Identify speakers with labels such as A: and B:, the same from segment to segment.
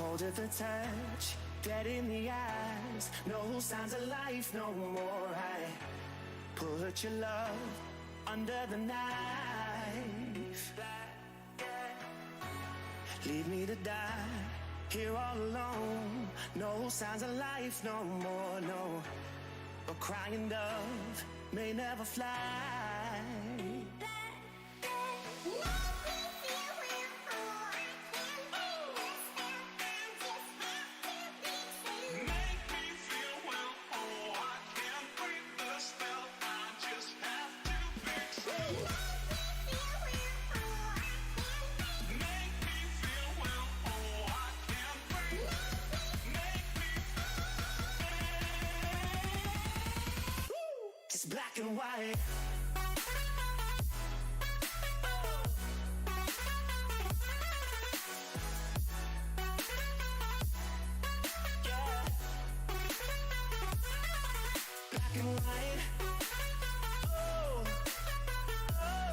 A: cold at the touch, dead in the eyes, no signs of life no more. I put your love under the knife. Leave me to die here all alone. No signs of life no more, no. A crying dove may never fly. It's black and white. Yeah. Black and white. Oh, oh,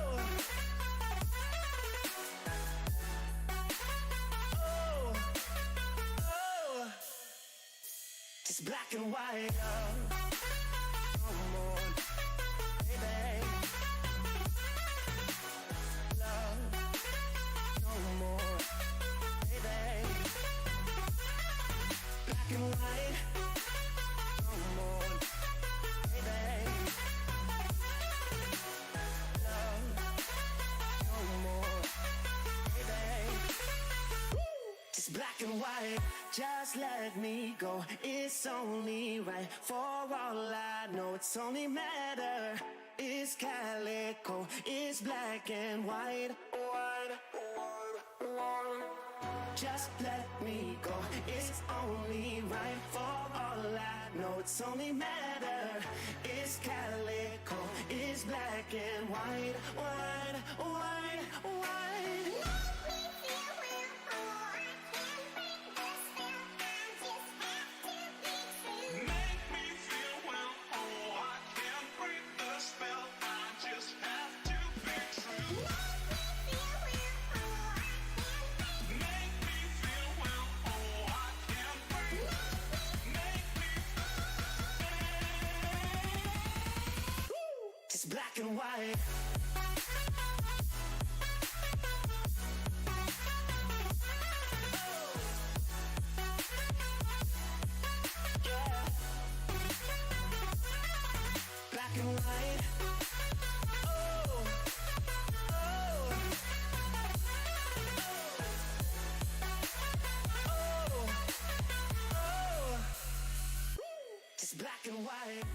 A: oh, oh. It's black and white. No more. Black and white, just let me go. It's only right. For all I know, it's only matter. It's calico, it's black and white. Just let me go. It's only right. For all I know, it's only matter. It's calico, it's black and white. White, white, white. It's black and white. Yeah. Black and white. Oh, oh, oh, oh. It's black and white.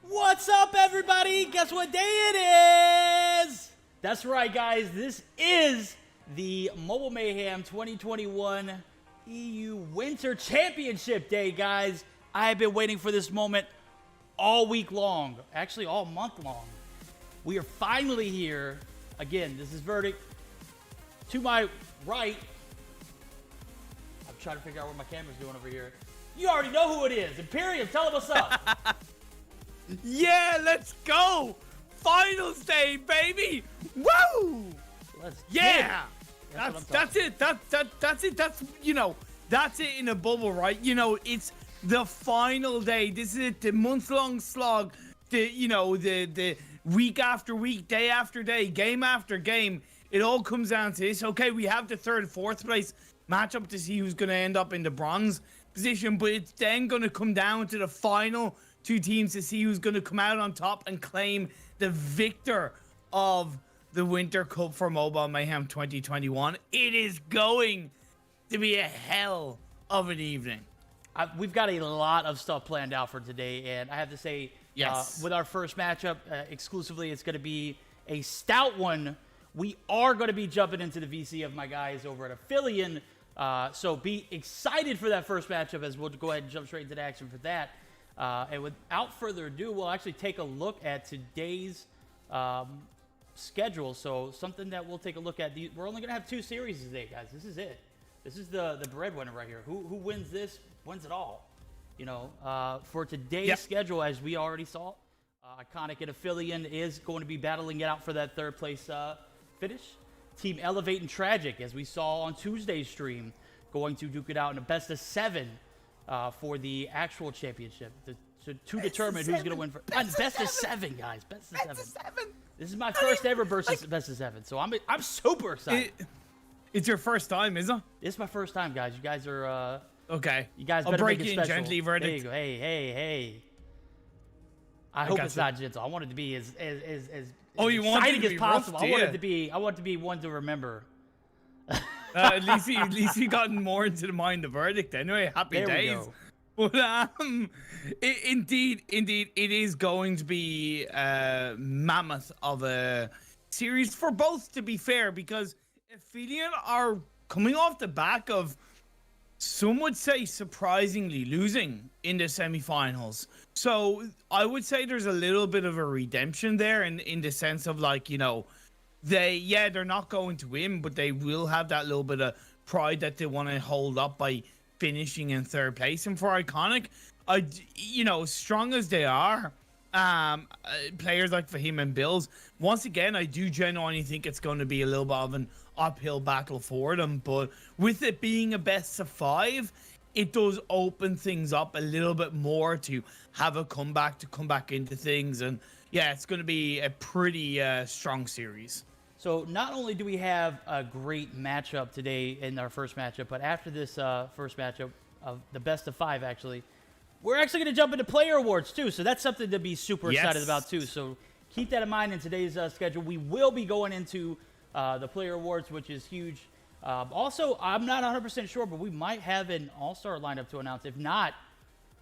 B: What's up, everybody? Guess what day it is? That's right, guys. This is the Mobile Mayhem 2021 EU Winter Championship Day, guys. I have been waiting for this moment all week long, actually all month long. We are finally here. Again, this is Verdict. To my right, I'm trying to figure out what my camera's doing over here. You already know who it is. Imperium, tell them what's up.
C: Yeah, let's go! Finals day, baby! Woo!
B: Let's
C: Yeah!
B: That's
C: it. That's it. That's, you know, that's it in a bubble, right? You know, it's the final day. This is it, the month-long slog. The week after week, day after day, game after game. It all comes down to this. Okay, we have the third, fourth place matchup to see who's going to end up in the bronze position, but it's then going to come down to the final two teams to see who's going to come out on top and claim the victor of the Winter Cup for Mobile Mayhem 2021. It is going to be a hell of an evening.
B: We've got a lot of stuff planned out for today, and I have to say,
C: Yes.
B: with our first matchup, exclusively, it's going to be a stout one. We are going to be jumping into the VC of my guys over at Aphelion, so be excited for that first matchup, as we'll go ahead and jump straight into the action for that. And without further ado, we'll actually take a look at today's schedule. So something that we'll take a look at. We're only going to have 2 series today, guys. This is it. This is the breadwinner right here. Who wins this wins it all. For today's schedule, as we already saw, Iconic and Aphelion is going to be battling it out for that third place finish. Team Elevate and Tragic, as we saw on Tuesday's stream, going to duke it out in a best of 7 for the actual championship to determine who's going to win. Best of 7, guys. Best of 7. This is my first ever best of 7, so I'm super excited.
C: It's your first time, isn't it?
B: It's my first time, guys. You guys are
C: okay.
B: You guys
C: I'll
B: better
C: break
B: make it
C: in
B: special.
C: gently, verdict.
B: There you go. Hey. I hope it's not gentle. I want it to be as exciting as possible. I want it to be one to remember.
C: At least you gotten more into the mind of verdict anyway. Happy days. But indeed, it is going to be a mammoth of a series for both, to be fair, because Aphelion are coming off the back of, some would say, surprisingly losing in the semifinals. So I would say there's a little bit of a redemption there in the sense of, like, they're not going to win, but they will have that little bit of pride that they want to hold up by finishing in third place. And for Iconic, strong as they are, players like Fahim and Bills, once again, I do genuinely think it's going to be a little bit of an uphill battle for them. But with it being a best of 5, it does open things up a little bit more to have a comeback, to come back into things. And yeah, it's going to be a pretty strong series.
B: So not only do we have a great matchup today in our first matchup, but after this first matchup of the best of 5, actually, we're actually going to jump into player awards too. So that's something to be super excited about too. So keep that in mind in today's schedule. We will be going into the player awards, which is huge. Also, I'm not 100% sure, but we might have an all-star lineup to announce. If not,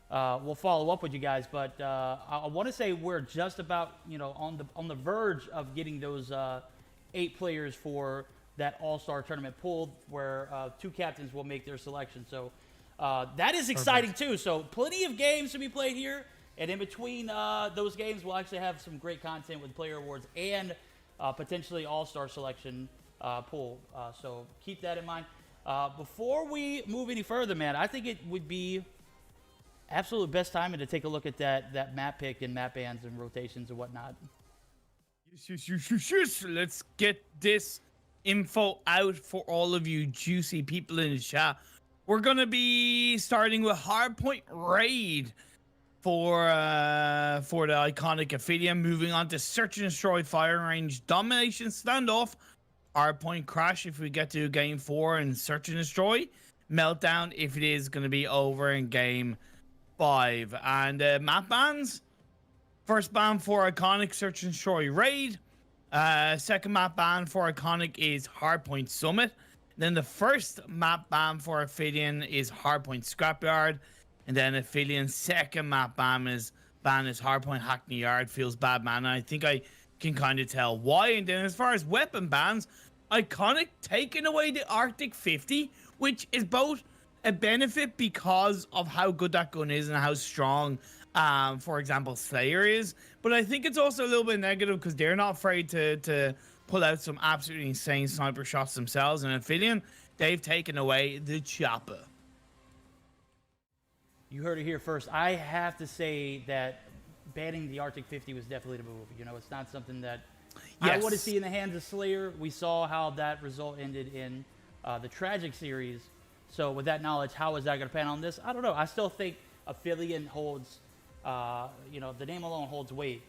B: we'll follow up with you guys. But I want to say we're just about, on the verge of getting those 8 players for that all-star tournament pool, where 2 captains will make their selection. So that is exciting too. So plenty of games to be played here, and in between those games, we'll actually have some great content with player awards and potentially all-star selection pool. So keep that in mind. Before we move any further, man, I think it would be absolute best time to take a look at that map pick and map bans and rotations and whatnot.
C: Yes. Let's get this info out for all of you juicy people in the chat. We're going to be starting with Hardpoint Raid for the Iconic Aphelion, moving on to Search and Destroy Firing Range Domination Standoff, Hardpoint Crash if we get to Game 4, and Search and Destroy Meltdown if it is going to be over in Game 5. And map bans. First ban for Iconic, Search and Destroy Raid. Second map ban for Iconic is Hardpoint Summit. Then the first map ban for Aphelion is Hardpoint Scrapyard. And then Aphelion's second map ban is Hardpoint Hackney Yard. Feels bad, man. I think I can kind of tell why. And then as far as weapon bans, Iconic taking away the Arctic 50, which is both a benefit because of how good that gun is and how strong, for example, Slayer is. But I think it's also a little bit negative because they're not afraid to pull out some absolutely insane sniper shots themselves. And Aphelion, they've taken away the chopper.
B: You heard it here first. I have to say that banning the Arctic 50 was definitely the move. It's not something that I want to see in the hands of Slayer. We saw how that result ended in the Tragic series. So with that knowledge, how is that going to pan on this? I don't know. I still think Aphelion holds, the name alone holds weight,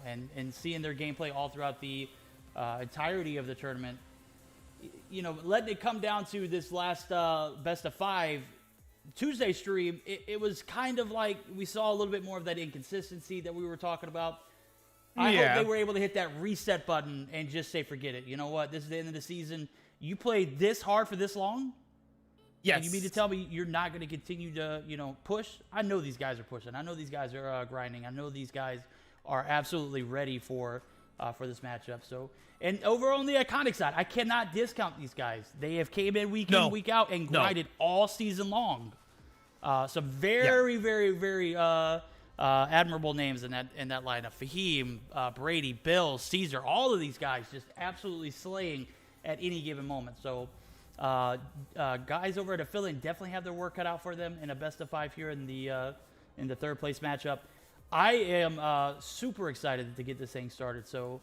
B: and seeing their gameplay all throughout the entirety of the tournament, letting it come down to this last best of 5 Tuesday stream, it was kind of like we saw a little bit more of that inconsistency that we were talking about. I hope they were able to hit that reset button and just say, forget it. You know what? This is the end of the season. You played this hard for this long?
C: Yes.
B: And you mean to tell me you're not going to continue to, push? I know these guys are pushing. I know these guys are grinding. I know these guys are absolutely ready for this matchup. So, and over on the Iconic side, I cannot discount these guys. They have came in week in, week out, and grinded all season long. Some very, very, very admirable names in that lineup. Fahim, Brady, Bill, Caesar, all of these guys just absolutely slaying at any given moment. So, guys over at Aphelion definitely have their work cut out for them in a best of 5 here in the in the third place matchup. I am super excited to get this thing started. So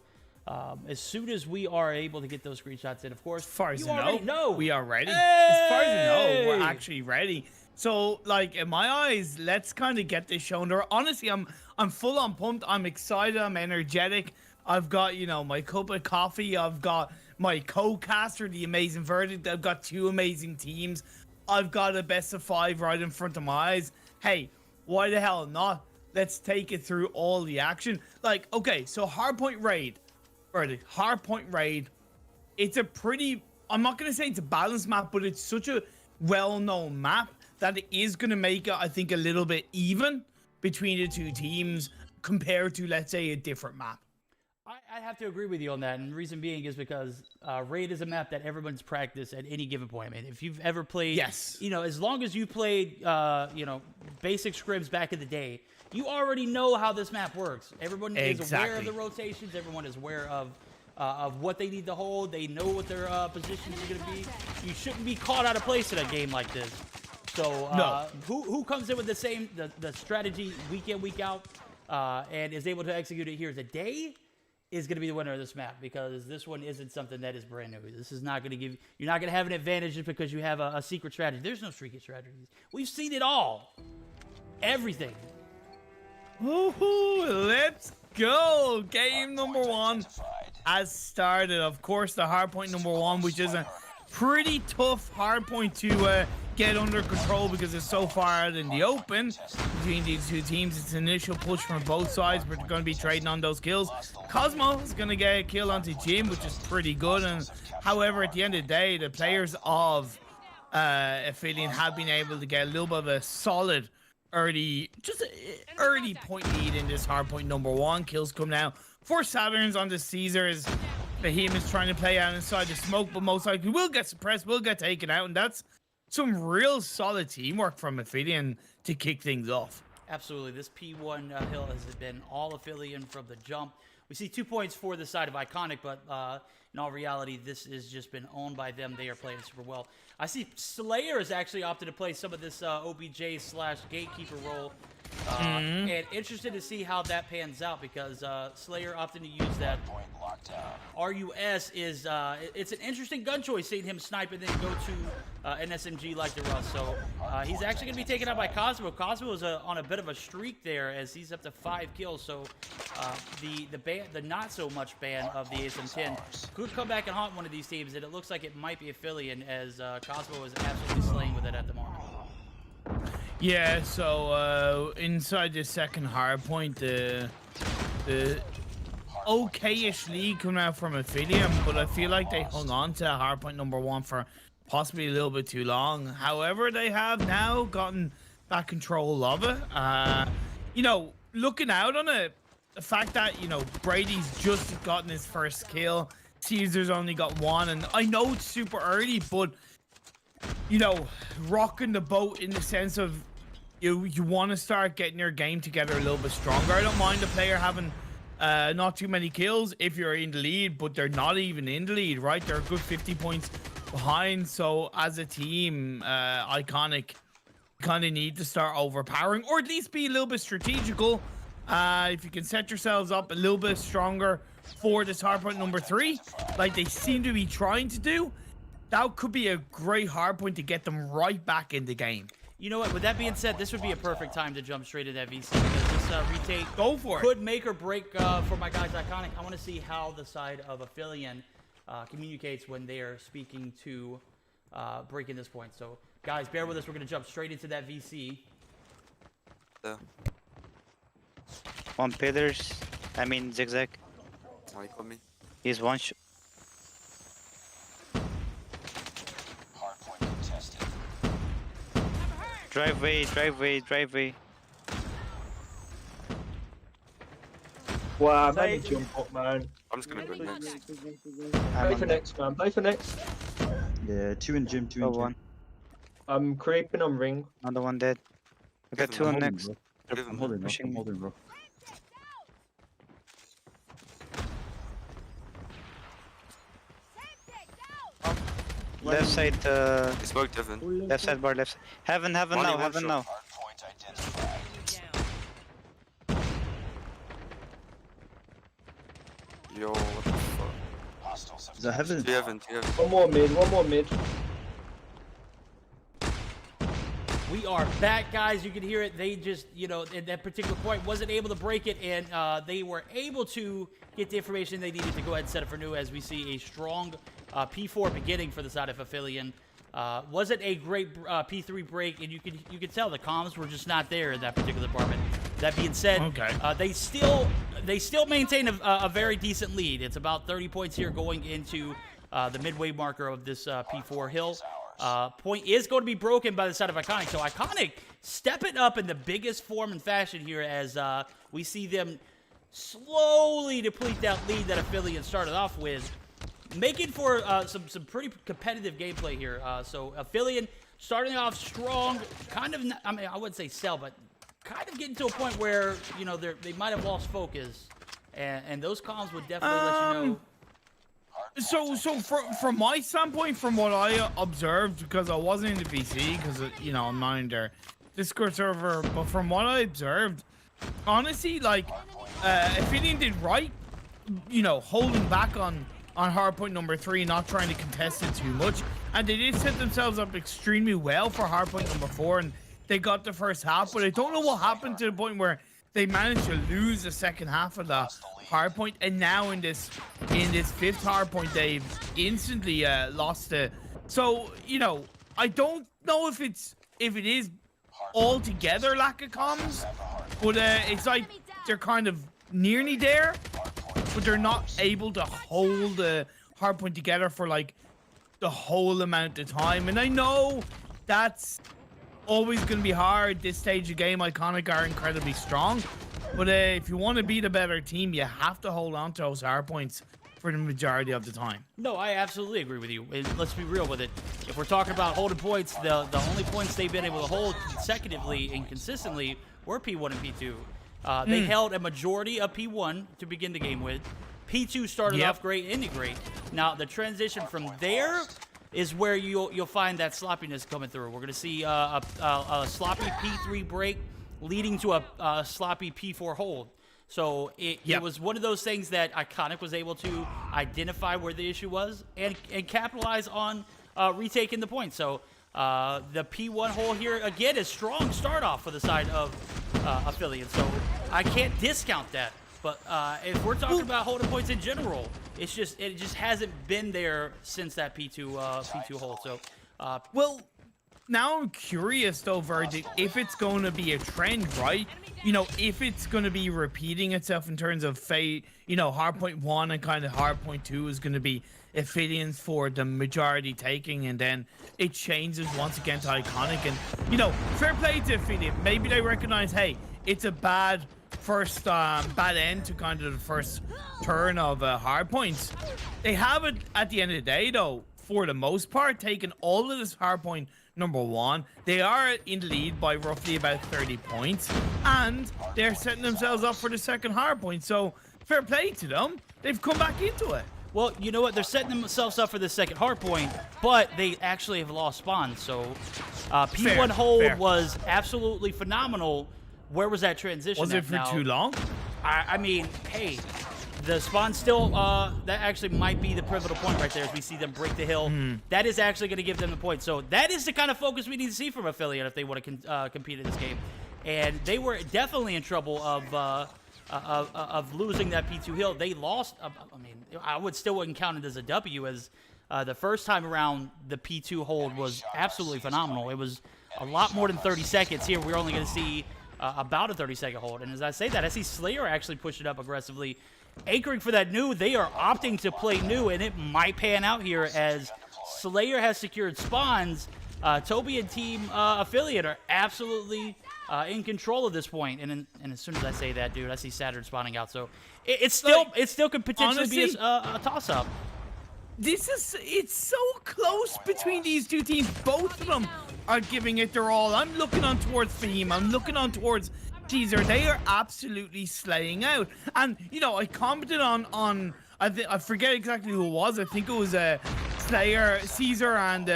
B: as soon as we are able to get those screenshots in, of course,
C: As far as
B: you
C: you
B: already know,
C: we are ready.
B: Hey!
C: As far as you know, we're actually ready. So, like, in my eyes, let's kind of get this shown. Honestly, I'm full on pumped. I'm excited. I'm energetic. I've got, you know, my cup of coffee. I've got my co-caster, the amazing verdict. I've got 2 amazing teams. I've got a best of 5 right in front of my eyes. Hey, why the hell not? Let's take it through all the action. Like, okay, so Hardpoint Raid. Verdict. Hardpoint Raid. It's a pretty, I'm not going to say it's a balanced map, but it's such a well-known map that it is going to make it, I think, a little bit even between the 2 teams compared to, let's say, a different map.
B: I have to agree with you on that, and the reason being is because Raid is a map that everyone's practiced at any given point. I mean, if you've ever played,
C: yes,
B: you know, as long as you played, you know, basic scrims back in the day, you already know how this map works. Everyone is aware of the rotations. Everyone is aware of what they need to hold. They know what their positions are going to be. You shouldn't be caught out of place in a game like this. So
C: no.
B: who comes in with the strategy week in, week out, and is able to execute it here today is going to be the winner of this map, because this one isn't something that is brand new. This is not going to give, you're not going to have an advantage just because you have a secret strategy. There's no secret strategies. We've seen it all. Everything.
C: Woohoo, let's go. Game number 1 has started. Of course, the hardpoint number 1, which is a pretty tough hardpoint to get under control because it's so far out in the open between these 2 teams. It's an initial push from both sides, but they're going to be trading on those kills. Cosmo is going to get a kill onto Jim, which is pretty good. And however, at the end of the day, the players of Aphelion have been able to get a little bit of a solid early point lead in this hardpoint number 1. Kills come now for Saturns on the Caesars. MAYHEM is trying to play out inside the smoke, but most likely will get suppressed, will get taken out, and that's some real solid teamwork from Aphelion to kick things off.
B: Absolutely. This P1 hill has been all Aphelion from the jump. We see 2 points for the side of Iconic, but in all reality, this has just been owned by them. They are playing super well. I see Slayer has actually opted to play some of this OBJ/gatekeeper role. And interested to see how that pans out, because Slayer opting to use that RUS is it's an interesting gun choice, seeing him snipe and then go to an SMG like the Rust. So he's actually going to be taken out by Cosmo. Cosmo is on a bit of a streak there, as he's up to 5 kills. So the not so much ban of the ASM-10 could come back and haunt one of these teams, and it looks like it might be Aphelion, as Cosmo is absolutely slaying with it at the moment.
C: Yeah, so inside the second hardpoint, the okay-ish lead coming out from Aphelion, but I feel like they hung on to hardpoint number 1 for possibly a little bit too long. However, they have now gotten back control of it. You know, looking out on it, the fact that, you know, Brady's just gotten his first kill, Caesar's only got 1, and I know it's super early, but you know, rocking the boat in the sense of you want to start getting your game together a little bit stronger. I don't mind the player having not too many kills if you're in the lead, but they're not even in the lead, right? They're a good 50 points behind. So as a team, Iconic kind of need to start overpowering, or at least be a little bit strategical. If you can set yourselves up a little bit stronger for this hardpoint number 3, like they seem to be trying to do, that could be a great hardpoint to get them right back in the game.
B: You know what? With that being said, this would be a perfect time to jump straight into that VC, because this retake could make or break for my guys Iconic. I want to see how the side of Aphelion communicates when they are speaking to breaking this point. So, guys, bear with us. We're going to jump straight into that VC.
D: One pillars, I mean zigzag. He's one shot. Driveway.
E: Wow, man, jump up, man.
F: I'm just gonna go next.
E: Play for next, man. Play for next.
G: Yeah, 2 in gym, 2 in gym.
D: One.
E: I'm creeping on ring.
D: Another one dead. I got 2 on next.
G: I'm holding, bro.
D: Left side,
F: He smoked Devin.
D: left side bar, left side. Heaven now.
F: Yo, what the fuck?
G: Is that heaven?
F: You haven't.
E: One more mid, one more mid.
B: We are back, guys. You can hear it. They just, you know, at that particular point, wasn't able to break it, and they were able to get the information they needed to go ahead and set it for new, as we see a strong P4 beginning for the side of Aphelion. Wasn't a great P3 break, and you could tell the comms were just not there in that particular department. That being said, they still maintain a very decent lead. It's about 30 points here going into the midway marker of this P4 hill. Point is going to be broken by the side of Iconic. So Iconic stepping up in the biggest form and fashion here as we see them slowly deplete that lead that Aphelion started off with, making for some pretty competitive gameplay here. So Aphelion starting off strong, kind of, I mean, I wouldn't say sell, but kind of getting to a point where, you know, they might have lost focus, and those comms would definitely let you know.
C: So from my standpoint, from what I observed, because I wasn't in the PC, because you know I'm not in their Discord server, but from what I observed, honestly, like Aphelion did right, you know, holding back on hardpoint number 3, not trying to contest it too much, and they did set themselves up extremely well for hardpoint number 4, and they got the first half. But I don't know what happened to the point where they managed to lose the second half of the hardpoint, and now in this fifth hardpoint they've instantly lost it. So, you know, I don't know if it is altogether lack of comms, but it's like they're kind of nearly there, but they're not able to hold the hardpoint together for like the whole amount of time. And I know that's always going to be hard. This stage of the game, Iconic are incredibly strong, but if you want to be the better team, you have to hold on to those hardpoints for the majority of the time.
B: No, I absolutely agree with you. And let's be real with it. If we're talking about holding points, the only points they've been able to hold consecutively and consistently were P1 and P2. They held a majority of P1 to begin the game with. P2 started off great, ended great. Now, the transition from there is where you'll find that sloppiness coming through. We're going to see a sloppy P3 break leading to a sloppy P4 hold. So it was one of those things that Iconic was able to identify where the issue was and capitalize on retaking the point. So the P1 hole here, again, is strong start off for the side of Aphelion. So I can't discount that. But if we're talking about holding points in general, it just hasn't been there since that P2 hold. So
C: well, now I'm curious though, Virgin, if it's going to be a trend, right? You know, if it's going to be repeating itself in terms of you know, hardpoint 1 and kind of hardpoint 2 is going to be Aphelion's for the majority taking, and then it changes once again to Iconic. And you know, fair play to Aphelion. Maybe they recognize, hey, it's a bad end to kind of the first turn of hardpoints. They have it at the end of the day though, for the most part, taken all of this hardpoint number 1. They are in the lead by roughly about 30 points, and they're setting themselves up for the second hardpoint. So fair play to them. They've come back into it.
B: Well, you know what? They're setting themselves up for the second hardpoint, but they actually have lost spawns. So P1 hold was absolutely phenomenal. Where was that transition?
C: Was it for too long?
B: I mean, hey, the spawn still, that actually might be the pivotal point right there as we see them break the hill. That is actually going to give them the point. So that is the kind of focus we need to see from Aphelion if they want to compete in this game. And they were definitely in trouble of losing that P2 hill. They lost, I mean, I wouldn't count it as a W, as the first time around the P2 hold was absolutely phenomenal. It was a lot more than 30 seconds. Here we're only going to see about a 30-second hold. And as I say that, I see Slayer actually push it up aggressively, anchoring for that new. They are opting to play new, and it might pan out here as Slayer has secured spawns. Toby and team Aphelion are absolutely in control of this point. And as soon as I say that, dude, I see Saturn spawning out. So it still could potentially honestly, be a toss-up.
C: It's so close between these two teams. Both of them are giving it their all. I'm looking on towards Fahim. I'm looking on towards Caesar. They are absolutely slaying out. And, you know, I commented on I forget exactly who it was. I think it was Slayer, Caesar, and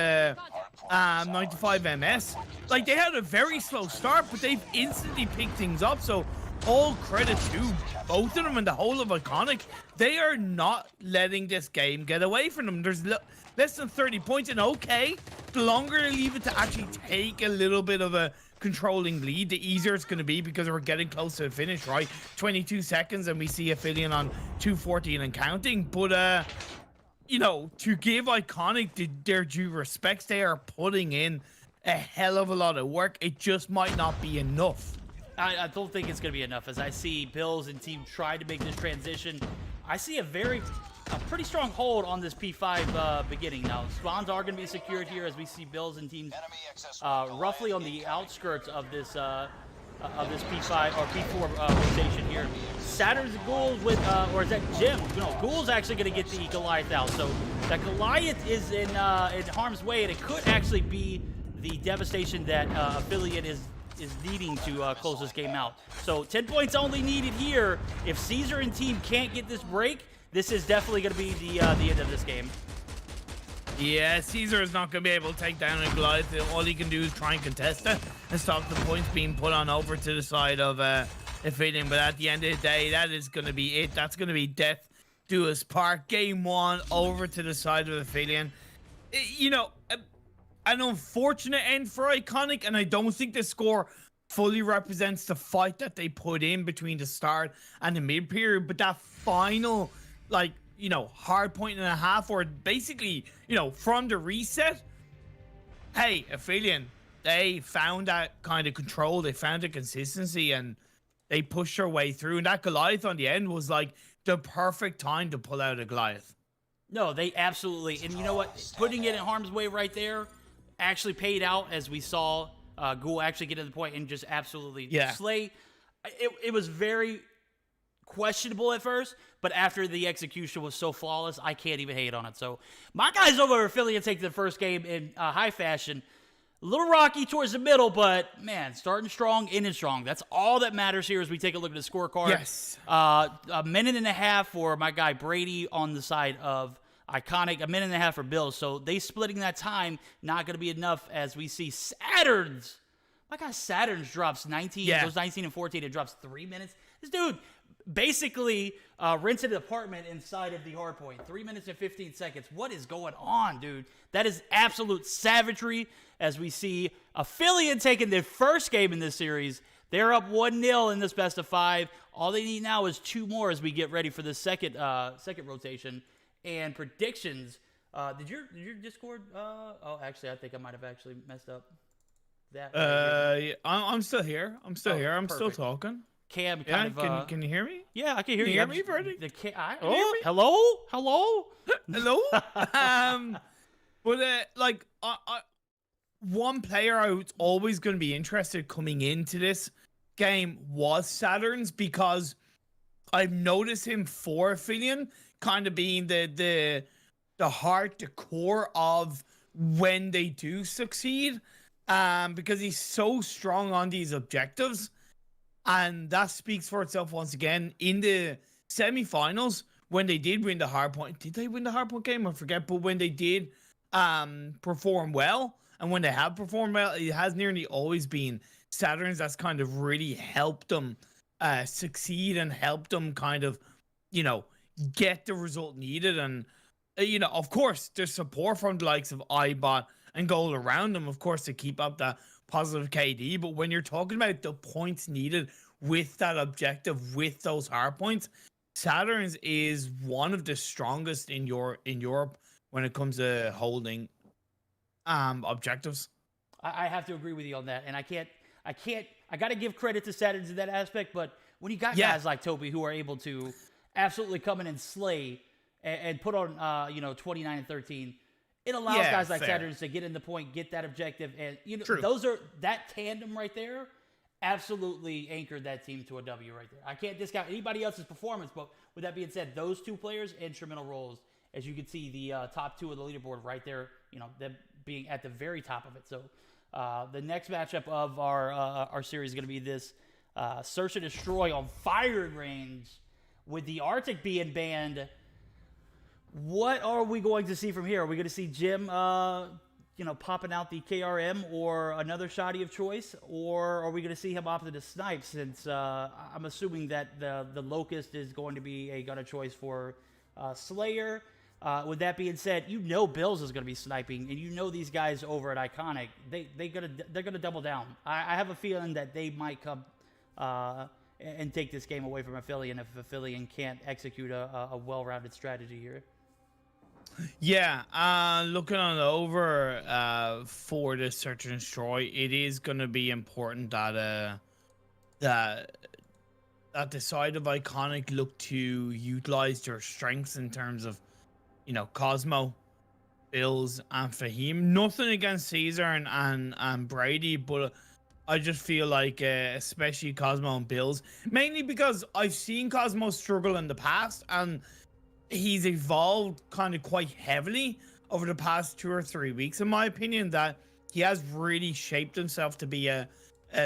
C: 95MS. Like, they had a very slow start, but they've instantly picked things up. So all credit to both of them and the whole of Iconic. They are not letting this game get away from them. There's less than 30 points, and okay, the longer they leave it to actually take a little bit of a controlling lead, the easier it's going to be because we're getting close to the finish, right? 22 seconds, and we see Aphelion on 2:14 and counting. But, you know, to give Iconic their due respects, they are putting in a hell of a lot of work. It just might not be enough.
B: I don't think it's going to be enough. As I see Bills and team try to make this transition, I see a pretty strong hold on this P5 beginning. Now, spawns are going to be secured here as we see Bills and teams roughly on the outskirts of this P5 or P4 rotation here. Saturn's Ghouls with, or is that Jim? No, Ghouls actually going to get the Goliath out. So that Goliath is in harm's way, and it could actually be the devastation that Aphelion is needing to close this game out. So 10 points only needed here. If Caesar and team can't get this break, this is definitely going to be the end of this game.
C: Yeah, Caesar is not going to be able to take down a Goliath. All he can do is try and contest it and stop the points being put on over to the side of Aphelion. But at the end of the day, that is going to be it. That's going to be death do us part. Game 1 over to the side of Aphelion. You know, an unfortunate end for Iconic, and I don't think the score fully represents the fight that they put in between the start and the mid period. But that final, like, you know, hard point and a half, or basically, you know, from the reset, hey, Aphelion, they found that kind of control, they found the consistency, and they pushed their way through. And that Goliath on the end was like the perfect time to pull out a Goliath.
B: No, they absolutely, and you know what? Putting it in harm's way right there actually paid out, as we saw Ghoul actually get to the point and just absolutely slay. It was very questionable at first, but after the execution was so flawless, I can't even hate on it. So my guys over at Aphelion take the first game in high fashion. A little rocky towards the middle, but man, starting strong, ending strong. That's all that matters here as we take a look at the scorecard.
C: Yes.
B: A minute and a half for my guy Brady on the side of Iconic, a minute and a half for Bills. So they splitting that time, not going to be enough as we see Saturn's. My guy Saturn's drops 19, goes 19 and 14. It drops 3 minutes. This dude basically rented an apartment inside of the hard point. 3 minutes and 15 seconds. What is going on, dude? That is absolute savagery as we see Aphelion taking their first game in this series. They're up 1-0 in this best of 5. All they need now is 2 more as we get ready for the second rotation. And predictions. Did your Discord? Oh, actually, I think I might have actually messed up that.
C: Yeah, I'm still here. I'm still here. I'm still talking.
B: Cam, kind of.
C: Can you hear me?
B: Yeah, I can hear you.
C: Can you hear me, Brady?
B: Hello.
C: Hello. But like, one player I was always going to be interested coming into this game was Saturn's, because I've noticed him for Aphelion kind of being the heart, the core of when they do succeed, because he's so strong on these objectives, and that speaks for itself once again in the semifinals when they did win the hard point. Did they win the hard point game? I forget, but when they did perform well, and when they have performed well, it has nearly always been Saturn's that's kind of really helped them succeed and helped them kind of, you know, get the result needed. And you know, of course, there's support from the likes of iBot and goal around them, of course, to keep up that positive KD. But when you're talking about the points needed with that objective, with those hard points, Saturn's is one of the strongest in Europe when it comes to holding objectives.
B: I have to agree with you on that, and I got to give credit to Saturn's in that aspect. But when you got guys like Toby who are able to absolutely come in and slay and put on, 29 and 13, it allows guys like Saturn's to get in the point, get that objective, and that tandem right there absolutely anchored that team to a W right there. I can't discount anybody else's performance, but with that being said, those two players, instrumental roles, as you can see the top 2 of the leaderboard right there, them being at the very top of it. So the next matchup of our series is going to be this Search and Destroy on firing range with the Arctic being banned. What are we going to see from here? Are we going to see Jim popping out the KRM or another shotty of choice, or are we going to see him opt to snipe? Since I'm assuming that the Locust is going to be a gun of choice for Slayer. With that being said, Bills is going to be sniping, and these guys over at Iconic, they're gonna double down. I have a feeling that they might come and take this game away from Aphelion if Aphelion can't execute a well-rounded strategy here.
C: Yeah, looking on over for the search and destroy, it is going to be important that the side of Iconic look to utilize their strengths in terms of, Cosmo, Bills, and Fahim. Nothing against Caesar and Brady, but I just feel like, especially Cosmo and Bills, mainly because I've seen Cosmo struggle in the past, and he's evolved kind of quite heavily over the past 2 or 3 weeks, in my opinion, that he has really shaped himself to be a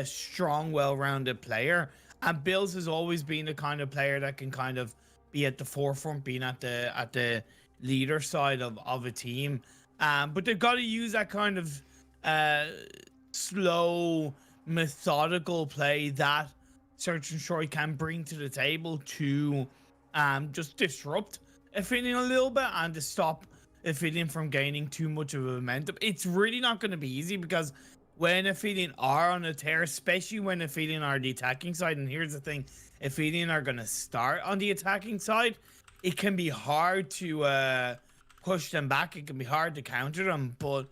C: strong, well-rounded player. And Bills has always been the kind of player that can kind of be at the forefront, being at the leader side of a team. But they've got to use that kind of slow, methodical play that Search and Destroy can bring to the table to just disrupt Aphelion a little bit and to stop Aphelion from gaining too much of a momentum. It's really not going to be easy, because when Aphelion are on a tear, especially when Aphelion are the attacking side, and here's the thing, Aphelion are going to start on the attacking side, it can be hard to push them back. It can be hard to counter them, but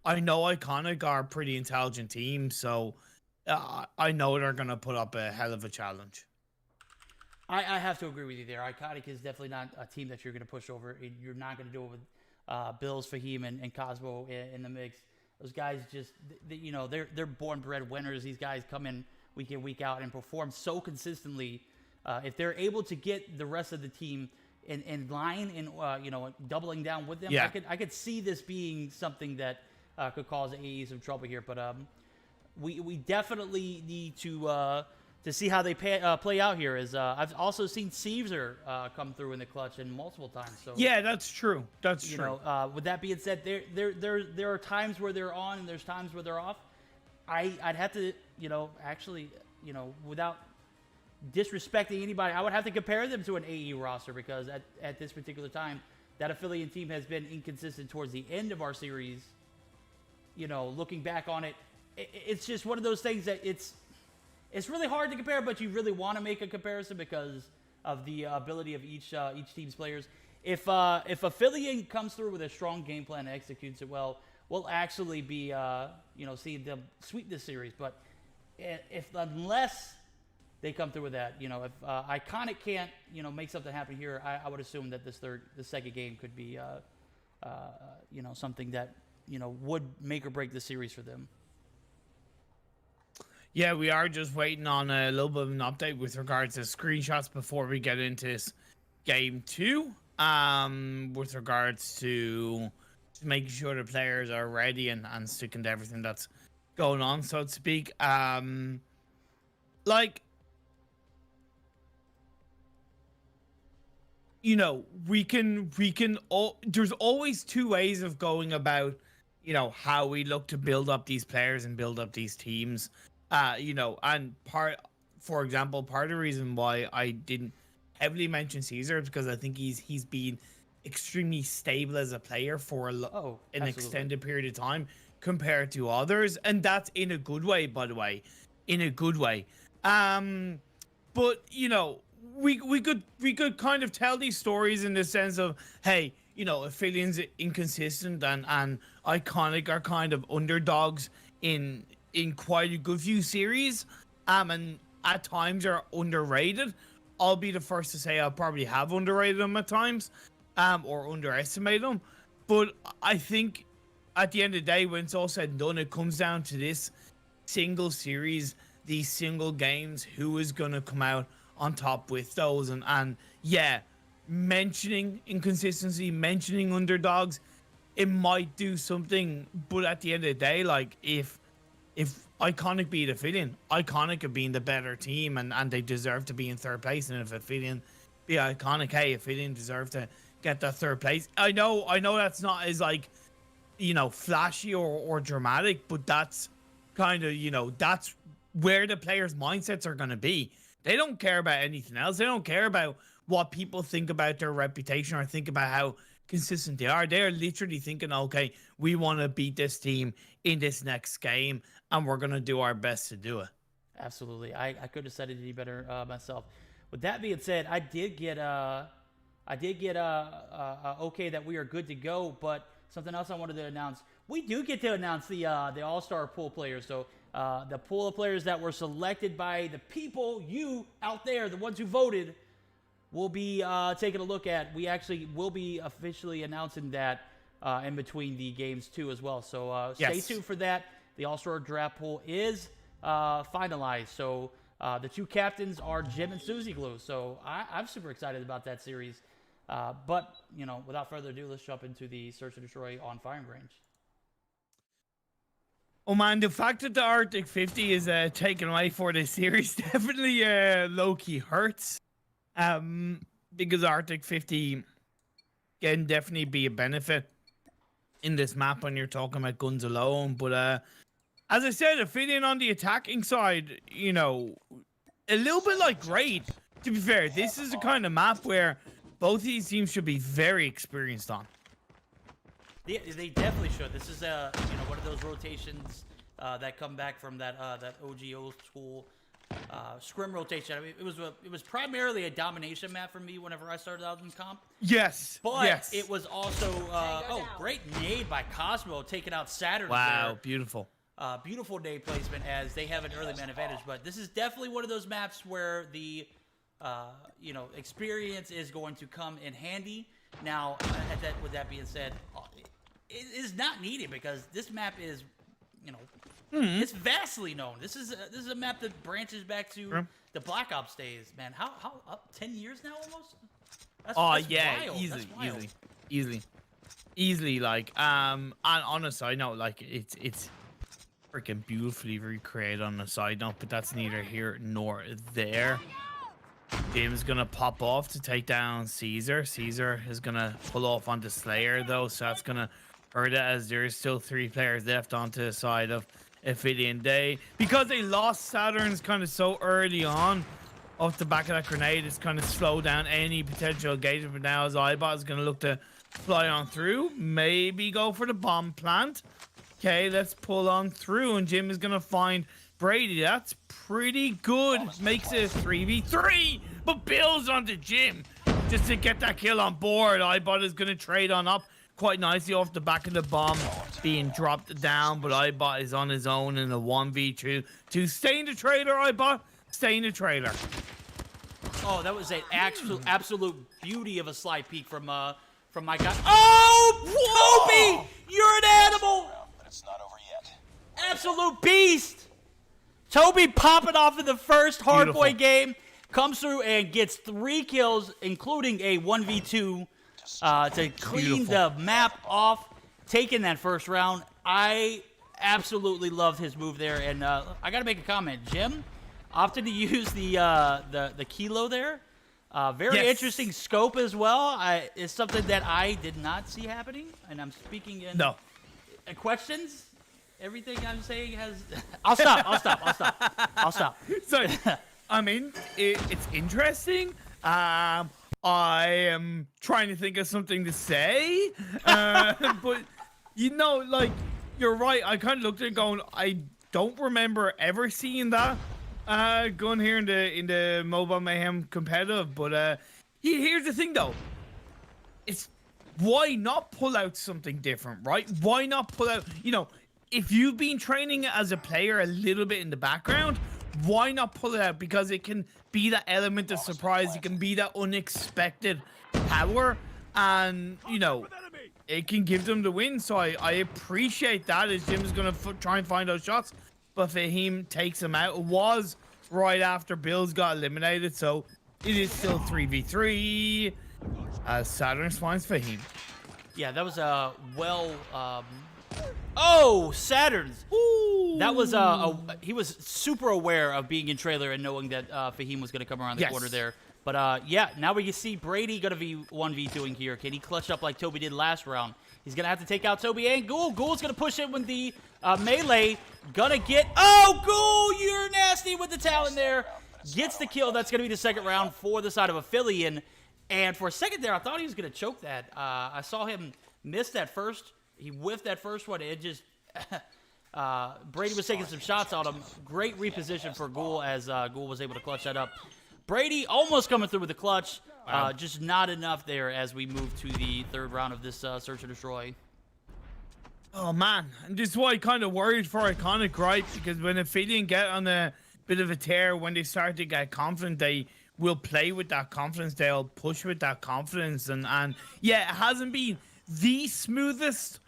C: I know Iconic are a pretty intelligent team, so I know they're going to put up a hell of a challenge.
B: I have to agree with you there. Iconic is definitely not a team that you're going to push over. You're not going to do it with Bills, Fahim, and Cosmo in the mix. Those guys just, they're born-bred winners. These guys come in week in, week out and perform so consistently. If they're able to get the rest of the team in line and, doubling down with them,
C: yeah.
B: I could see this being something that could cause AE some trouble here. But we definitely need to see how they play out here. I've also seen Caesar come through in the clutch and multiple times. So
C: yeah, that's true. That's true.
B: With that being said, there are times where they're on and there's times where they're off. I'd have to, without disrespecting anybody, I would have to compare them to an AE roster, because at this particular time, that Aphelion team has been inconsistent towards the end of our series. Looking back on it, it's just one of those things that it's really hard to compare, but you really want to make a comparison because of the ability of each team's players. If Aphelion comes through with a strong game plan and executes it well, we'll actually be seeing them sweep this series. But unless they come through with that, if Iconic can't make something happen here, I would assume that the second game could be something that would make or break the series for them.
C: Yeah, we are just waiting on a little bit of an update with regards to screenshots before we get into this game 2. With regards to making sure the players are ready and sticking to everything that's going on, so to speak. We can there's always two ways of going about, how we look to build up these players and build up these teams. And for example, part of the reason why I didn't heavily mention Caesar is because I think he's been extremely stable as a player for an extended period of time compared to others, and that's in a good way, by the way, in a good way. But we could kind of tell these stories in the sense of, hey, Aphelion's inconsistent and Iconic are kind of underdogs in quite a good few series, and at times are underrated. I'll be the first to say I'll probably have underrated them at times, or underestimated them. But I think at the end of the day, when it's all said and done, it comes down to this single series, these single games, who is going to come out on top with those. And yeah, mentioning inconsistency, mentioning underdogs, it might do something, but at the end of the day, like, if Iconic beat Aphelion, Iconic have been the better team, and they deserve to be in third place. And if Aphelion beat Iconic, hey, Aphelion deserve to get that third place. I know that's not as flashy or dramatic, but that's kind of, that's where the players' mindsets are going to be. They don't care about anything else. They don't care about what people think about their reputation or think about how consistent they are. They're literally thinking, okay, we want to beat this team in this next game, and we're going to do our best to do it.
B: Absolutely. I could have said it any better myself. With that being said, I did get okay that we are good to go, but something else I wanted to announce. We do get to announce the All-Star pool players. So the pool of players that were selected by the people, you out there, the ones who voted, we'll be taking a look at. We actually will be officially announcing that in between the games too as well. So stay tuned for that. The All-Star draft pool is finalized. So the two captains are Jim and Susie Glue. So I'm super excited about that series. But, without further ado, let's jump into the Search and Destroy on firing range.
C: Oh man, the fact that the Arctic 50 is taken away for this series definitely low-key hurts. Because Arctic 50 can definitely be a benefit in this map when you're talking about guns alone. But as I said, Aphelion on the attacking side, a little bit like Raid. To be fair, this is the kind of map where both of these teams should be very experienced on.
B: They definitely should. This is one of those rotations that come back from that OG old school scrim rotation. I mean, it was primarily a domination map for me whenever I started out in comp.
C: Yes,
B: but it was also great nade by Cosmo taking out Saturn.
C: Wow,
B: there.
C: beautiful.
B: Beautiful nade placement as they have an early man advantage. But this is definitely one of those maps where the experience is going to come in handy. Now, with that being said, it is not needed because this map is, it's vastly known. This is a map that branches back to the Black Ops days, man. How up 10 years now almost? That's wild.
C: Easily. Like, and on a side note, like it's freaking beautifully recreated on a side note, but that's neither here nor there. Jim's gonna pop off to take down Caesar. Caesar is gonna pull off onto Slayer though, so that's gonna hurt it as there is still 3 players left onto the side of Aphelion. Because they lost Saturn's kind of so early on off the back of that grenade, it's kind of slowed down any potential engagement. But now as Ibot is gonna look to fly on through, maybe go for the bomb plant. Okay, let's pull on through, and Jim is gonna find Brady. That's pretty good. Makes it a 3v3, but builds onto Jim just to get that kill on board. Ibot is going to trade on up quite nicely off the back of the bomb being dropped down, but Ibot is on his own in a 1v2 to stay in the trailer. Ibot, stay in the trailer.
B: Oh, that was an absolute beauty of a slide peek from my guy. Oh, Toby, you're an animal.
H: But it's not over yet.
B: Absolute beast. Toby popping off in the first hardpoint game, comes through and gets 3 kills, including a 1v2 to clean the map off, taking that first round. I absolutely loved his move there, and I got to make a comment. Jim opted to use the kilo there. Very interesting scope as well. It's something that I did not see happening, and I'm speaking in questions. Everything I'm saying has... I'll stop.
C: So, I mean, it's interesting. I am trying to think of something to say. But, like, you're right. I kind of looked at it going, I don't remember ever seeing that going here in the Mobile Mayhem competitive. But here's the thing, though. It's why not pull out something different, right? Why not pull out, if you've been training as a player a little bit in the background, why not pull it out? Because it can be that element of surprise. It can be that unexpected power. And, it can give them the win. So I appreciate that as Jim's going to try and find those shots. But Fahim takes him out. It was right after Bills got eliminated. So it is still 3v3 as Saturn finds Fahim.
B: Yeah, that was a oh, Saturn's. Ooh. That was he was super aware of being in trailer and knowing that Fahim was going to come around the corner there. But yeah, now we can see Brady gonna be 1v2ing here. Can he clutch up like Toby did last round? He's gonna have to take out Toby and Ghoul. Ghoul's gonna push in with the melee. Gonna get, oh, Ghoul, you're nasty with the talent there. Gets the kill. That's gonna be the second round for the side of Aphelion. And for a second there, I thought he was gonna choke that. I saw him miss that first. He whiffed that first one. It just, Brady was taking some shots on him. Great reposition for Ghoul as Ghoul was able to clutch that up. Brady almost coming through with the clutch. Just not enough there as we move to the third round of this Search and Destroy.
C: Oh, man. And this is why I kind of worried for Iconic, right? Because when Aphelion get on a bit of a tear, when they start to get confident, they will play with that confidence. They'll push with that confidence. And yeah, it hasn't been the smoothest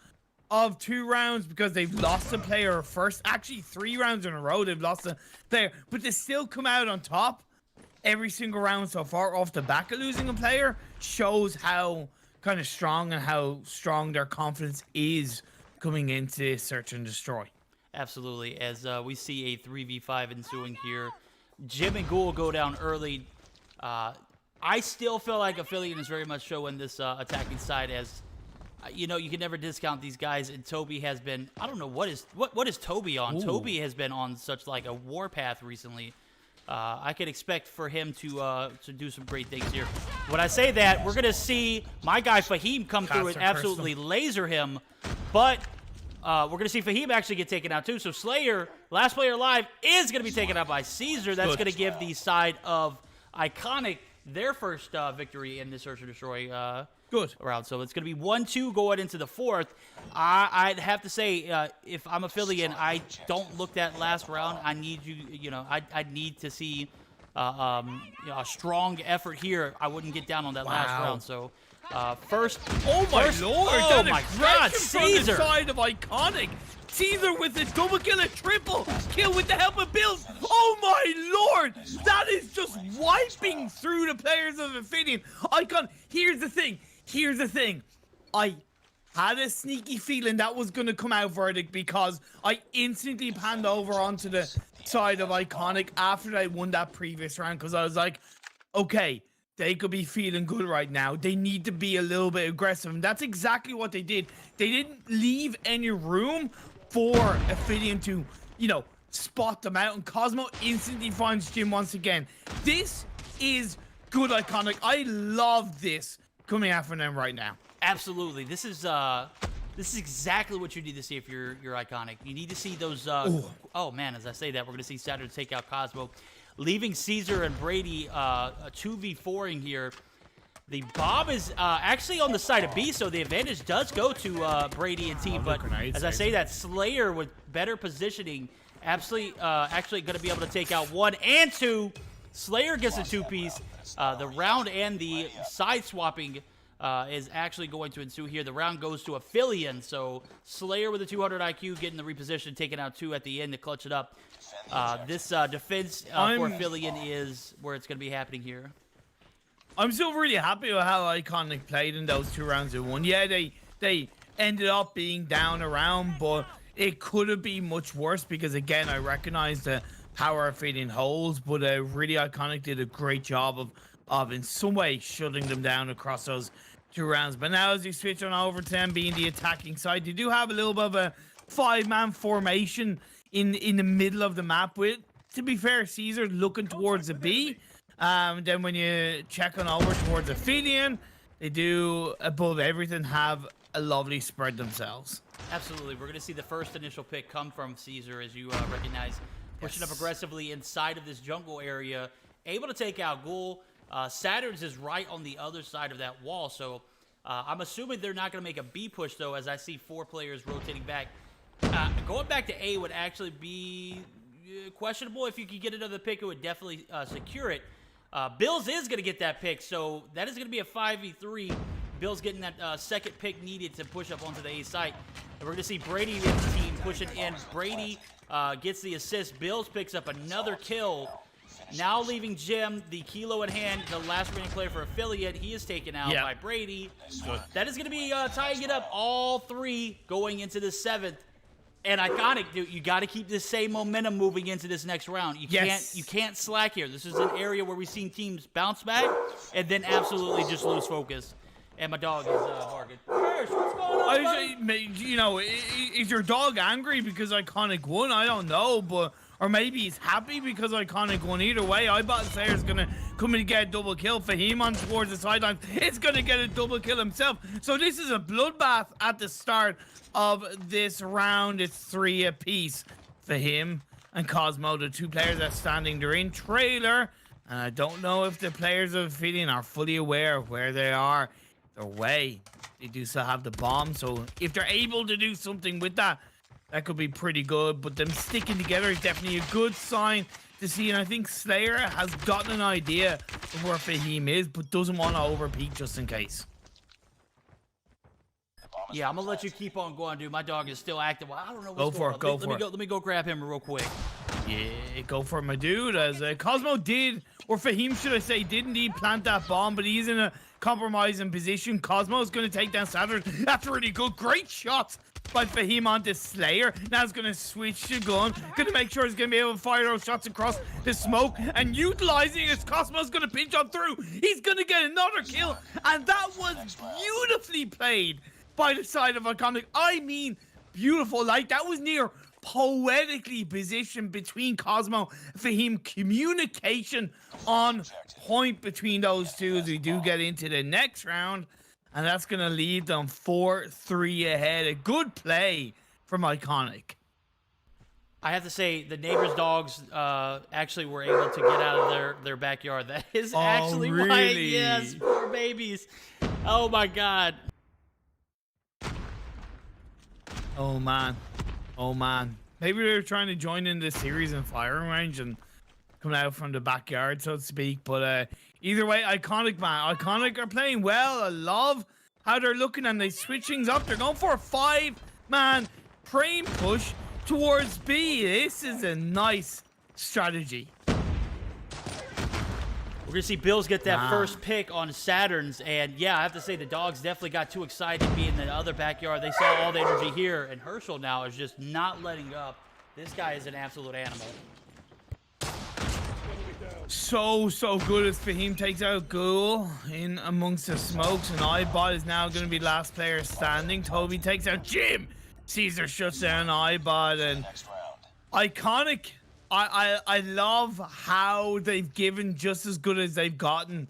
C: of 2 rounds because they've lost a player first. Actually, 3 rounds in a row, they've lost a player. But they still come out on top. Every single round so far off the back of losing a player shows how kind of strong and how strong their confidence is coming into Search and Destroy.
B: Absolutely. As we see a 3v5 ensuing here. Jim and Ghoul go down early. I still feel like Aphelion is very much showing this attacking side as, you know, you can never discount these guys. And Toby has been, I don't know, what is Toby on? Ooh. Toby has been on such like a warpath recently. I could expect for him to do some great things here. When I say that, we're going to see my guy Fahim come through and absolutely laser him. But we're going to see Fahim actually get taken out too. So Slayer, last player alive, is going to be taken out by Caesar. That's going to give the side of Iconic their first victory in the Search and Destroy round. So it's going to be 1-2 going into the fourth. I'd have to say, if I'm Aphelion, I don't look that last round. I need I need to see a strong effort here. I wouldn't get down on that last round. So first,
C: oh my lord!
B: Oh my God, Caesar!
C: From the side of Iconic. Caesar with a double kill, a triple kill with the help of Bills. Oh my lord! That is just wiping through the players of Aphelion. Here's the thing. I had a sneaky feeling that was going to come out verdict because I instantly panned over onto the side of Iconic after they won that previous round because I was like, okay, they could be feeling good right now. They need to be a little bit aggressive. And that's exactly what they did. They didn't leave any room for Aphelion to, spot them out. And Cosmo instantly finds Jim once again. This is good Iconic. I love this coming out from them right now.
B: Absolutely. This is exactly what you need to see if you're Iconic. You need to see those oh man, as I say that, we're gonna see Saturn take out Cosmo, leaving Caesar and Brady a 2v4ing here. The bomb is actually on the side of B, so the advantage does go to Brady and team. But as I say that, Slayer with better positioning, actually going to be able to take out 1 and 2. Slayer gets a 2-piece. The round and the side swapping is actually going to ensue here. The round goes to Aphelion, so Slayer with a 200 IQ getting the reposition, taking out 2 at the end to clutch it up. This defense for Aphelion is where it's going to be happening here.
C: I'm still really happy with how Iconic played in those 2 rounds they won. Yeah, they ended up being down a round, but it could have been much worse because, again, I recognize the power Aphelion holds, but really Iconic did a great job of in some way shutting them down across those 2 rounds. But now as you switch on over to them being the attacking side, they do have a little bit of a 5-man formation in the middle of the map with, to be fair, Caesar looking towards the B. Then when you check on over towards Aphelion, they do, above everything, have a lovely spread themselves.
B: Absolutely. We're going to see the first initial pick come from Caesar, as you recognize. Pushing up aggressively inside of this jungle area. Able to take out Ghoul. Saturn's is right on the other side of that wall, so I'm assuming they're not going to make a B push, though, as I see 4 players rotating back. Going back to A would actually be questionable. If you could get another pick, it would definitely secure it. Bills is going to get that pick, so that is going to be a 5v3. Bills getting that second pick needed to push up onto the A site. And we're going to see Brady and his team pushing in. Brady gets the assist. Bills picks up another kill. Now leaving Jim, the kilo in hand, the last remaining player for Aphelion. He is taken out by Brady. That is going to be tying it up, all 3 going into the 7th. And Iconic, dude, you got to keep this same momentum moving into this next round. You can't slack here. This is an area where we've seen teams bounce back and then absolutely just lose focus. And my dog is barking. Hirsch, what's going on, buddy?
C: You know, is your dog angry because Iconic won? I don't know, but or maybe he's happy because Iconic won. Either way, iBot Slayer's gonna come and get a double kill. Fahim on towards the sidelines. It's gonna get a double kill himself. So this is a bloodbath at the start of this round. It's 3 apiece. Fahim and Cosmo, the 2 players that are standing. They're in trailer, and I don't know if the players of Aphelion are fully aware of where they are. Their way. They do still have the bomb, so if they're able to do something with that, that could be pretty good. But them sticking together is definitely a good sign to see, and I think Slayer has gotten an idea of where Fahim is, but doesn't want to overpeak just in case.
B: Yeah, I'm gonna let you keep on going, dude. My dog is still active. Well, I don't know what's
C: Go
B: going
C: for
B: on.
C: it.
B: Let me go grab him real quick.
C: Yeah, go for it, my dude. As Cosmo did, or Fahim should I say, did indeed plant that bomb, but he's in a compromising position. Cosmo's going to take down Saturn. That's really good. Great shots by Fahim onto Slayer. Now he's going to switch to gun. Going to make sure he's going to be able to fire those shots across the smoke and utilizing his Cosmo's going to pinch on through. He's going to get another kill, and that was beautifully played by the side of Iconic. I mean, beautiful. Like, that was near poetically positioned between Cosmo and Fahim. Communication on point between those two as we do get into the next round, and that's going to leave them 4-3 ahead. A good play from Iconic.
B: I have to say, the neighbors' dogs actually were able to get out of their backyard. That is actually why.
C: Really?
B: Yes, poor babies. Oh my God.
C: Oh man. Oh man. Maybe they're trying to join in this series in firing range and come out from the backyard, so to speak. But either way, Iconic, man. Iconic are playing well. I love how they're looking, and they switch things up. They're going for a 5-man frame push towards B. This is a nice strategy.
B: We're going to see Bills get that first pick on Saturns, and yeah, I have to say the dogs definitely got too excited to be in the other backyard. They saw all the energy here, and Herschel now is just not letting up. This guy is an absolute animal.
C: So good as Fahim takes out Ghoul in amongst the smokes, and iBot is now going to be last player standing. Toby takes out Jim. Caesar shuts down iBot, and Iconic. I love how they've given just as good as they've gotten,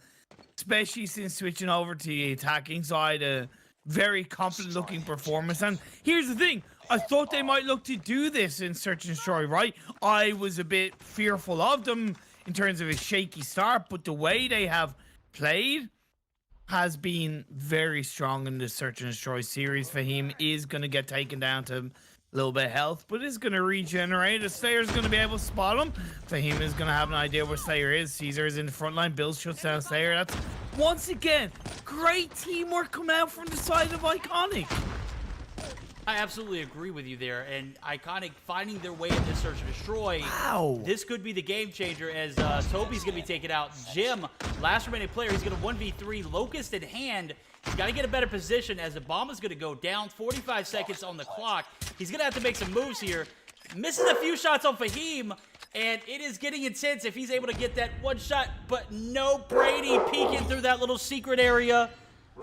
C: especially since switching over to the attacking side. A very confident looking performance. And here's the thing, I thought they might look to do this in Search and Destroy, right? I was a bit fearful of them in terms of a shaky start, but the way they have played has been very strong in the Search and Destroy series. Fahim is going to get taken down to a little bit of health, but is going to regenerate. The Slayer's going to be able to spot him. Fahim is going to have an idea where Slayer is. Caesar is in the front line. Bill shuts down Slayer. That's, once again, great teamwork coming out from the side of Iconic.
B: I absolutely agree with you there, and Iconic finding their way into Search and Destroy.
C: Wow.
B: This could be the game changer as Toby's going to be taken out. Jim, last remaining player, he's going to 1v3, Locust in hand. He's got to get a better position as the bomb is going to go down. 45 seconds on the clock. He's going to have to make some moves here. Misses a few shots on Fahim, and it is getting intense if he's able to get that one shot, but no Brady peeking through that little secret area.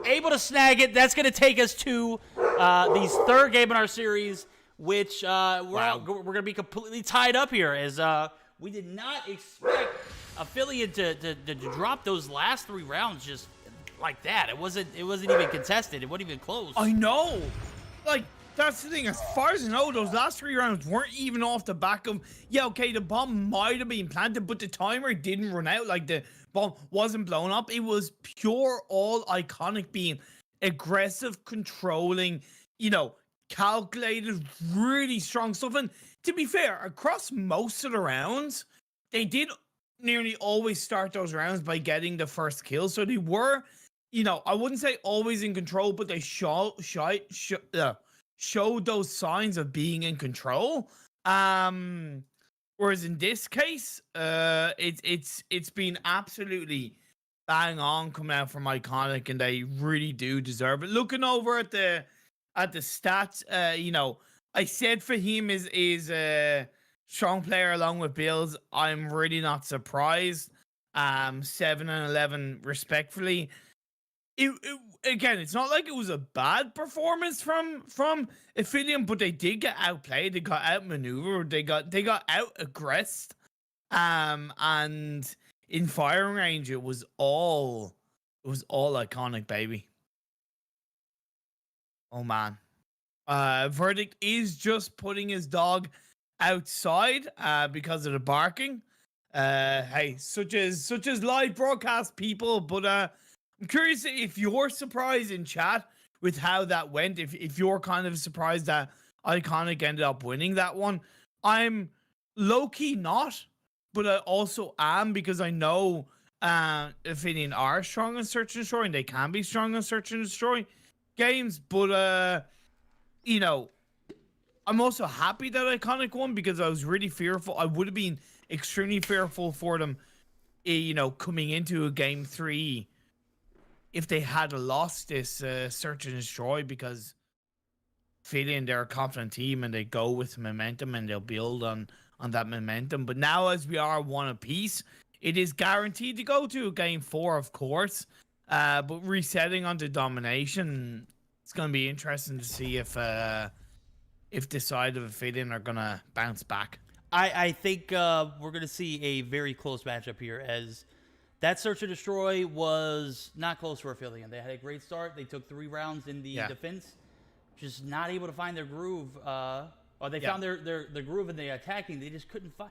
B: Able to snag it. That's going to take us to the third game in our series, which we're going to be completely tied up here as we did not expect Aphelion to drop those last 3 rounds just like that. It wasn't even contested. It wasn't even close.
C: I know. Like, that's the thing. As far as I know, those last 3 rounds weren't even off the back of, yeah, okay, the bomb might have been planted, but the timer didn't run out. Like, the bomb wasn't blown up. It was pure all Iconic being aggressive, controlling, you know, calculated, really strong stuff. And to be fair, across most of the rounds, they did nearly always start those rounds by getting the first kill. So they were, you know, I wouldn't say always in control, but they showed those signs of being in control. Whereas in this case, it's been absolutely bang on coming out from Iconic, and they really do deserve it. Looking over at the stats, you know, I said Fahim is a strong player along with Bills. I'm really not surprised. 7 and 11 respectfully. Again, it's not like it was a bad performance from Aphelion, but they did get outplayed. They got outmaneuvered. They got out aggressed. And in firing range, it was all iconic, baby. Oh man. Verdict is just putting his dog outside because of the barking. Hey, such as live broadcast people, but I'm curious if you're surprised in chat with how that went. If you're kind of surprised that Iconic ended up winning that one. I'm low-key not, but I also am, because I know Aphelion are strong in search and destroy, and they can be strong in search and destroy games, but you know, I'm also happy that Iconic won, because I was really fearful. I would have been extremely fearful for them, you know, coming into a game 3 if they had lost this search and destroy, because feeling they're a confident team and they go with momentum and they'll build on that momentum. But now, as we are one apiece, it is guaranteed to go to game 4, of course. But resetting onto domination, it's going to be interesting to see if the side of Aphelion are going to bounce back.
B: I think we're going to see a very close matchup here, as that search and destroy was not close for Aphelion. They had a great start. They took 3 rounds in the defense, just not able to find their groove. Or they found their groove in the attacking. They just couldn't find.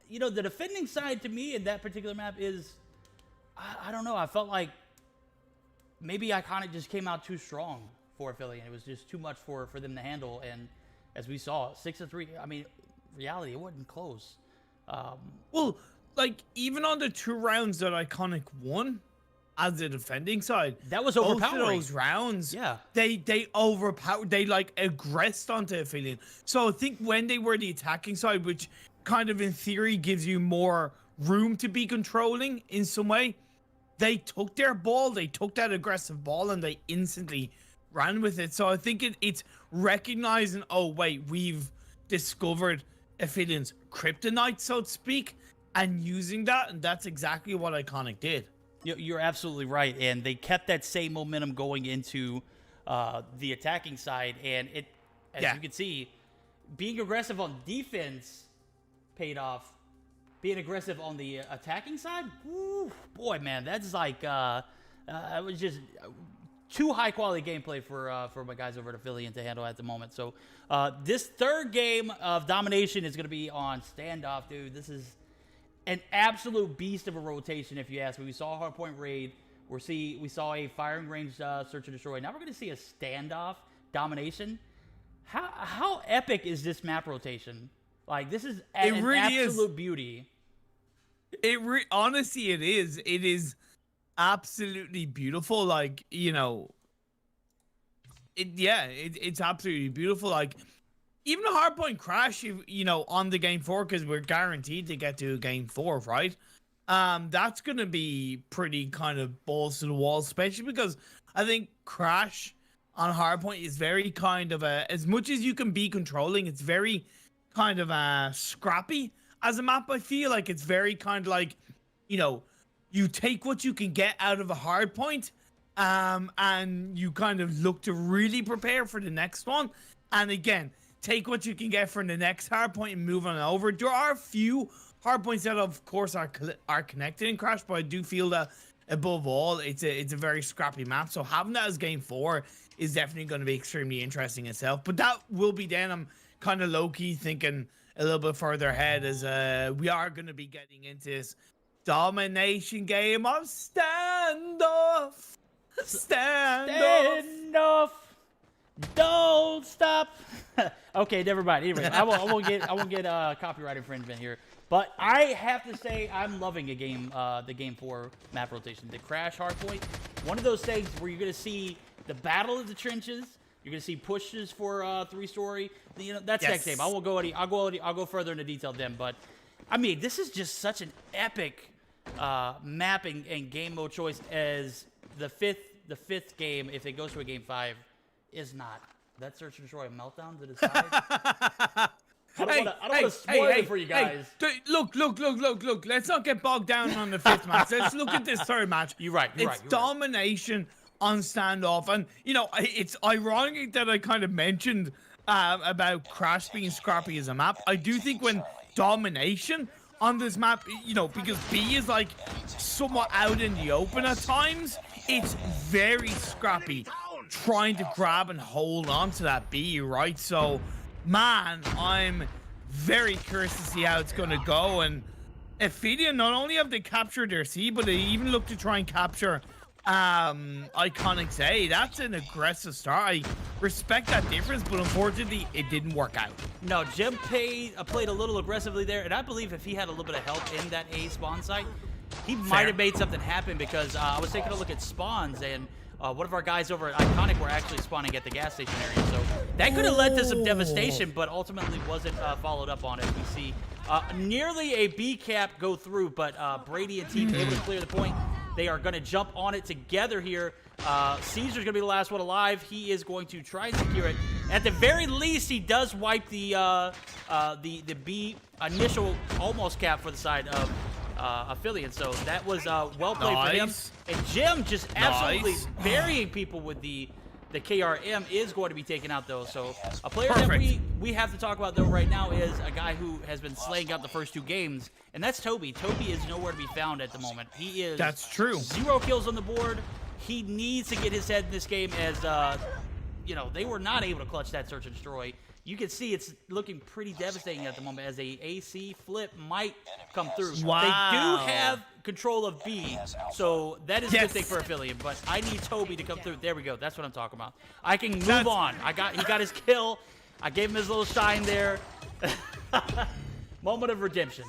B: You know, the defending side to me in that particular map is, I don't know. I felt like maybe Iconic just came out too strong for Aphelion. It was just too much for them to handle. And as we saw, 6-3. I mean, reality, it wasn't close.
C: Well, like, even on the 2 rounds that Iconic won as the defending side,
B: that was overpowering.
C: Both of those rounds,
B: yeah,
C: they overpowered. They like aggressed onto Aphelion. So I think when they were the attacking side, which kind of in theory gives you more room to be controlling in some way, they took their ball, they took that aggressive ball, and they instantly ran with it. So I think it's recognizing, oh wait, we've discovered Aphelion's kryptonite, so to speak, and using that, and that's exactly what Iconic did.
B: You're absolutely right, and they kept that same momentum going into the attacking side, and it, as you can see, being aggressive on defense paid off. Being aggressive on the attacking side, woo, boy, man, that's like it was just too high quality gameplay for my guys over at Aphelion to handle at the moment. So this third game of domination is going to be on standoff, dude. This is an absolute beast of a rotation, if you ask me. We saw a hardpoint raid. We saw a firing range search and destroy. Now we're going to see a standoff domination. How epic is this map rotation? Like, this is an absolute beauty.
C: Honestly, it is. It is absolutely beautiful. Like, you know, it's absolutely beautiful. Like, even a hardpoint crash, you know, on the game 4, because we're guaranteed to get to game 4, right? That's gonna be pretty kind of balls to the wall, especially because I think crash on hardpoint is very kind of as much as you can be controlling, it's very kind of scrappy as a map. I feel like it's very kind of like, you know, you take what you can get out of a hardpoint, and you kind of look to really prepare for the next one, and again, take what you can get from the next hardpoint and move on over. There are a few hardpoints that, of course, are connected in Crash, but I do feel that above all, it's a very scrappy map. So having that as game 4 is definitely going to be extremely interesting itself. But that will be then. I'm kind of low-key thinking a little bit further ahead, as we are going to be getting into this domination game of standoff.
B: Standoff. Don't stop. Okay, never mind. Anyway, I won't get copyright infringement here. But I have to say, I'm loving the game 4 map rotation. The crash hardpoint, one of those things where you're gonna see the battle of the trenches. You're gonna see pushes for 3-story. You know, that's next game. I'll go further into detail then. But I mean, this is just such an epic mapping and game mode choice, as the fifth game, if it goes to a game 5, is not. that search and destroy a meltdown to decide? I don't
C: Hey,
B: want to spoil it for you guys.
C: Look. Let's not get bogged down on the 5th match. Let's look at this 3rd match.
B: You're right.
C: It's domination on standoff. And, you know, it's ironic that I kind of mentioned about Crash being scrappy as a map. I do think when domination on this map, you know, because B is like somewhat out in the open at times, it's very scrappy trying to grab and hold on to that B, right? So, man, I'm very curious to see how it's going to go. And Aphelion, not only have they captured their C, but they even look to try and capture Iconic's A. That's an aggressive start. I respect that difference, but unfortunately, it didn't work out.
B: No, Jim played a little aggressively there, and I believe if he had a little bit of help in that A spawn site, he might have made something happen, because I was taking a look at spawns, and one of our guys over at Iconic were actually spawning at the gas station area, so that could have led to some devastation, but ultimately wasn't followed up on it. We see nearly a B cap go through, but Brady and team able to clear the point. They are going to jump on it together here. Caesar's going to be the last one alive. He is going to try and secure it. At the very least, he does wipe the B initial almost cap for the side of Aphelion. So that was well played for him. And Jim just absolutely burying people with the KRM is going to be taken out, though. So a player that we have to talk about, though, right now is a guy who has been slaying out the first 2 games, and that's Toby. Toby is nowhere to be found at the moment. He is 0 kills on the board. He needs to get his head in this game, as you know, they were not able to clutch that search and destroy. You can see it's looking pretty devastating at the moment, as a AC flip might come through.
C: Wow.
B: They do have control of B, so that is a good thing for Aphelion, but I need Toby to come through. There we go. That's what I'm talking about. I can move on. He got his kill. I gave him his little shine there. Moment of redemption.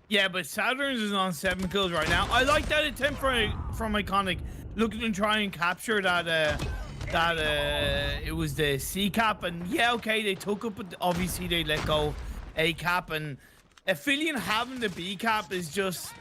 C: Yeah, but Saturn's is on 7 kills right now. I like that attempt from Iconic, looking to try and capture that it was the C cap, and yeah, okay, they took up, but obviously they let go A cap, and Aphelion having the B cap is just,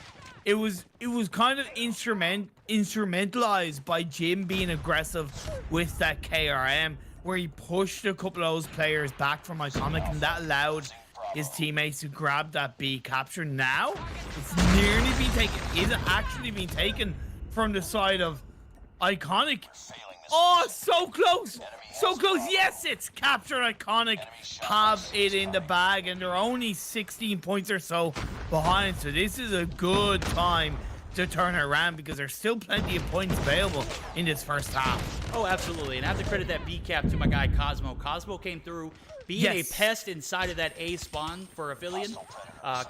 C: it was kind of instrumentalized by Jim being aggressive with that KRM, where he pushed a couple of those players back from Iconic, and that allowed his teammates to grab that B capture. Now it's nearly been taken. Is it actually being taken from the side of Iconic? Oh, so close! So close! Yes, it's captured. Iconic have it in the bag, and they're only 16 points or so behind. So this is a good time to turn it around, because there's still plenty of points available in this first half.
B: Oh, absolutely. And I have to credit that B cap to my guy Cosmo. Cosmo came through, being a pest inside of that A spawn for Aphelion.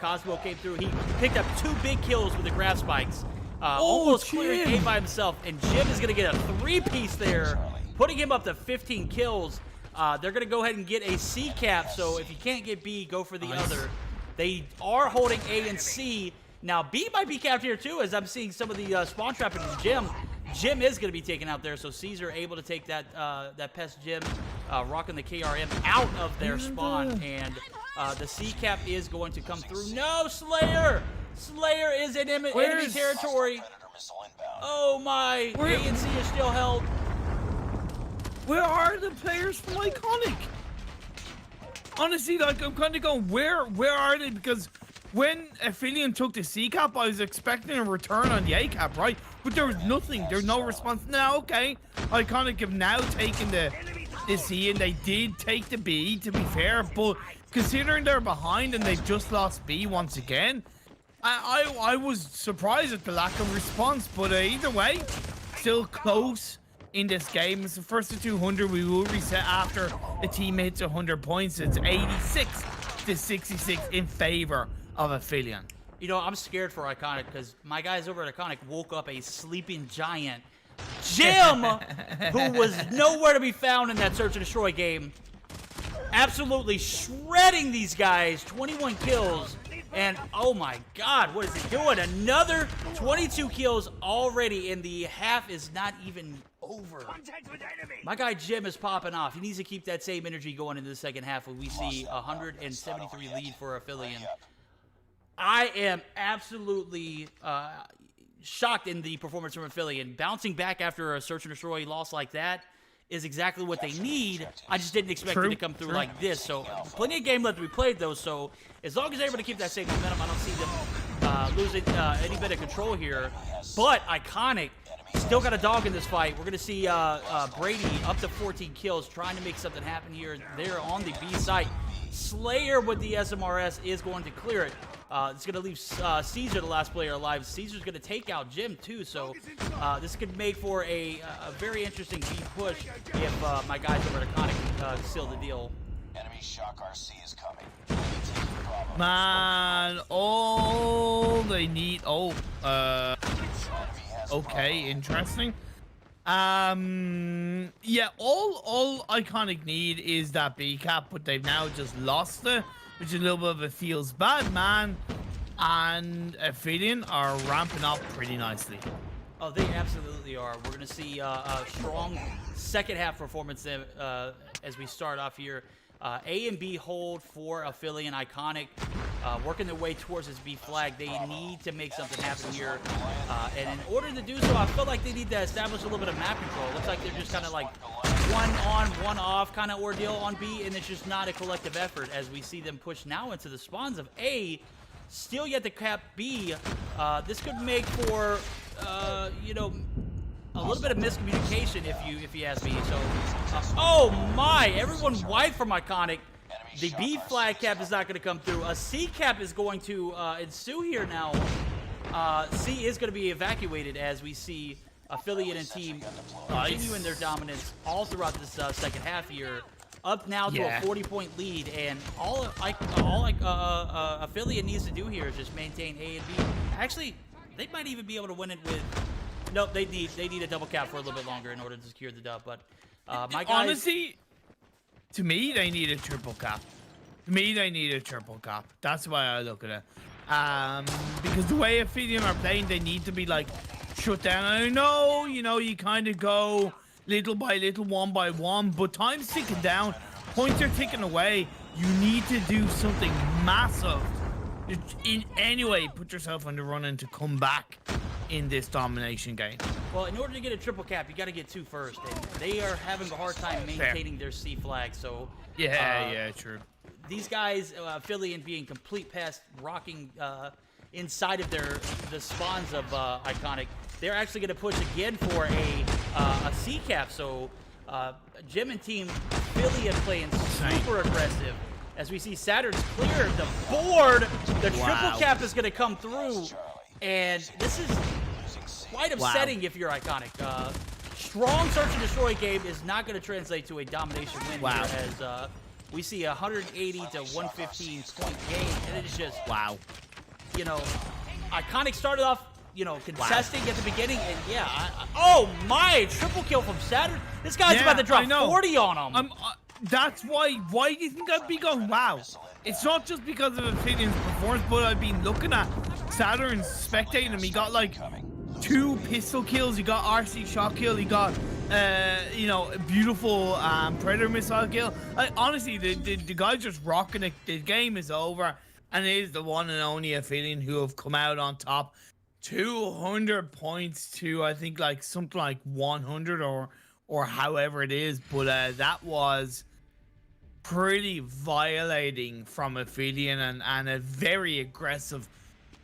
B: Cosmo came through. He picked up 2 big kills with the grab spikes. Almost clearing A by himself, and Jim is going to get a 3-piece there, putting him up to 15 kills. They're going to go ahead and get a C cap, so if you can't get B, go for the other. They are holding A and C. Now, B might be capped here, too, as I'm seeing some of the spawn trapping from Jim. Jim is going to be taken out there, so Caesar able to take that pest Jim, rocking the KRM out of their spawn, and the C cap is going to come through. No, Slayer! Slayer is in enemy territory. Oh my! A and C is still held.
C: Where are the players from Iconic? Honestly, like, I'm kind of going, where are they? Because when Aphelion took the C cap, I was expecting a return on the A cap, right? But there was nothing. There's no response. Now, okay, Iconic have now taken the C, and they did take the B, to be fair. But considering they're behind and they've just lost B once again, I was surprised at the lack of response, but either way, still close in this game. It's the first to 200. We will reset after the team hits 100 points. It's 86 to 66 in favor of Aphelion.
B: You know, I'm scared for Iconic, because my guys over at Iconic woke up a sleeping giant, Jim, who was nowhere to be found in that search and destroy game. Absolutely shredding these guys, 21 kills. And oh my God, what is he doing? Another 22 kills already, and the half is not even over. My guy Jim is popping off. He needs to keep that same energy going into the second half, when we see 173 lead for Aphelion. I am absolutely shocked in the performance from Aphelion. Bouncing back after a search and destroy loss like that is exactly what they need. I just didn't expect it to come through like this. So plenty of game left to be played, though. So as long as they're able to keep that same momentum, I don't see them losing any bit of control here. But Iconic still got a dog in this fight. We're going to see Brady up to 14 kills, trying to make something happen here. They're on the B site. Slayer with the SMRS is going to clear it. It's going to leave Caesar, the last player alive. Caesar's going to take out Jim, too, so this could make for a very interesting B push if my guys over at Iconic seal the deal.
H: Enemy shock RC is coming.
C: Man, all they need... okay, interesting. Yeah, all Iconic need is that B cap, but they've now just lost it, which is a little bit of a feels bad, man. And Aphelion are ramping up pretty nicely.
B: Oh, they absolutely are. We're going to see a strong second half performance as we start off here. A and B hold for Aphelion. Iconic working their way towards this B flag. They need to make something happen here. And in order to do so, I feel like they need to establish a little bit of map control. It looks like they're just kind of like one on, one off kind of ordeal on B, and it's just not a collective effort as we see them push now into the spawns of A. Still yet to cap B. This could make for, you know, a little bit of miscommunication if you ask me. So, oh my! Everyone wide from Iconic. The B flag cap is not going to come through. A C cap is going to ensue here now. C is going to be evacuated as we see Aphelion and team continuing their dominance all throughout this second half here. Up now to a 40-point lead, and all Aphelion needs to do here is just maintain A and B. Actually, they might even be able to win it with. Nope, they need a double cap for a little bit longer in order to secure the dub. But my guys,
C: honestly, to me, they need a triple cap. To me, they need a triple cap. That's why I look at it. Because the way Aphelion are playing, they need to be like shut down. I know, you know, you kind of go little by little, one by one, but time's ticking down. Points are ticking away. You need to do something massive. In any way, put yourself on the run and to come back in this domination game.
B: Well, in order to get a triple cap, you got to get two first, and they are having a hard time maintaining their C flag. So
C: yeah, true.
B: These guys, Aphelion being complete pest, rocking inside of the spawns of Iconic. They're actually going to push again for a C cap. So Jim and team Aphelion playing super aggressive. As we see Saturn's clear the board, the triple cap is going to come through, and this is quite upsetting if you're Iconic. Strong search and destroy game is not going to translate to a domination win here, as we see a 180 to 115 point game, and it is just you know, Iconic started off, you know, contesting at the beginning, and oh my, triple kill from Saturn. This guy's about to drop 40 on him.
C: That's why do you think I'd be going wow? It's not just because of Aphelion's performance, but I've been looking at Saturn, spectating him. He got like 2 pistol kills, he got RC shot kill, he got you know, a beautiful Predator missile kill. Like, honestly, the guy's just rocking it. The game is over, and it is the one and only Aphelion who have come out on top. 200 points to, I think, like something like 100 or however it is, but that was pretty violating from Aphelion, and a very aggressive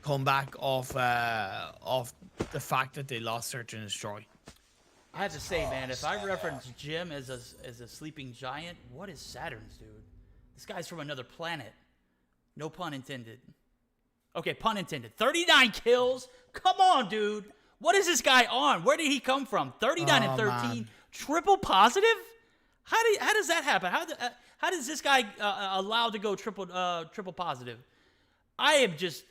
C: comeback off the fact that they lost Search and Destroy.
B: I have to say, man, if I reference Jim as a sleeping giant, what is Saturn's, dude? This guy's from another planet. No pun intended. Okay, pun intended. 39 kills? Come on, dude. What is this guy on? Where did he come from? 39 and 13. Man. Triple positive? How does that happen? How does this guy allowed to go triple positive? I am just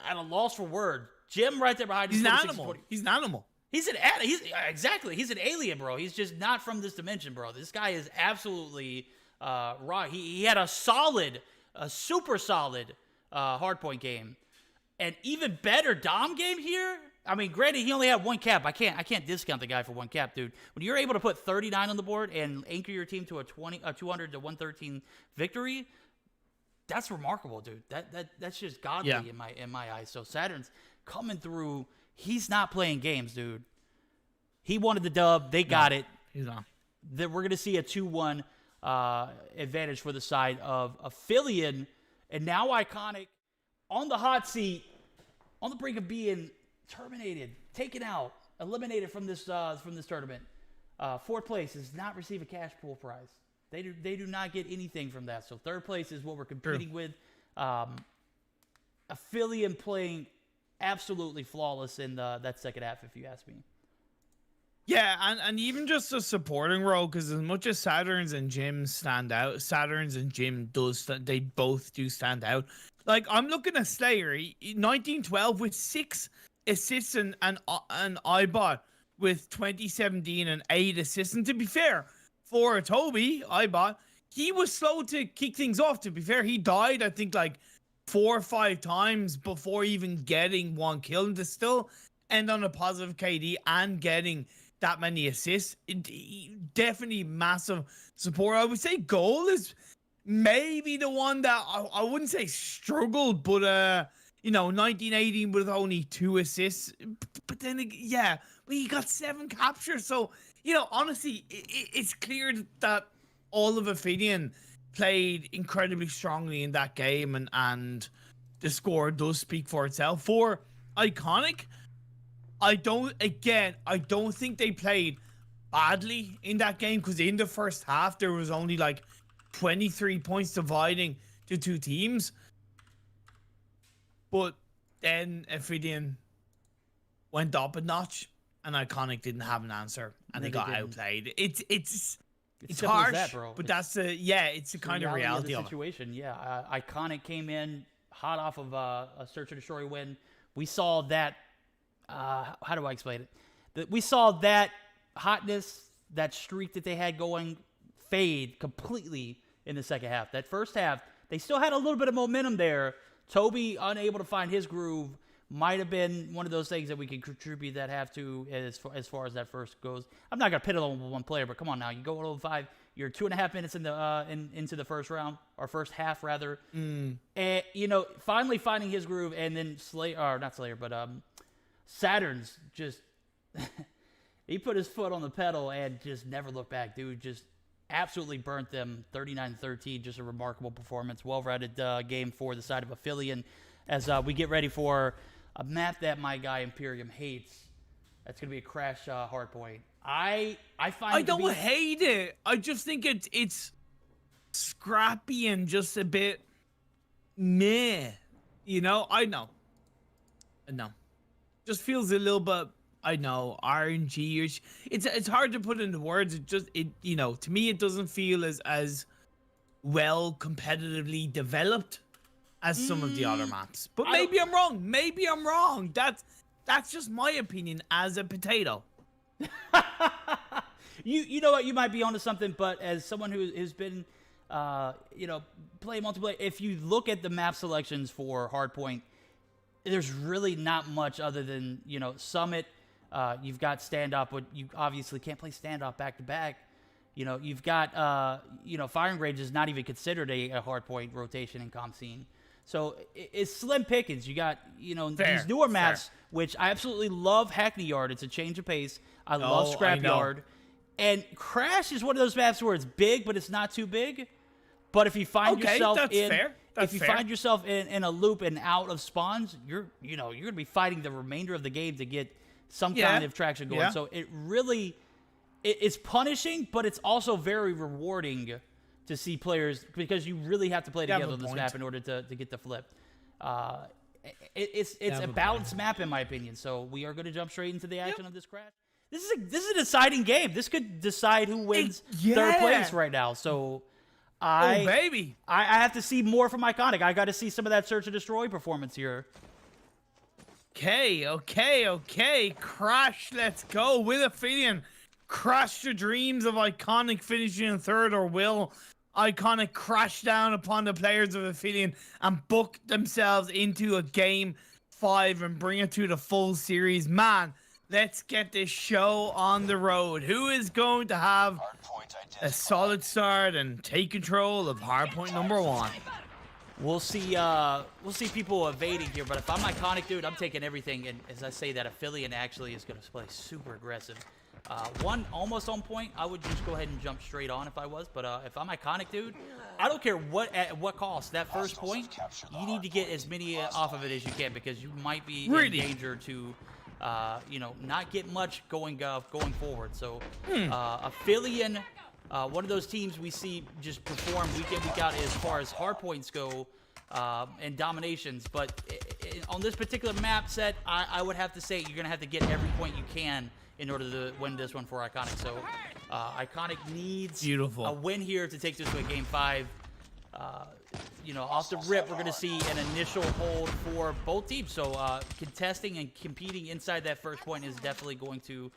B: at a loss for words. Jim right there behind.
C: He's an animal. He's an animal.
B: He's exactly. He's an alien, bro. He's just not from this dimension, bro. This guy is absolutely raw. He had a super solid hardpoint game, and even better dom game here. I mean, granted, he only had 1 cap. I can't discount the guy for 1 cap, dude. When you're able to put 39 on the board and anchor your team to a 200 to 113 victory, that's remarkable, dude. That's just godly in my eyes. So Saturn's coming through. He's not playing games, dude. He wanted the dub. They got it.
C: He's on.
B: that we're going to see a 2-1 advantage for the side of Aphelion. And now Iconic on the hot seat, on the brink of being terminated, taken out, eliminated from this tournament. Fourth place does not receive a cash pool prize. They do not get anything from that. So third place is what we're competing with. Aphelion playing absolutely flawless in that second half, if you ask me.
C: Yeah, and even just a supporting role, because as much as Saturns and Jim stand out, Saturns and Jim they both do stand out. Like, I'm looking at Slayer, 1912 with 6 assists and Ibot with 2017 and 8 assists. And to be fair, for Toby, Ibot, he was slow to kick things off. To be fair, he died, I think, like 4 or 5 times before even getting 1 kill, and to still end on a positive KD and getting that many assists. Definitely massive support. I would say Goal is maybe the one that I wouldn't say struggled, but 1918 with only 2 assists. But then, yeah, he got 7 captures. So, honestly, it's clear that all of Aphelion played incredibly strongly in that game, and the score does speak for itself. For Iconic, I don't think they played badly in that game, because in the first half there was only like 23 points dividing the 2 teams. But then Aphelion went up a notch, and Iconic didn't have an answer, and they got outplayed. It's harsh, that, bro. But it's the kind of reality
B: of the situation. Yeah, Iconic came in hot off of a Search and Destroy win. We saw that. How do I explain it? We saw that hotness, that streak that they had going, fade completely in the second half. That first half, they still had a little bit of momentum there. Toby, unable to find his groove, might have been one of those things that we can contribute that half to as far as that first goes. I'm not going to pit it on one player, but come on now. You go 0-5. You're 2.5 minutes into the first round, or first half, rather. And, finally finding his groove, and then Saturn's just he put his foot on the pedal and just never looked back, dude. Just absolutely burnt them 39-13. Just a remarkable performance. Well-rounded game for the side of Aphelion as we get ready for a map that my guy Imperium hates. That's going to be a Crash hardpoint. I
C: don't hate it. I just think it's scrappy and just a bit meh. I know. Just feels a little bit, RNG. It's hard to put into words. To me, it doesn't feel as well competitively developed as some of the other maps. But maybe I'm wrong. That's just my opinion as a potato.
B: You know what? You might be onto something, but as someone who's been, playing multiplayer, if you look at the map selections for Hardpoint, there's really not much other than, Summit. You've got Standoff, but you obviously can't play Standoff back-to-back. You've got, Firing Range is not even considered a hardpoint rotation in comp scene. So it's slim pickings. You got, these newer maps, which I absolutely love. Hackney Yard. It's a change of pace. I love Scrapyard. And Crash is one of those maps where it's big, but it's not too big. But if you find yourself find yourself in a loop and out of spawns, you're gonna be fighting the remainder of the game to get some kind of traction going. So it really it's punishing, but it's also very rewarding to see players, because you really have to play together on this map in order to get the flip. It's a balanced map in my opinion. So we are going to jump straight into the action of this Crash. This is a deciding game. This could decide who wins third place right now. So I have to see more from Iconic. I got to see some of that Search and Destroy performance here.
C: Okay. Crash, let's go. Will Aphelion crush the dreams of Iconic finishing in third, or will Iconic crash down upon the players of Aphelion and book themselves into a game 5 and bring it to the full series? Man, let's get this show on the road. Who is going to have a solid start and take control of hardpoint number 1?
B: We'll see people evading here, but if I'm Iconic, dude, I'm taking everything. And as I say that, Aphelion actually is going to play super aggressive. One almost on point. I would just go ahead and jump straight on if I was. But if I'm Iconic, dude, I don't care at what cost. That first point, you need to get as many off of it as you can because you might be in danger to, you know, not get much going forward. So, Aphelion, one of those teams we see just perform week in, week out as far as hard points go and dominations. But on this particular map set, I would have to say you're going to have to get every point you can in order to win this one for Iconic. So, Iconic needs a win here to take this to a Game 5. You know, off the rip, we're going to see an initial hold for both teams. So, contesting and competing inside that first point is definitely going to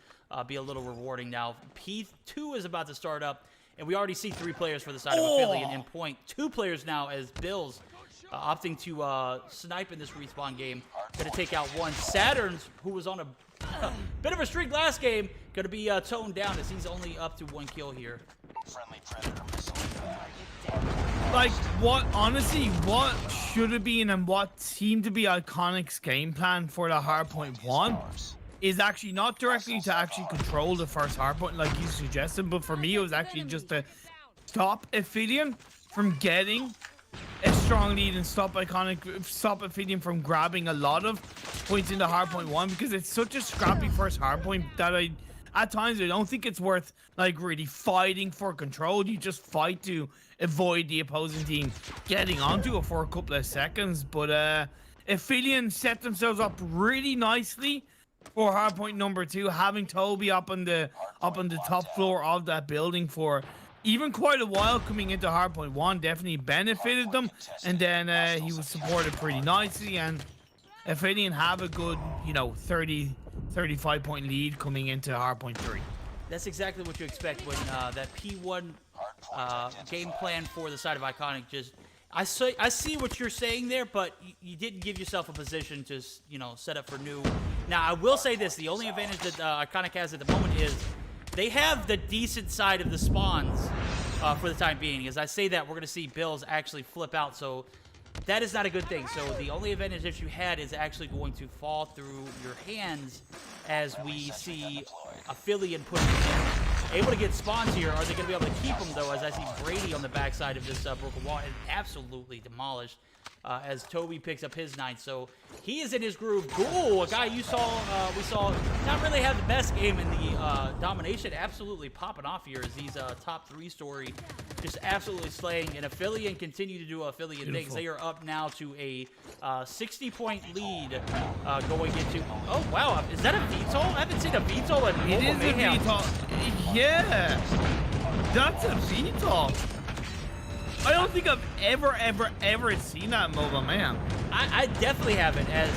B: be a little rewarding. Now, P2 is about to start up, and we already see 3 players for the side of Aphelion in point. 2 players now as Bills opting to snipe in this respawn game. Going to take out one. Saturn's, who was on a bit of a streak last game, going to be toned down as he's only up to 1 kill here.
H: Friendly predator missile.
C: Like, honestly, what should have been and what seemed to be Iconic's game plan for the hardpoint 1 is actually not directly to actually control the first hardpoint like you suggested, but for me, it was actually just to stop Aphelion from getting a strong lead and stop Aphelion from grabbing a lot of points in the hardpoint 1 because it's such a scrappy first hardpoint that at times I don't think it's worth like really fighting for control. You just fight to avoid the opposing team getting onto it for a couple of seconds. But Aphelion set themselves up really nicely for hardpoint number 2, having Toby up on the top floor of that building for even quite a while. Coming into hardpoint 1 definitely benefited them, and then he was supported pretty nicely, and Aphelion have a good, you know, 35 point lead coming into hardpoint 3.
B: That's exactly what you expect when that P1 game plan for the side of Iconic just... I see what you're saying there, but you didn't give yourself a position to, you know, set up for new. Now, I will say this. The only advantage that Iconic has at the moment is they have the decent side of the spawns for the time being. As I say that, we're going to see Bills actually flip out, so that is not a good thing. So the only advantage that you had is actually going to fall through your hands as we see Aphelion pushing in. Able to get spawns here. Are they going to be able to keep them, though, as I see Brady on the backside of this broken wall and absolutely demolished as Toby picks up his 9. So he is in his groove. Ghoul, a guy we saw not really have the best game in the domination, absolutely popping off here as he's top 3 story, just absolutely slaying. And Aphelion continue to do Aphelion things. They are up now to a 60-point lead going into... Oh, wow. Is that a VTOL? I haven't seen a VTOL in Mobile Mayhem.
C: It is a VTOL. Yeah. That's a VTOL. I don't think I've ever seen that in Mobile Mayhem.
B: I definitely haven't, as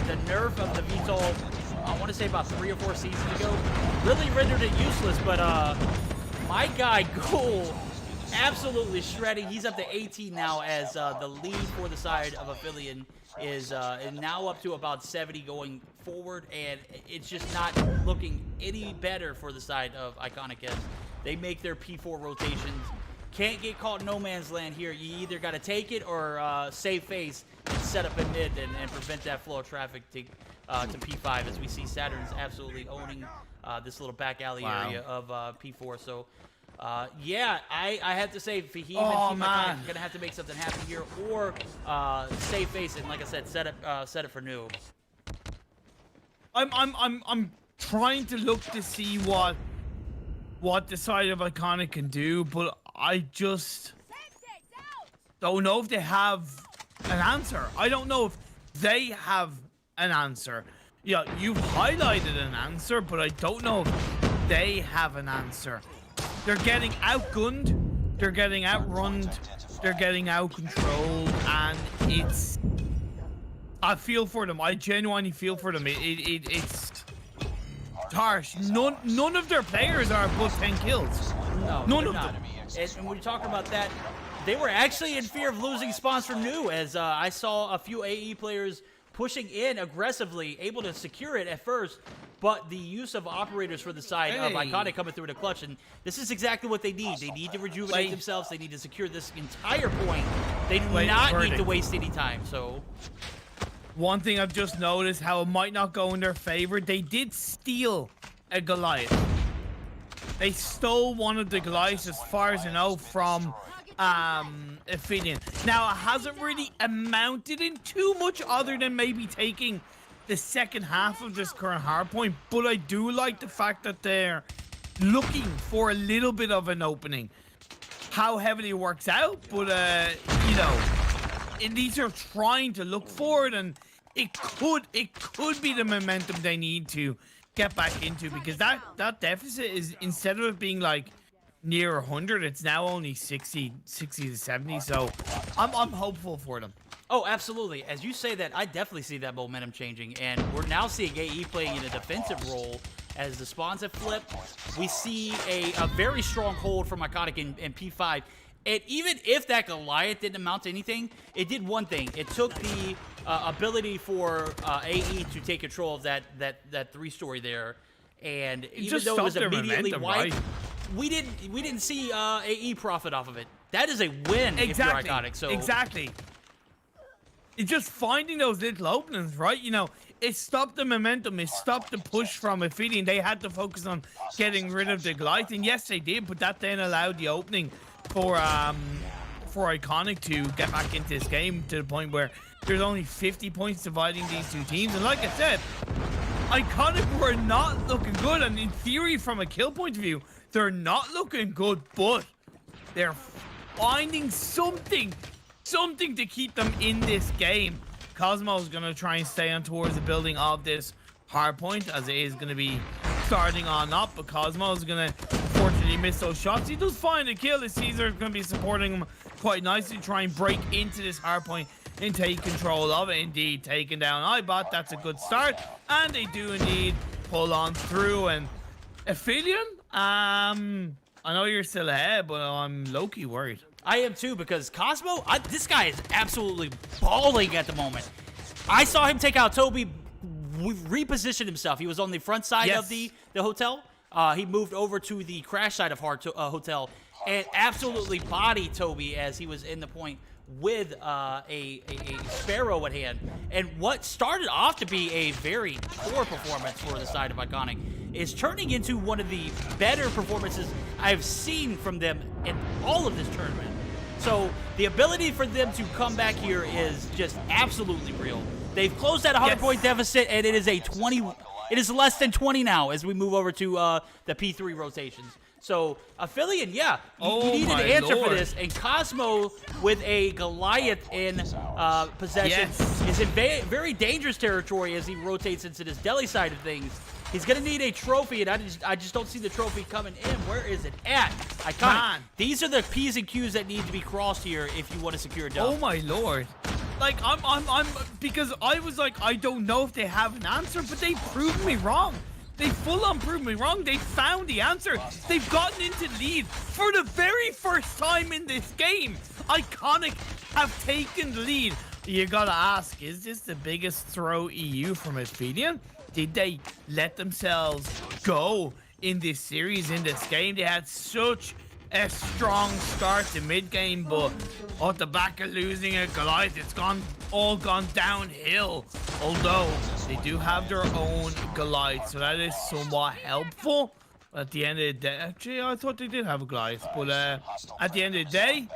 B: the nerf of the VTOL, I want to say about 3 or 4 seasons ago, really rendered it useless, but my guy, Ghoul, absolutely shredding. He's up to 18 now as the lead for the side of Aphelion is now up to about 70 going forward, and it's just not looking any better for the side of Iconic as they make their P4 rotations. Can't get caught in no man's land here. You either got to take it or save face and set up in mid and prevent that flow of traffic to P5 as we see Saturn's absolutely owning this little back alley area of P4. So, yeah, I have to say Fahim and Team Iconic are going to have to make something happen here or save face and, like I said, set it for new.
C: I'm trying to look to see what the side of Iconic can do, but I just don't know if they have an answer. I don't know if they have an answer. Yeah, you've highlighted an answer, but I don't know if they have an answer. They're getting outgunned, they're getting outrun, they're getting out-controlled, and it's... I feel for them. I genuinely feel for them. It's harsh. None of their players are above 10 kills.
B: No,
C: none of them.
B: And when you talk about that, they were actually in fear of losing spawns from new, as I saw a few AE players pushing in aggressively, able to secure it at first, but the use of operators for the side of Iconic coming through the clutch, and this is exactly what they need. They need to rejuvenate themselves. They need to secure this entire point. They do not need to waste any time, so...
C: One thing I've just noticed, how it might not go in their favor, they did steal a Goliath. They stole one of the Goliaths, as far as I know, from Aphelion. Now, it hasn't really amounted in too much other than maybe taking the second half of this current hardpoint, but I do like the fact that they're looking for a little bit of an opening. How heavily it works out, but you know, at least they're trying to look for it, and it could be the momentum they need to get back into, because that deficit is, instead of it being like near 100, it's now only 60 to 70. So I'm hopeful for them.
B: Oh, absolutely. As you say that, I definitely see that momentum changing, and we're now seeing AE playing in a defensive role as the spawns have flipped. We see a very strong hold from Iconic in P5. And even if that Goliath didn't amount to anything, it did one thing. It took the ability for AE to take control of that 3-story there, and even though it was immediately wiped, right? we didn't see AE profit off of it. That is a win if you're Iconic. So
C: exactly. It's just finding those little openings, right? You know, it stopped the momentum. It stopped the push from Aphelion. They had to focus on getting rid of the Goliath, and yes, they did. But that then allowed the opening for Iconic to get back into this game, to the point where there's only 50 points dividing these two teams. And like I said, Iconic were not looking good, and in theory, from a kill point of view, they're not looking good, but they're finding something to keep them in this game. Cosmo's gonna try and stay on towards the building of this hard point, as it is gonna be starting on up, but Cosmo's gonna unfortunately miss those shots. He does find a kill, as Caesar's gonna be supporting him quite nicely, try and break into this hard point and take control of it. Indeed, taking down Ibot. That's a good start, and they do indeed pull on through. And Aphelion, I know you're still ahead, but I'm low-key worried.
B: I am too, because Cosmo, this guy is absolutely balling at the moment. I saw him take out Toby, reposition himself. He was on the front side of the hotel. He moved over to the crash side of hotel and absolutely bodied Toby as he was in the point with a Sparrow at hand. And what started off to be a very poor performance for the side of Iconic is turning into one of the better performances I've seen from them in all of this tournament. So the ability for them to come back here is just absolutely real. They've closed that 100-point deficit, and it is a 20. It is less than 20 now as we move over to the P3 rotations. So Aphelion, yeah, you need an answer for this. And Cosmo with a Goliath in possession is in very dangerous territory as he rotates into this deli side of things. He's gonna need a trophy, and I just don't see the trophy coming in. Where is it at? Iconic. These are the P's and Q's that need to be crossed here if you want to secure a dub.
C: Oh my lord. Like, I'm because I was like, I don't know if they have an answer, but they proved me wrong. They full on proved me wrong. They found the answer. They've gotten into lead for the very first time in this game. Iconic have taken the lead. You gotta ask, is this the biggest throw EU from Aphelion? Did they let themselves go in this series, in this game? They had such a strong start to mid-game, but off the back of losing a Goliath, it's all gone downhill. Although they do have their own Goliath, so that is somewhat helpful. At the end of the day, actually, I thought they did have a Goliath, but at the end of the day,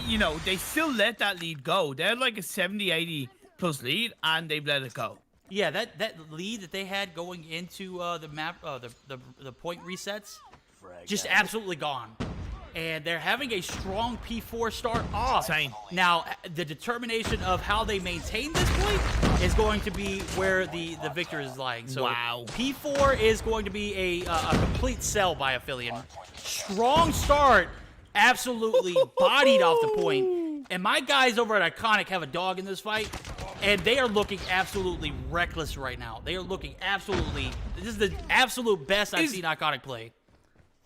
C: you know, they still let that lead go. They had like a 70-80 plus lead, and they've let it go.
B: Yeah, that lead that they had going into the map, the point resets, just absolutely gone. And they're having a strong P4 start off.
C: Same.
B: Now, the determination of how they maintain this point is going to be where the victor is lying. So
C: wow.
B: P4 is going to be a complete sell by Aphelion. Strong start, absolutely bodied off the point. And my guys over at Iconic have a dog in this fight. And they are looking absolutely reckless right now. They are looking absolutely... This is the absolute best I've seen Iconic play.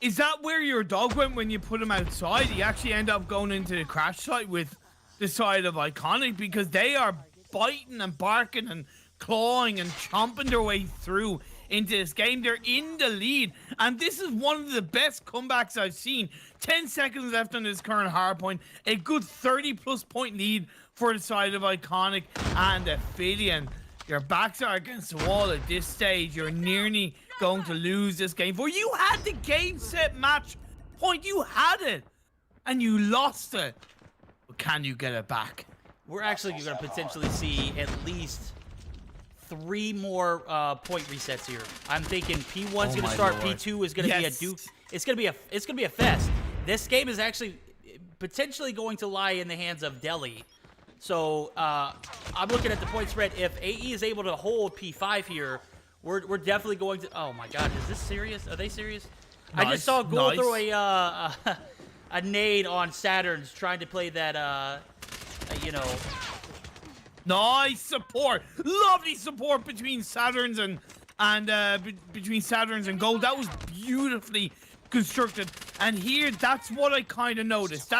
C: Is that where your dog went when you put him outside? You actually end up going into the crash site with the side of Iconic, because they are biting and barking and clawing and chomping their way through into this game. They're in the lead, and this is one of the best comebacks I've seen. 10 seconds left on this current hardpoint. A good 30-plus point lead for the side of Iconic, and Aphelion Your backs are against the wall at this stage. You're nearly going to lose this game. For you had the game set match point. You had it. And you lost it. But can you get it back?
B: We're actually going to potentially see at least 3 more point resets here. I'm thinking P1's going to start.
C: Lord.
B: P2 is going to be a duke. It's going to be a fest. This game is actually potentially going to lie in the hands of Delhi. So I'm looking at the point spread. If AE is able to hold P5 here, we're definitely going to. Oh my God, is this serious? Are they serious?
C: Nice,
B: I just saw Gold
C: nice.
B: throw a nade on Saturn's trying to play that you know.
C: Nice support. Lovely support between Saturns and between Saturns and Gold. That was beautifully constructed. And here, that's what I kind of noticed.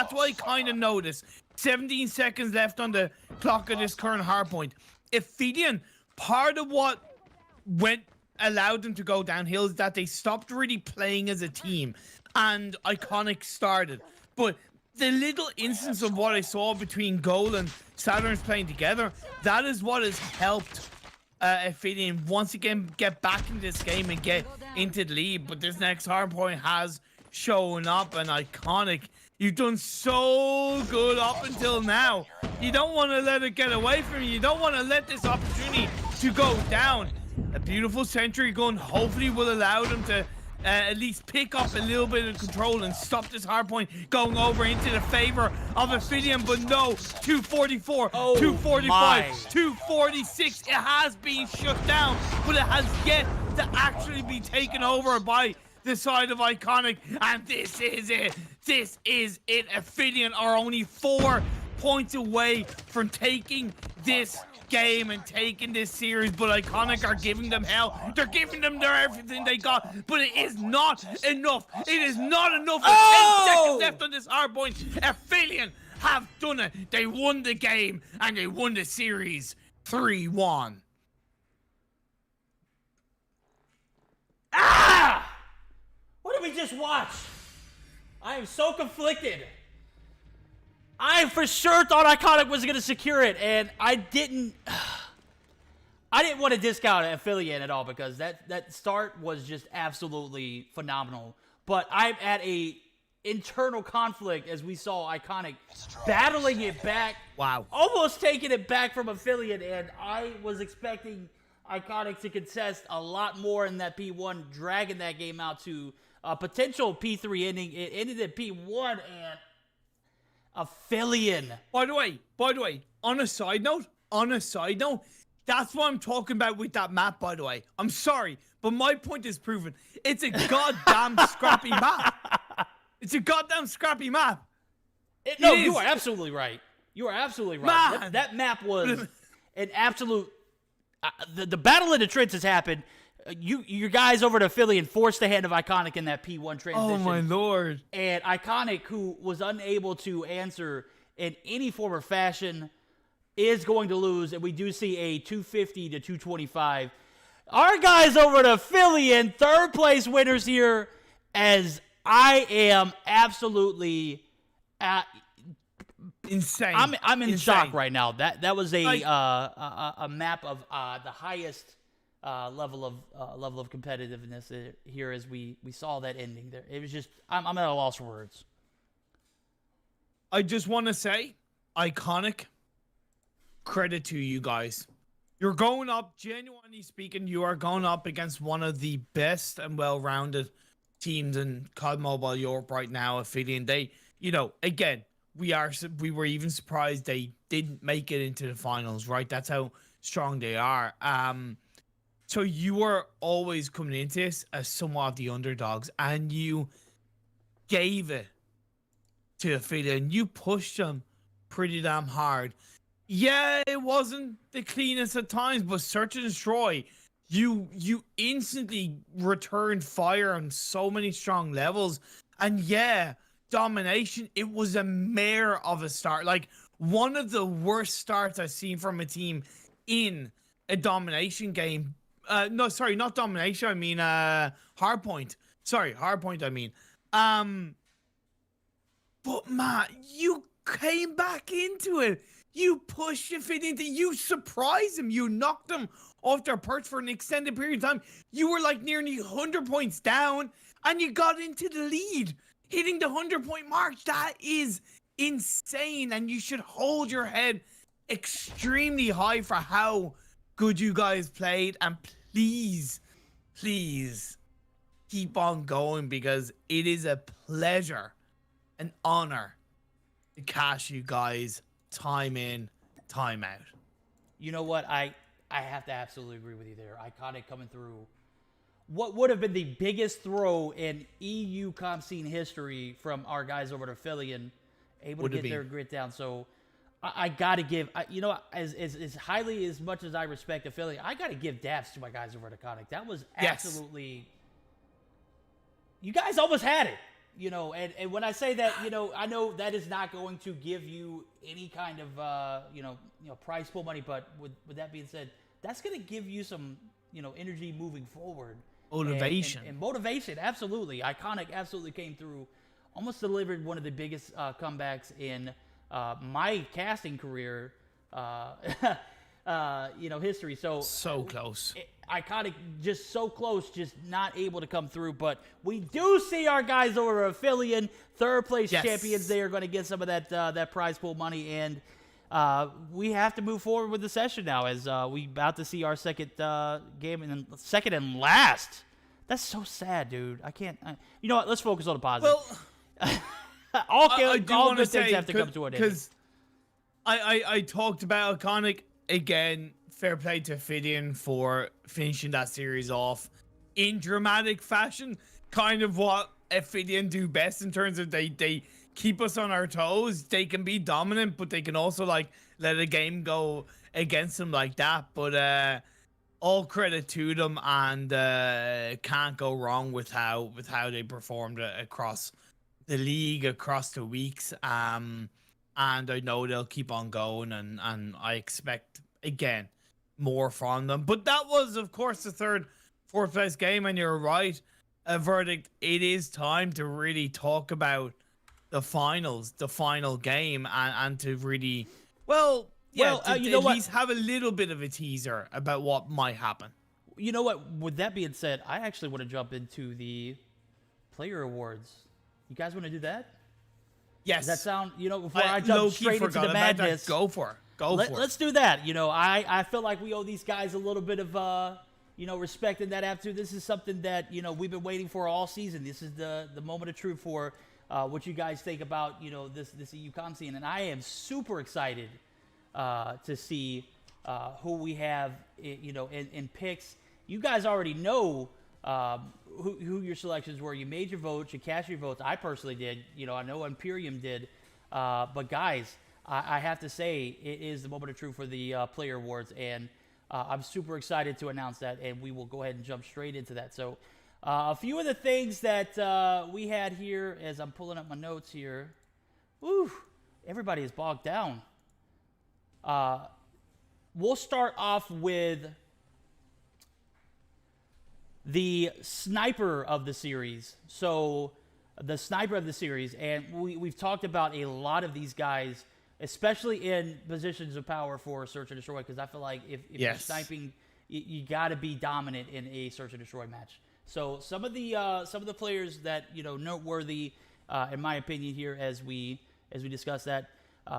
C: 17 seconds left on the clock of this current hardpoint. Aphelion, part of what allowed them to go downhill is that they stopped really playing as a team, and Iconic started. But the little instance of what I saw between Goal and Saturn's playing together, that is what has helped Aphelion once again get back into this game and get into the lead. But this next hardpoint has shown up, and Iconic, you've done so good up until now. You don't want to let it get away from you. You don't want to let this opportunity to go down. A beautiful sentry gun hopefully will allow them to at least pick up a little bit of control and stop this hardpoint going over into the favor of Aphelion. But no, 244, 245,
B: my.
C: 246. It has been shut down, but it has yet to actually be taken over by the side of Iconic. And this is it. This is it. Aphelion are only 4 points away from taking this game and taking this series, but Iconic are giving them hell. They're giving them everything they got, but it is not enough. It is not enough. With 10 seconds left on this hardpoint, Aphelion have done it. They won the game and they won the series 3-1.
B: Ah! What did we just watch? I am so conflicted. I for sure thought Iconic was going to secure it, and I didn't want to discount Aphelion at all because that start was just absolutely phenomenal. But I'm at a internal conflict as we saw Iconic battling it back.
C: Wow.
B: Almost taking it back from Aphelion, and I was expecting Iconic to contest a lot more in that P1, dragging that game out to a potential P3 ending. It ended at P1, and Aphelion.
C: By the way, on a side note, that's what I'm talking about with that map, by the way. I'm sorry, but my point is proven. It's a goddamn scrappy map. It's a goddamn scrappy map.
B: No, you are absolutely right. You are absolutely right.
C: Man.
B: That map was an absolute... the battle in the trenches happened. You guys over to Aphelion forced the hand of Iconic in that P1 transition.
C: Oh my lord.
B: And Iconic, who was unable to answer in any form or fashion, is going to lose. And we do see a 250 to 225. Our guys over to Aphelion, third place winners here, as I am absolutely
C: insane.
B: I'm in
C: Insane.
B: shock right now. That was a map of the highest level of competitiveness here as we saw that ending there. It was just I'm at a loss for words.
C: I just want to say, Iconic, credit to you guys. You're going up, genuinely speaking, you are going up against one of the best and well-rounded teams in COD Mobile Europe right now, Aphelion. They, again, we were even surprised they didn't make it into the finals, right? That's how strong they are. So you were always coming into this as somewhat of the underdogs, and you gave it to Aphelion. You pushed them pretty damn hard. Yeah, it wasn't the cleanest at times, but Search and Destroy, you instantly returned fire on so many strong levels. And yeah, domination, it was a mare of a start. Like, one of the worst starts I've seen from a team in a domination game. No, sorry, not domination. I mean, hardpoint. Sorry, hardpoint, I mean. But, Matt, you came back into it. You push Aphelion, you surprise them, you knock them off their perch for an extended period of time. You were like nearly 100 points down, and you got into the lead, hitting the 100-point mark. That is insane, and you should hold your head extremely high for how good you guys played. And please keep on going, because it is a pleasure, an honor to catch you guys time in, time out.
B: You know what? I have to absolutely agree with you there. Iconic coming through. What would have been the biggest throw in EU comp scene history from our guys over at Aphelion, able to get their grit down. So I got to give, you know, as highly as much as I respect Aphelion, I got to give daps to my guys over at Iconic. That was absolutely, you guys almost had it. You know, and when I say that, you know, I know that is not going to give you any kind of, you know, prize pool money. But with that being said, that's going to give you some, you know, energy moving forward.
C: Motivation.
B: And motivation, absolutely. Iconic absolutely came through. Almost delivered one of the biggest comebacks in my casting career, you know, history. So
C: close.
B: Iconic, just so close, just not able to come through. But we do see our guys over at Aphelion, third place champions. They are going to get some of that prize pool money, and we have to move forward with the session now, as we about to see our second game, and then second and last. That's so sad, dude. I can't. You know what? Let's focus on the positive.
C: Well,
B: all
C: good
B: things have to come to an end.
C: Because I talked about Iconic again. Fair play to Aphelion for finishing that series off in dramatic fashion. Kind of what Aphelion do best, in terms of they keep us on our toes. They can be dominant, but they can also like let a game go against them like that. But all credit to them, and can't go wrong with how they performed across the league, across the weeks. And I know they'll keep on going, and I expect again more from them. But that was, of course, the fourth place game, and you're right, a verdict. It is time to really talk about the finals, the final game, and to really, to
B: you know
C: at
B: what?
C: least have a little bit of a teaser about what might happen.
B: You know what? With that being said, I actually want to jump into the player awards. You guys want to do that?
C: Yes.
B: Does that sound, you know, before I jump straight into the madness?
C: Go for it.
B: Let's do that. You know, I feel like we owe these guys a little bit of, you know, respect in that attitude. This is something that, you know, we've been waiting for all season. This is the moment of truth for what you guys think about, you know, this EU comp scene. And I am super excited to see who we have, you know, in picks. You guys already know who your selections were. You made your votes, you cast your votes. I personally did. You know, I know Imperium did. But guys, I have to say, it is the moment of truth for the player awards, and I'm super excited to announce that, and we will go ahead and jump straight into that. So a few of the things that we had here, as I'm pulling up my notes here. Woo, everybody is bogged down. We'll start off with the sniper of the series. So the sniper of the series, and we've talked about a lot of these guys, especially in positions of power for search and destroy, because I feel like if you're sniping, you got to be dominant in a search and destroy match. So some of the players that, you know, noteworthy, in my opinion, here as we discuss that.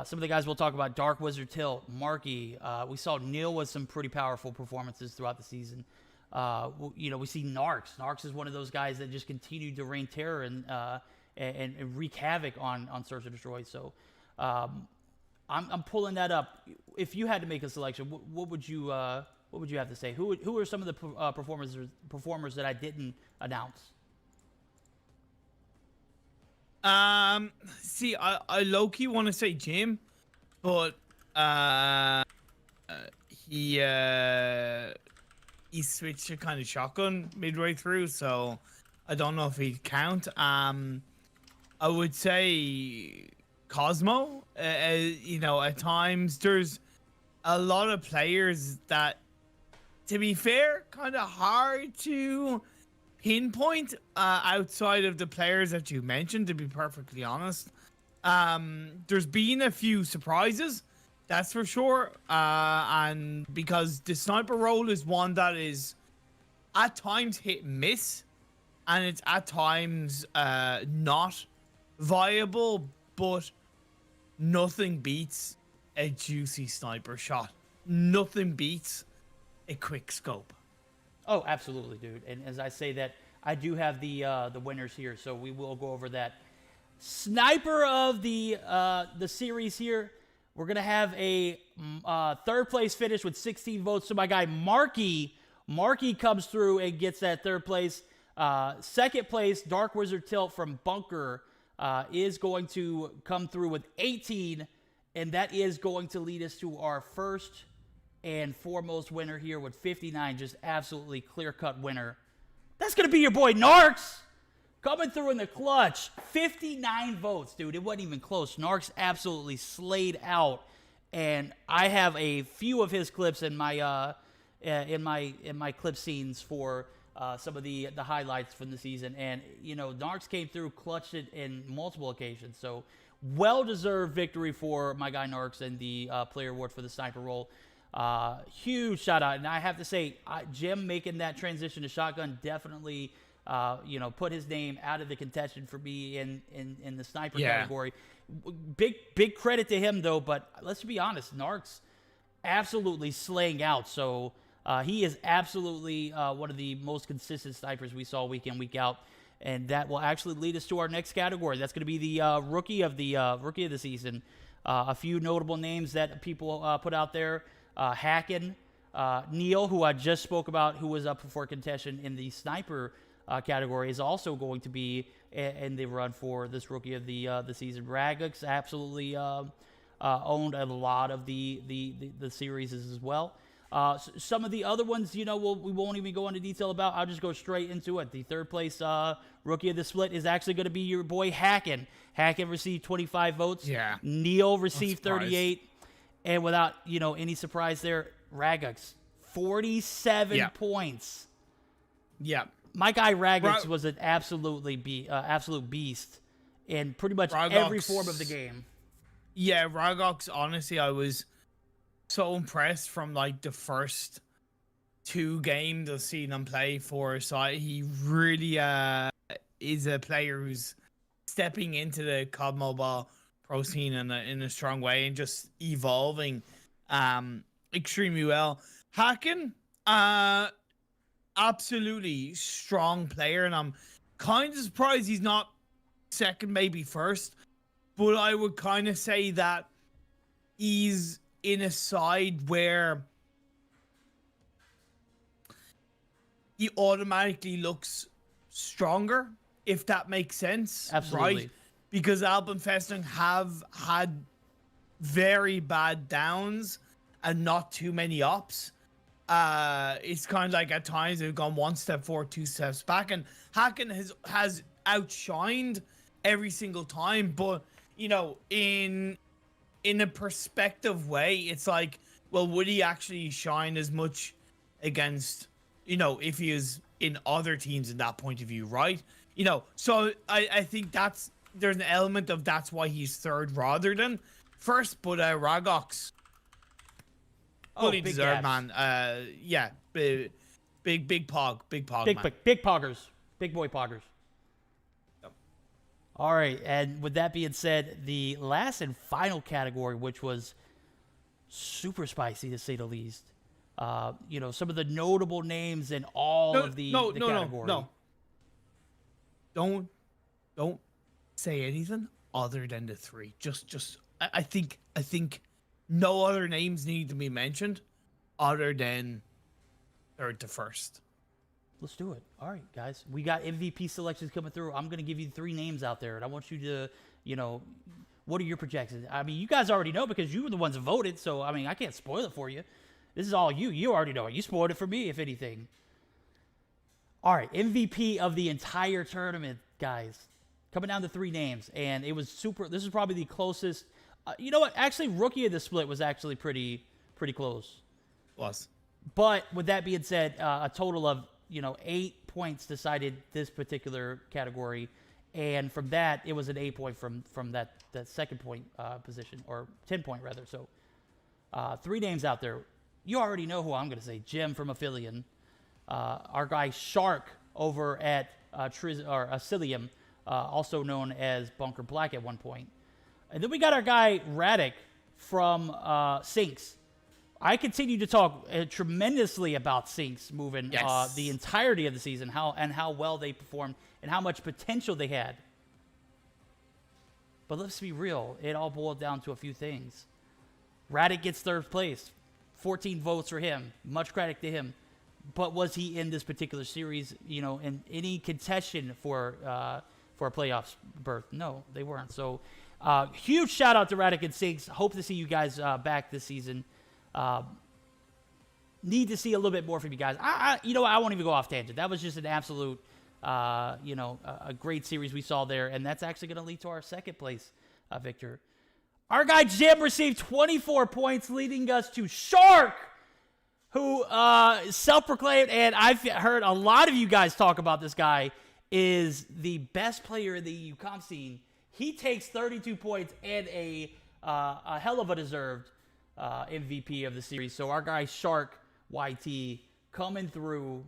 B: Some of the guys we'll talk about: Dark Wizard Tilt, Marky. We saw Neil with some pretty powerful performances throughout the season. You know, we see Narcs. Narcs is one of those guys that just continued to reign terror and wreak havoc on Search and Destroy. So I'm pulling that up. If you had to make a selection, what would you have to say? Who are some of the performers that I didn't announce?
C: See, I low-key want to say Jim, but he switched to kind of shotgun midway through, so I don't know if he'd count. I would say Cosmo. You know, at times there's a lot of players that, to be fair, kind of hard to pinpoint outside of the players that you mentioned, to be perfectly honest. There's been a few surprises That's for sure. And because the sniper role is one that is at times hit and miss, and it's at times not viable, but nothing beats a juicy sniper shot. Nothing beats a quick scope.
B: Oh, absolutely, dude. And as I say that, I do have the winners here, so we will go over that. Sniper of the series here. We're gonna have a third place finish with 16 votes. So my guy Marky comes through and gets that third place. Second place, Dark Wizard Tilt from Bunker is going to come through with 18, and that is going to lead us to our first and foremost winner here with 59. Just absolutely clear-cut winner. That's gonna be your boy Narks. Coming through in the clutch, 59 votes, dude. It wasn't even close. Narks absolutely slayed out, and I have a few of his clips in my clip scenes for some of the highlights from the season. And you know, Narks came through, clutched it in multiple occasions. So well-deserved victory for my guy Narks and the player award for the sniper role. Huge shout out, and I have to say, Jim making that transition to shotgun definitely. Put his name out of the contention for me in the sniper category. Big credit to him, though, but let's be honest, Narks absolutely slaying out. So he is absolutely one of the most consistent snipers we saw week in, week out. And that will actually lead us to our next category. That's going to be the rookie of the season. A few notable names that people put out there. Hacken, Neil, who I just spoke about, who was up for contention in the sniper category, is also going to be in the run for this rookie of the season. Ragux absolutely owned a lot of the series as well. Some of the other ones, we won't even go into detail about. I'll just go straight into it. The third place rookie of the split is actually going to be your boy Hacken. Hacken received 25 votes.
C: Yeah.
B: Neil received 38. And without, any surprise there, Ragux, 47 points.
C: Yeah.
B: My guy Ragux was an absolute beast in pretty much every form of the game.
C: Yeah, Ragux, honestly, I was so impressed from like the first 2 games I've seen him play for. So he really is a player who's stepping into the COD Mobile Pro scene in a strong way and just evolving extremely well. Hacken, absolutely strong player, and I'm kind of surprised he's not second, maybe first, but I would kind of say that he's in a side where he automatically looks stronger, if that makes sense.
B: Absolutely.
C: Right? Because Alpenfestung have had very bad downs and not too many ups. It's kind of like at times they've gone 1 step forward, 2 steps back, and Hacken has outshined every single time. But in a perspective way, it's like, well, would he actually shine as much against if he is in other teams in that point of view, right? So I think there's an element of that's why he's third rather than first. But Ragox, fully deserved, man. Yeah, big pog, man.
B: Big poggers, big boy poggers.
C: Yep.
B: All right, and with that being said, the last and final category, which was super spicy to say the least. Some of the notable names in all of the category.
C: No. Don't say anything other than the 3. Just I think no other names need to be mentioned other than third to first.
B: Let's do it. All right, guys. We got MVP selections coming through. I'm going to give you 3 names out there, and I want you to, what are your projections? I mean, you guys already know because you were the ones that voted, so, I mean, I can't spoil it for you. This is all you. You already know it. You spoiled it for me, if anything. All right, MVP of the entire tournament, guys. Coming down to 3 names, and it was super. This is probably the closest. You know what? Actually, rookie of the split was actually pretty close.
C: Was.
B: But with that being said, a total of 8 points decided this particular category, and from that, it was an 8 point from that second point position, or 10 point rather. So Three names out there. You already know who I'm going to say. Jim from Aphelion. Our guy Shark over at Aphelion, also known as Bunker Black at one point. And then we got our guy Radic from Sinks. I continue to talk tremendously about Sinks moving the entirety of the season, how well they performed and how much potential they had. But let's be real, it all boiled down to a few things. Radic gets third place, 14 votes for him, much credit to him. But was he in this particular series, in any contention for a playoffs berth? No, they weren't. So, huge shout out to Radic and Sinks. Hope to see you guys back this season. Need to see a little bit more from you guys. I won't even go off tangent. That was just an absolute, a great series we saw there, and that's actually going to lead to our second place victor. Our guy Jim received 24 points, leading us to Shark, who self-proclaimed, and I've heard a lot of you guys talk about this guy, is the best player in the EU comp scene. He takes 32 points and a hell of a deserved MVP of the series. So our guy Shark YT coming through,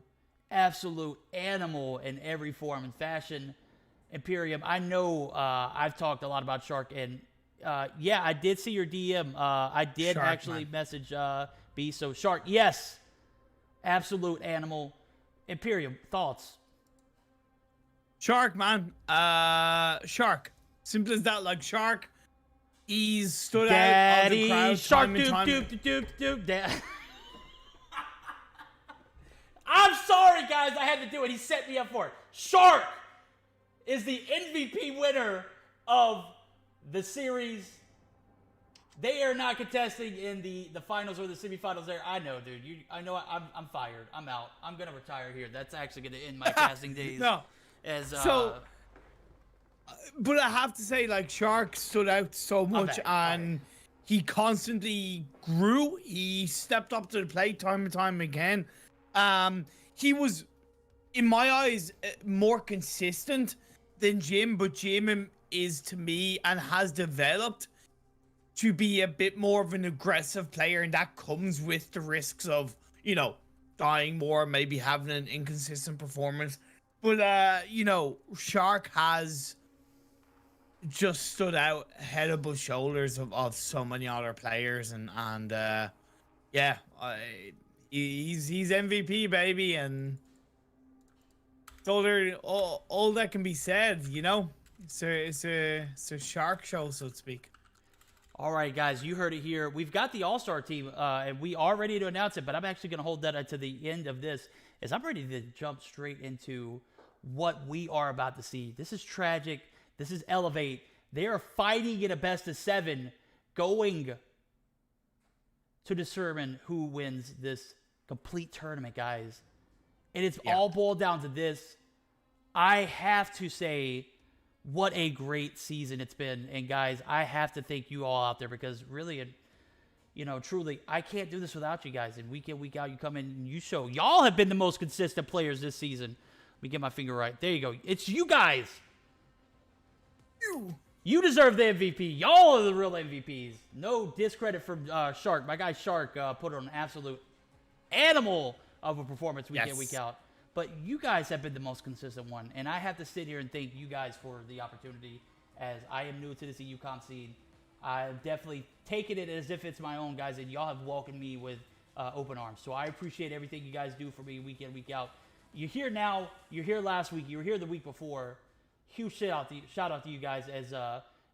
B: absolute animal in every form and fashion. Imperium, I know I've talked a lot about Shark, and yeah, I did see your DM. I did
C: Shark,
B: actually
C: man.
B: message B. So Shark, yes, absolute animal. Imperium, thoughts?
C: Shark, man. Shark. Simple as that. Like Shark, he's stood out of the crowd.
B: Shark,
C: time and time.
B: doop. I'm sorry, guys. I had to do it. He set me up for it. Shark is the MVP winner of the series. They are not contesting in the finals or the semifinals there. I know, dude. I know I'm fired. I'm out. I'm going to retire here. That's actually going to end my casting days.
C: No. But I have to say, like, Shark stood out so much, and he constantly grew. He stepped up to the plate time and time again. He was, in my eyes, more consistent than Jim, but Jim is, to me, and has developed to be a bit more of an aggressive player, and that comes with the risks of, dying more, maybe having an inconsistent performance. But, Shark has just stood out head above shoulders of so many other players, and yeah, he's MVP, baby, and it's all that can be said, It's a Shark show, so to speak.
B: All right, guys, you heard it here. We've got the All-Star team, and we are ready to announce it, but I'm actually going to hold that until the end of this, as I'm ready to jump straight into what we are about to see. This is tragic. This is Elevate. They are fighting in a best-of-7, going to determine who wins this complete tournament, guys. And it's all boiled down to this. I have to say, what a great season it's been. And guys, I have to thank you all out there, because really, truly, I can't do this without you guys. And week in, week out, you come in and you show. Y'all have been the most consistent players this season. Let me get my finger right. There you go. It's you guys. You deserve the MVP. Y'all are the real MVPs. No discredit for Shark. My guy Shark put on an absolute animal of a performance week in, week out. But you guys have been the most consistent one. And I have to sit here and thank you guys for the opportunity, as I am new to this EU comp scene. I've definitely taken it as if it's my own, guys, and y'all have welcomed me with open arms. So I appreciate everything you guys do for me week in, week out. You're here now. You're here last week. You were here the week before. Huge shout out to you guys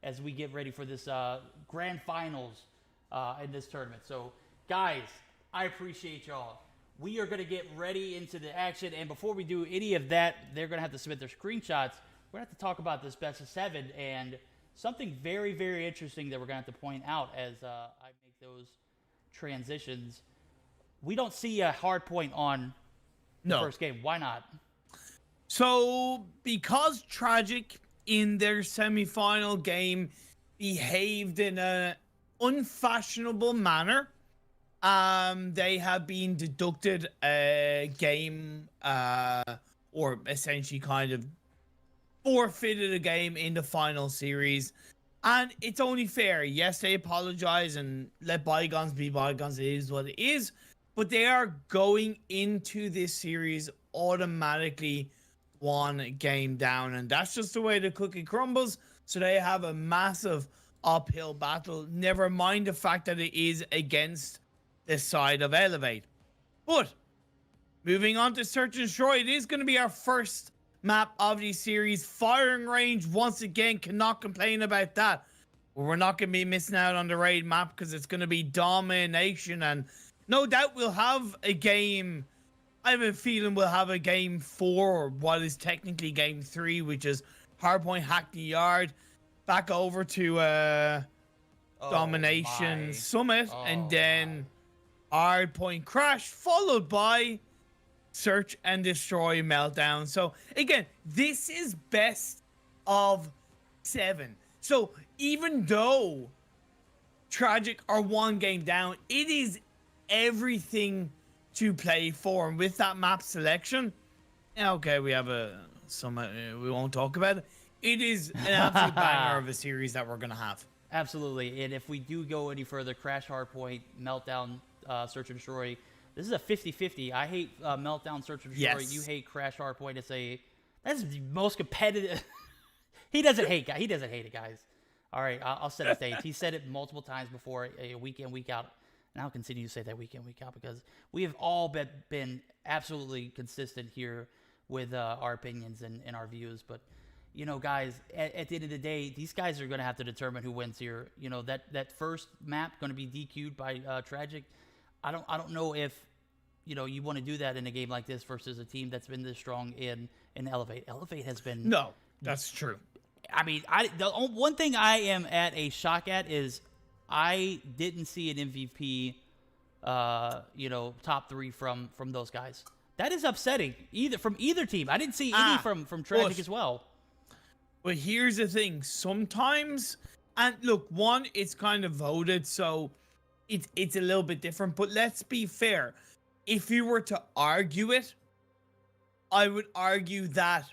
B: as we get ready for this grand finals in this tournament. So, guys, I appreciate y'all. We are going to get ready into the action, and before we do any of that, they're going to have to submit their screenshots. We're going to have to talk about this best-of-7 and something very, very interesting that we're going to have to point out as I make those transitions. We don't see a hard point on the first game. Why not?
C: So, because Tragic in their semifinal game behaved in an unfashionable manner, they have been deducted a game, or essentially kind of forfeited a game in the final series. And it's only fair. Yes, they apologize and let bygones be bygones. It is what it is. But they are going into this series automatically one game down. And that's just the way the cookie crumbles. So they have a massive uphill battle. Never mind the fact that it is against the side of Elevate. But moving on to Search and Destroy, it is going to be our first map of the series. Firing range, once again, cannot complain about that. But we're not going to be missing out on the raid map because it's going to be domination. And no doubt we'll have a game. I have a feeling we'll have a game 4, or what is technically game 3, which is Hardpoint Hackney Yard. Back over to Domination Summit. And then Hardpoint Crash, followed by Search and Destroy Meltdown. So again, this is best of 7. So even though Tragic are one game down, it is everything to play for. And with that map selection, okay, we have some we won't talk about it. It is an absolute banger of a series that we're gonna have.
B: Absolutely. And if we do go any further, Crash, Hardpoint, Meltdown, Search and Destroy, this is a 50-50. I hate Meltdown, Search and Destroy.
C: Yes.
B: You hate Crash, Hardpoint. That's the most competitive. He doesn't hate it, guys. All right, I'll set a stage. He said it multiple times before, week in, week out. And I'll continue to say that week in, week out, because we have all been absolutely consistent here with our opinions and our views. But, you know, guys, at the end of the day, these guys are going to have to determine who wins here. You know, that first map going to be DQ'd by Tragic. I don't know if, you know, you want to do that in a game like this versus a team that's been this strong in Elevate. Elevate has been...
C: No, that's true.
B: I mean, the one thing I am at a shock at is I didn't see an MVP, you know, top 3 from those guys. That is upsetting. From either team. I didn't see any from Tragic as well.
C: But here's the thing. Sometimes, and look, one, it's kind of voted, so it's a little bit different. But let's be fair. If you were to argue it, I would argue that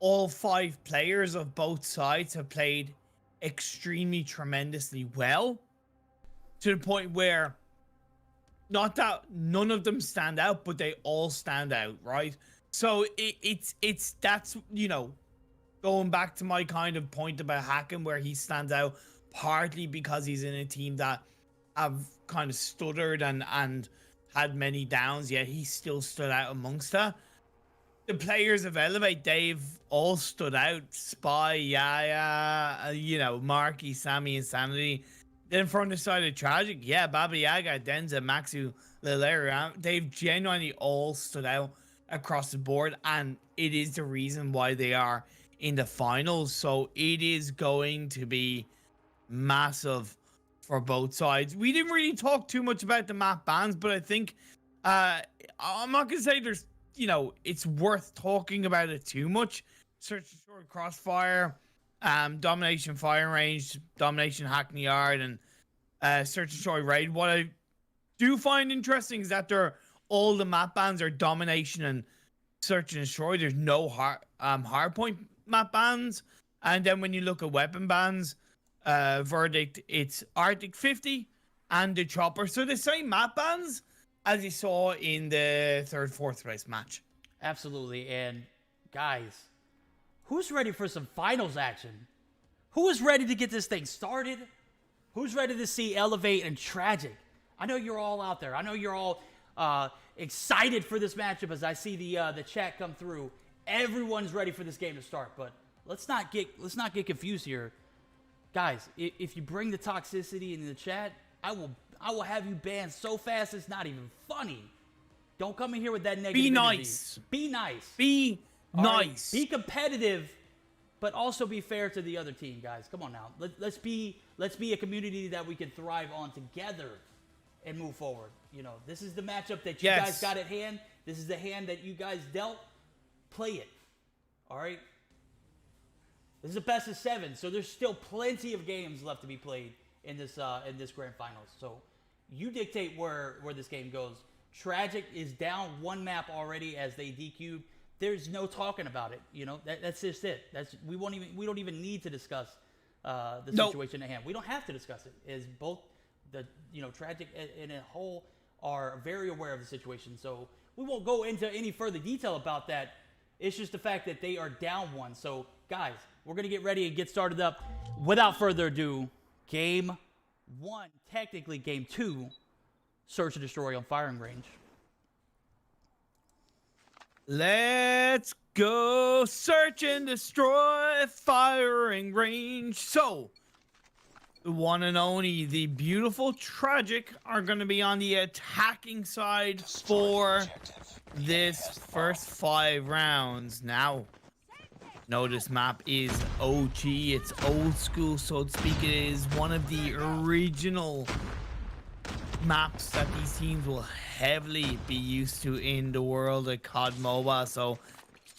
C: all 5 players of both sides have played extremely tremendously well, to the point where not that none of them stand out, but they all stand out, right? So it's that's, you know, going back to my kind of point about Hacken, where he stands out partly because he's in a team that have kind of stuttered and had many downs, yet he still stood out amongst that. The players of Elevate, they've all stood out. Spy, Yaya, you know, Marky, Sammy, Insanity. Then from the side of Tragic, yeah, Baba Yaga, Denza, Maxu, Lileria, they've genuinely all stood out across the board, and it is the reason why they are in the finals. So it is going to be massive for both sides. We didn't really talk too much about the map bans, but I think I'm not gonna say there's, you know, it's worth talking about it too much. Search and Destroy Crossfire, Domination Fire Range, Domination Hackney Yard, and Search and Destroy Raid. What I do find interesting is that all the map bans are Domination and Search and Destroy. There's no hardpoint map bans. And then when you look at weapon bans, Verdict, it's Arctic 50 and the Chopper. So the same map bans as you saw in the 3rd, 4th place match.
B: Absolutely. And guys, who's ready for some finals action? Who is ready to get this thing started? Who's ready to see Elevate and Tragic? I know you're all out there. I know you're all excited for this matchup as I see the chat come through. Everyone's ready for this game to start, but let's not get confused here. Guys, if you bring the toxicity into the chat, I will have you banned so fast it's not even funny. Don't come in here with that negative
C: Be
B: energy.
C: nice.
B: Be nice.
C: Be
B: All
C: nice.
B: Right? Be competitive, but also be fair to the other team, guys. Come on now. Let's be a community that we can thrive on together and move forward. You know, this is the matchup that you guys got at hand. This is the hand that you guys dealt. Play it. All right? This is a best of 7, so there's still plenty of games left to be played in this grand finals. So you dictate where this game goes. Tragic is down 1 map already as they DQ'd. There's no talking about it. You know, that's just it. We don't even need to discuss the
C: Nope.
B: situation at hand. We don't have to discuss it. Is both the Tragic in a whole are very aware of the situation, so we won't go into any further detail about that. It's just the fact that they are down 1. So guys, we're gonna get ready and get started up. Without further ado, game 1, technically game 2, search and destroy on firing range.
C: Let's go search and destroy firing range. So, the one and only, the beautiful Tragic are going to be on the attacking side for this first 5 rounds. Now, no, this map is OG. It's old school, so to speak. It is one of the original maps that these teams will heavily be used to in the world of COD MOBA. So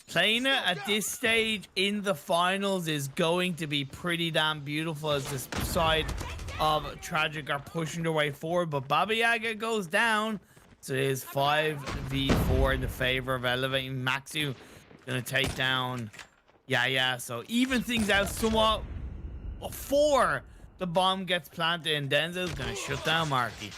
C: playing it at this stage in the finals is going to be pretty damn beautiful as this side of Tragic are pushing their way forward. But Baba Yaga goes down. So it is 5v4 in the favor of elevating. Maxu gonna take down so even things out somewhat before the bomb gets planted, and Denzel's gonna shut down Marky.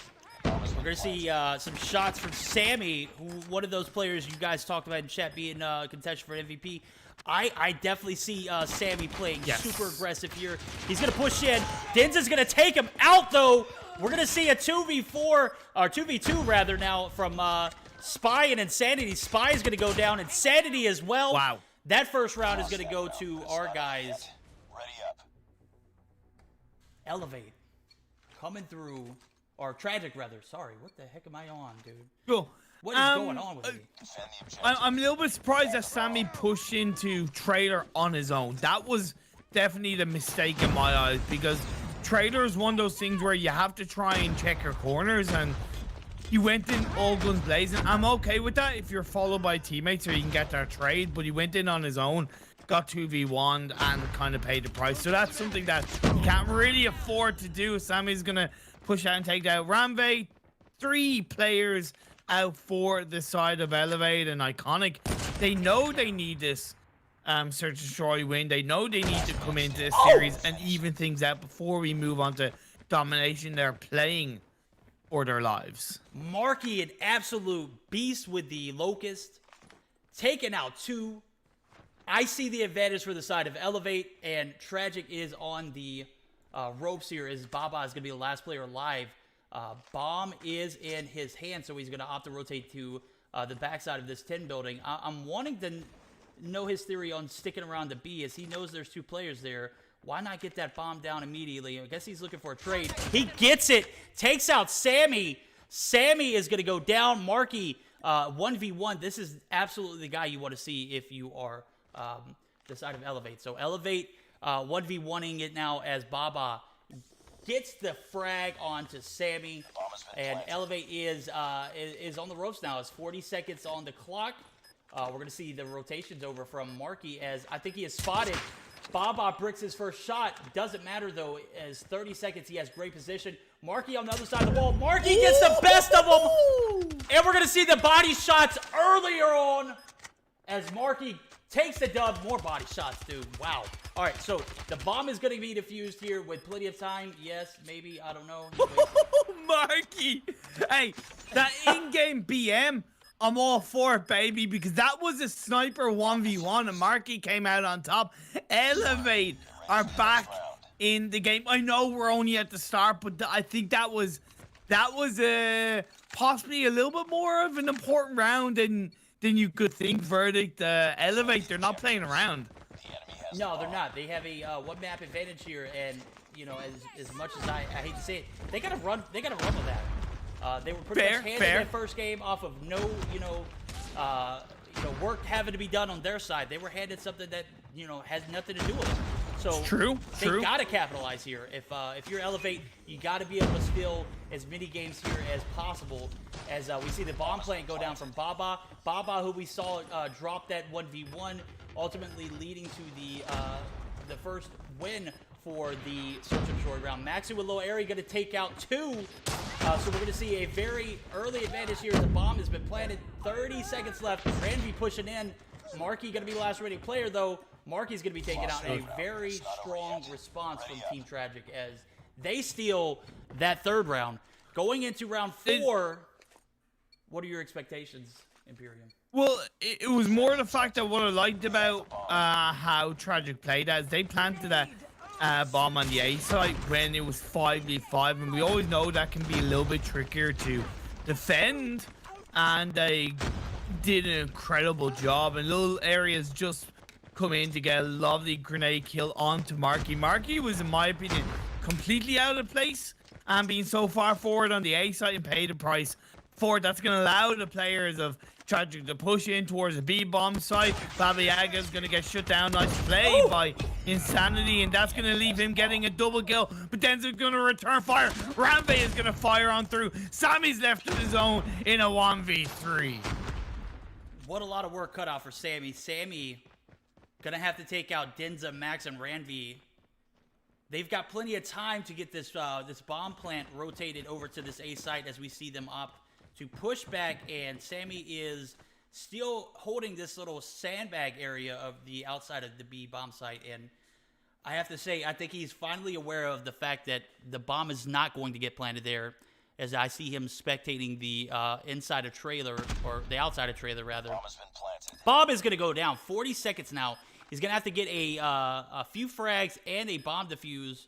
B: We're going to see some shots from Sammy, who one of those players you guys talked about in chat being contention for MVP. I definitely see Sammy playing super aggressive here. He's going to push in. Denzel's going to take him out, though. We're going to see a 2v4, or 2v2 rather, now from Spy and Insanity. Spy is going to go down. Insanity as well.
C: Wow.
B: That first round is going to go to our guys.
H: Ready up.
B: Elevate. Coming through. Or Tragic, rather. Sorry, what the heck am I on, dude?
C: Cool.
B: What is going on with me?
H: Defend the objective.
C: I'm a little bit surprised that Sammy pushed into Trailer on his own. That was definitely the mistake in my eyes, because Trailer is one of those things where you have to try and check your corners, and he went in all guns blazing. I'm okay with that if you're followed by teammates or you can get their trade, but he went in on his own, got 2v1 and kind of paid the price. So that's something that you can't really afford to do. Sammy's gonna push out and take down Ramve. 3 players out for the side of Elevate and Iconic. They know they need this search and destroy win. They know they need to come into this series and even things out before we move on to domination. They're playing for their lives.
B: Marky, an absolute beast with the Locust, taking out 2. I see the advantage for the side of Elevate, and Tragic is on the ropes here, as Baba is going to be the last player alive. Bomb is in his hand, so he's going to opt to rotate to the backside of this 10 building. I'm wanting to know his theory on sticking around the B, as he knows there's 2 players there. Why not get that bomb down immediately? I guess he's looking for a trade. He gets it, takes out Sammy. Sammy is going to go down. Marky, 1v1. This is absolutely the guy you want to see if you are the side of Elevate. So Elevate 1v1ing it now as Baba gets the frag onto Sammy, and Elevate is on the ropes now. It's 40 seconds on the clock. We're going to see the rotations over from Marky, as I think he is spotted. Baba bricks his first shot. Doesn't matter, though, as 30 seconds, he has great position. Marky on the other side of the wall. Marky gets the best of them. And we're going to see the body shots earlier on as Marky takes the dub. More body shots, dude. Wow. All right, so the bomb is going to be defused here with plenty of time. Yes, maybe. I don't know.
C: Marky. Hey, that in-game BM, I'm all for it, baby, because that was a sniper 1v1 and Marky came out on top. Elevate are back in the game. I know we're only at the start, but I think that was possibly a little bit more of an important round than you could think. Verdict, Elevate, they're not playing around.
B: No, they're not. They have a one-map advantage here, and you know, as much as I hate to say it, they gotta run with that. They were pretty much handed that first game off of no, work having to be done on their side. They were handed something that, has nothing to do with them. So they gotta capitalize here. If you're Elevate, you gotta be able to steal as many games here as possible. As we see the bomb plant go down from Baba. Baba, who we saw drop that 1v1, ultimately leading to the first win for the search and destroy round. Maxu with low area going to take out 2. So we're going to see a very early advantage here. The bomb has been planted. 30 seconds left. Randy pushing in. Marky going to be the last ready player, though. Marky's going to be taking out a very strong response from Team Tragic as they steal that third round. Going into round 4, what are your expectations, Imperium?
C: Well, it was more the fact that what I liked about how Tragic played as they planted a bomb on the A site when it was 5v5, and we always know that can be a little bit trickier to defend, and they did an incredible job, and little areas just come in to get a lovely grenade kill onto Marky. Marky was, in my opinion, completely out of place, and being so far forward on the A site and pay the price for it. That's going to allow the players of Tragic to push in towards the B bomb site. Baba Yaga's going to get shut down. Nice play by Insanity, and that's going to leave him getting a double kill. But then he's going to return fire. Rambe is going to fire on through. Sammy's left on his own in a 1v3.
B: What a lot of work cut out for Sammy. Sammy going to have to take out Denza, Max, and Ranvi. They've got plenty of time to get this this bomb plant rotated over to this A site as we see them up to push back, and Sammy is still holding this little sandbag area of the outside of the B bomb site. And I have to say, I think he's finally aware of the fact that the bomb is not going to get planted there, as I see him spectating the inside of trailer, or the outside of trailer rather.
H: Bomb has been planted.
B: Bomb is going to go down. 40 seconds now. He's going to have to get a few frags and a bomb defuse.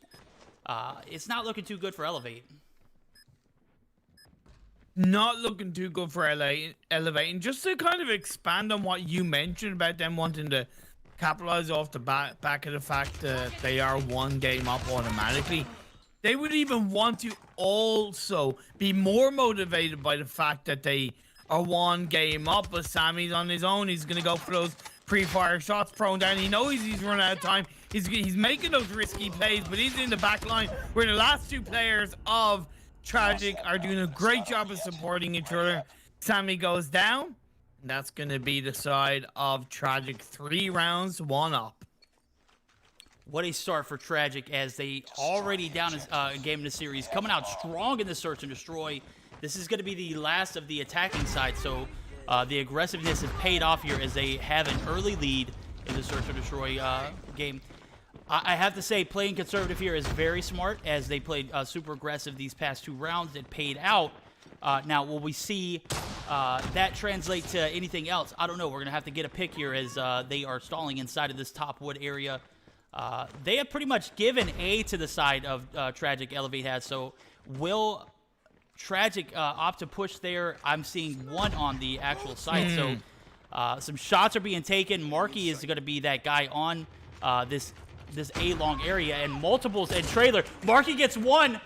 B: It's not looking too good for Elevate.
C: Not looking too good for Elevate. And just to kind of expand on what you mentioned about them wanting to capitalize off the back of the fact that they are one game up automatically, they would even want to also be more motivated by the fact that they are one game up. But Sammy's on his own. He's going to go for those pre-fire shots, prone down. He knows he's running out of time. He's making those risky plays, but he's in the back line where the last two players of Tragic are doing a great job of supporting each other. Sammy goes down, and that's going to be the side of Tragic. 3 rounds, 1 up.
B: What a start for Tragic as they already down a game in the series, coming out strong in the search and destroy. This is going to be the last of the attacking side, so the aggressiveness has paid off here as they have an early lead in the search and destroy game. I have to say, playing conservative here is very smart, as they played super aggressive these past 2 rounds. It paid out. Now, will we see that translate to anything else? I don't know. We're going to have to get a pick here as they are stalling inside of this top wood area. They have pretty much given A to the side of Tragic, Elevate has. So will Tragic opt to push there? I'm seeing 1 on the actual site. So some shots are being taken. Marky is going to be that guy on this A long area, and multiples and trailer. Marky gets 1.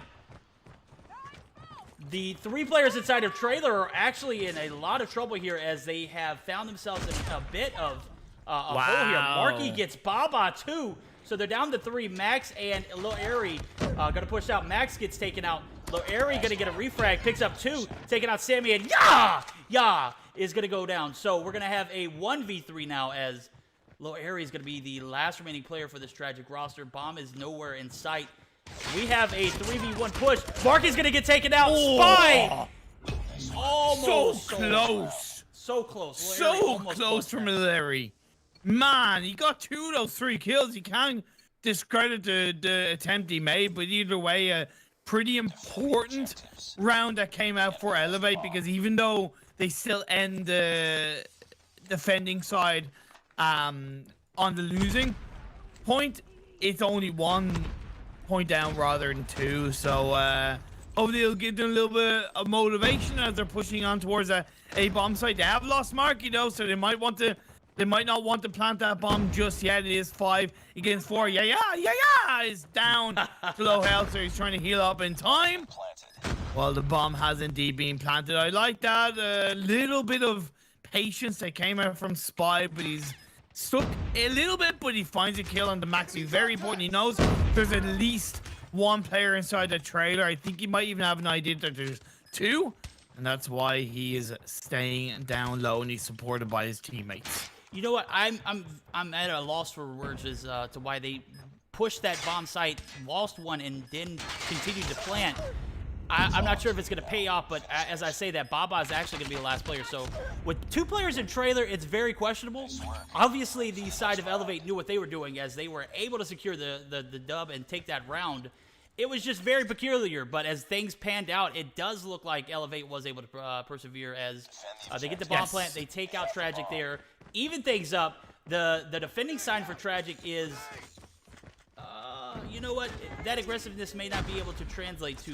B: The 3 players inside of trailer are actually in a lot of trouble here as they have found themselves in a bit of a hole here. Marky gets Baba too, so they're down to 3. Max and Lil Airy gonna push out. Max gets taken out. Lil Airy gonna get a refrag, picks up 2, taking out Sammy, and Ya is gonna go down. So we're gonna have a 1v3 now as Lil Airy is going to be the last remaining player for this Tragic roster. Bomb is nowhere in sight. We have a 3v1 push. Marky's going to get taken out. Spy! Almost.
C: So close.
B: So close.
C: So close from Lil Airy. Man, he got 2 of those 3 kills. You can't discredit the attempt he made, but either way, a pretty important round that came out for Elevate, because even though they still end the defending side on the losing point, it's only 1 point down rather than 2. So hopefully it'll give them a little bit of motivation as they're pushing on towards a bomb site. They have lost Marky though, so they might not want to plant that bomb just yet. It is 5 against 4. Yeah is down to low health, so he's trying to heal up in time. Well, the bomb has indeed been planted. I like that. A little bit of patience that came out from Spy, but he's stuck a little bit, but he finds a kill on the Max. He's very important. He knows there's at least 1 player inside the trailer. I think he might even have an idea that there's 2, and that's why he is staying down low and he's supported by his teammates.
B: You know what? I'm at a loss for words as to why they pushed that bomb site, lost 1, and then continued to plant. I'm not sure if it's going to pay off, but as I say that, Baba is actually going to be the last player. So with 2 players in trailer, it's very questionable. Obviously, the side of Elevate knew what they were doing as they were able to secure the dub and take that round. It was just very peculiar, but as things panned out, it does look like Elevate was able to persevere as they get the bomb plant, they take out Tragic there, even things up. The defending sign for Tragic is, you know what, that aggressiveness may not be able to translate to,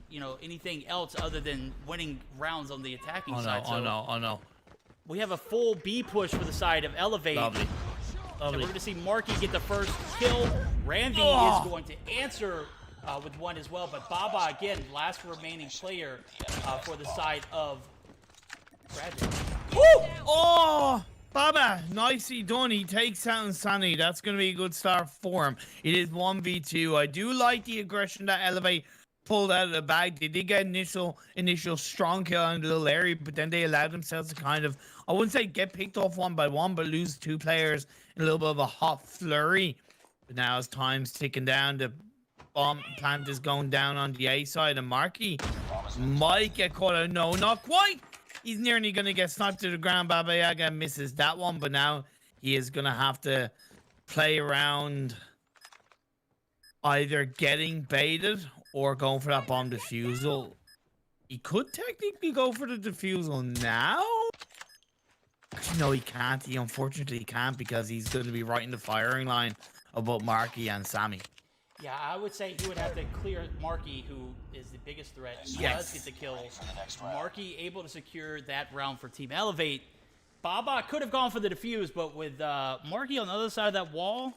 B: you know, anything else other than winning rounds on the attacking side.
C: Oh no.
B: We have a full B push for the side of Elevate.
C: Lovely.
B: And we're going to see Marky get the first kill. Randy is going to answer with one as well. But Baba, again, last remaining player for the side of Tragic.
C: Woo! Oh! Baba, nicely done. He takes out Insanity. That's going to be a good start for him. It is 1v2. I do like the aggression that Elevate pulled out of the bag. They did get initial strong kill on the little area, but then they allowed themselves to kind of, I wouldn't say get picked off one by one, but lose 2 players in a little bit of a hot flurry. But now as time's ticking down, the bomb plant is going down on the A side, and Marky might get caught out. No, not quite. He's nearly going to get sniped to the ground. Baba Yaga misses that one, but now he is going to have to play around either getting baited or going for that bomb defusal. He could technically go for the defusal now. Actually, no, he can't. He unfortunately can't because he's going to be right in the firing line of both Marky and Sammy.
B: Yeah, I would say he would have to clear Marky, who is the biggest threat. He does get the kill. Marky able to secure that round for Team Elevate. Baba could have gone for the defuse, but with Marky on the other side of that wall,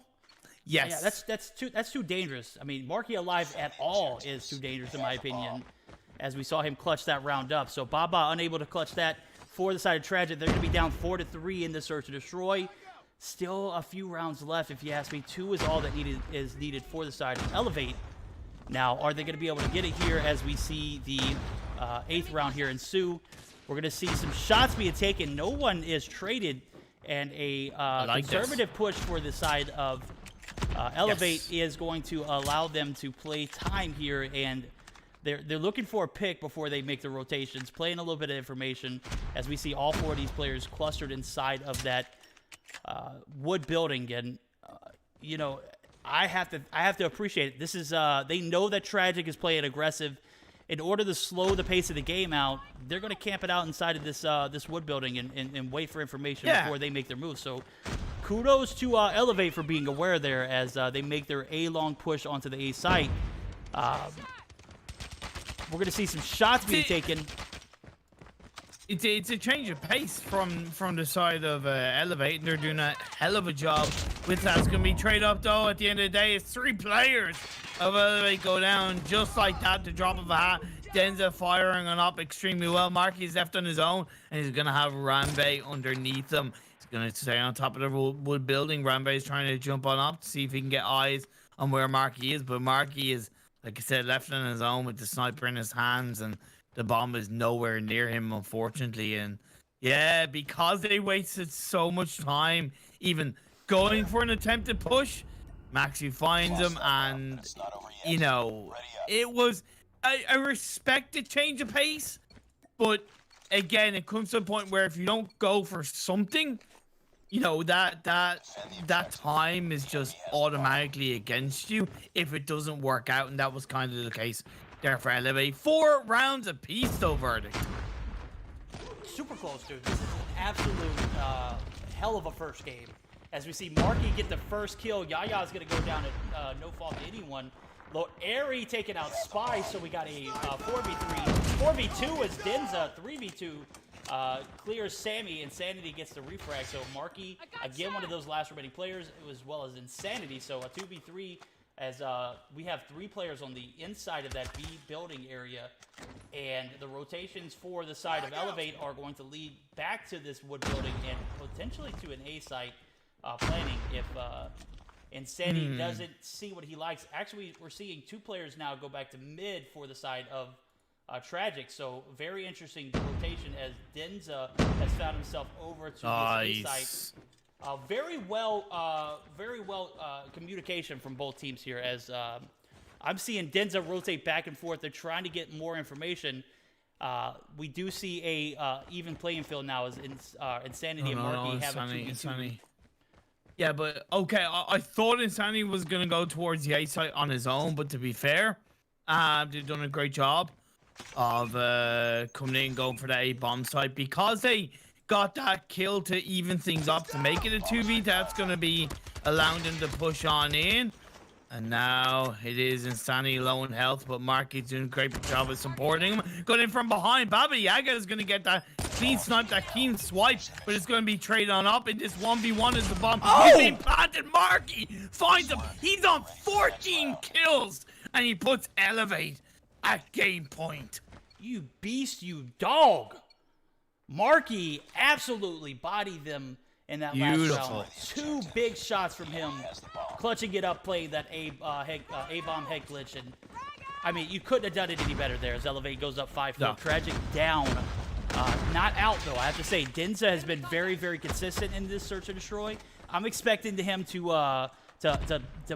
B: yeah, that's too dangerous. I mean, Marky alive at all is too dangerous in my opinion, as we saw him clutch that round up. So Baba unable to clutch that for the side of Tragic. They're going to be down 4-3 in the search to destroy. Still a few rounds left, if you ask me. 2 is all that is needed for the side of Elevate. Now, are they going to be able to get it here as we see the 8th round here ensue? We're going to see some shots being taken. No one is traded, and a conservative push for the side of Elevate is going to allow them to play time here, and they're looking for a pick before they make the rotations, playing a little bit of information as we see all 4 of these players clustered inside of that wood building. And you know, I have to appreciate it. This is they know that Tragic is playing aggressive. In order to slow the pace of the game out, they're going to camp it out inside of this wood building and wait for information before they make their move. So kudos to Elevate for being aware there as they make their A-long push onto the A site. We're going to see some shots being taken.
C: It's a change of pace from the side of Elevate. They're doing a hell of a job with that. It's going to be trade up, though. At the end of the day, it's 3 players of Elevate go down just like that. The drop of a hat. Denza firing on up extremely well. Marky's left on his own, and he's going to have Rambe underneath him. He's going to stay on top of the wood building. Rambe is trying to jump on up to see if he can get eyes on where Marky is, but Marky is, like I said, left on his own with the sniper in his hands, and the bomb is nowhere near him, unfortunately. And yeah, because they wasted so much time even going for an attempted push, Maxi finds him, and you know, it was I respect the change of pace, but again, it comes to a point where if you don't go for something, you know, that time is just automatically against you if it doesn't work out, and that was kind of the case there for Elevate. 4 rounds apiece, though, verdict.
B: Super close, dude. This is an absolute hell of a first game. As we see Marky get the first kill, Yaya's going to go down at no fault to anyone. Airy taking out Spy, so we got a 4v3. 4v2 is Denza. 3v2 clears Sammy. Insanity gets the refrag. So Marky, again, one of those last remaining players, as well as Insanity. So a 2v3 as we have 3 players on the inside of that B building area. And the rotations for the side of Elevate are going to lead back to this wood building and potentially to an A site planning if Insanity doesn't see what he likes. Actually, we're seeing 2 players now go back to mid for the side of Tragic. So very interesting rotation as Denza has found himself over to this A site. Very well communication from both teams here as I'm seeing Denza rotate back and forth. They're trying to get more information. We do see a even playing field now as Insanity and Marky have a 2v2.
C: Yeah, but okay, I thought Insanity was going to go towards the A site on his own, but to be fair, they've done a great job of coming in, going for the A bomb site. Because they got that kill to even things up to make it a 2v, that's going to be allowing them to push on in. And now it is Insanity low in health, but Marky's doing a great job of supporting him. Going in from behind, Baba Yaga is going to get that clean snipe, that clean swipe, but it's going to be traded on up in this 1v1 as the bomb.
B: Oh!
C: He's being planted. Marky finds him. He's on 14 kills, and he puts Elevate at game point.
B: You beast, you dog. Marky absolutely bodied them in that last round. 2 big shots from him, clutching it up, playing that A-bomb head glitch. And I mean, you couldn't have done it any better there as Elevate goes up 5-4.
C: No.
B: Tragic down. Not out, though. I have to say, Denza has been very, very consistent in this search and destroy. I'm expecting him to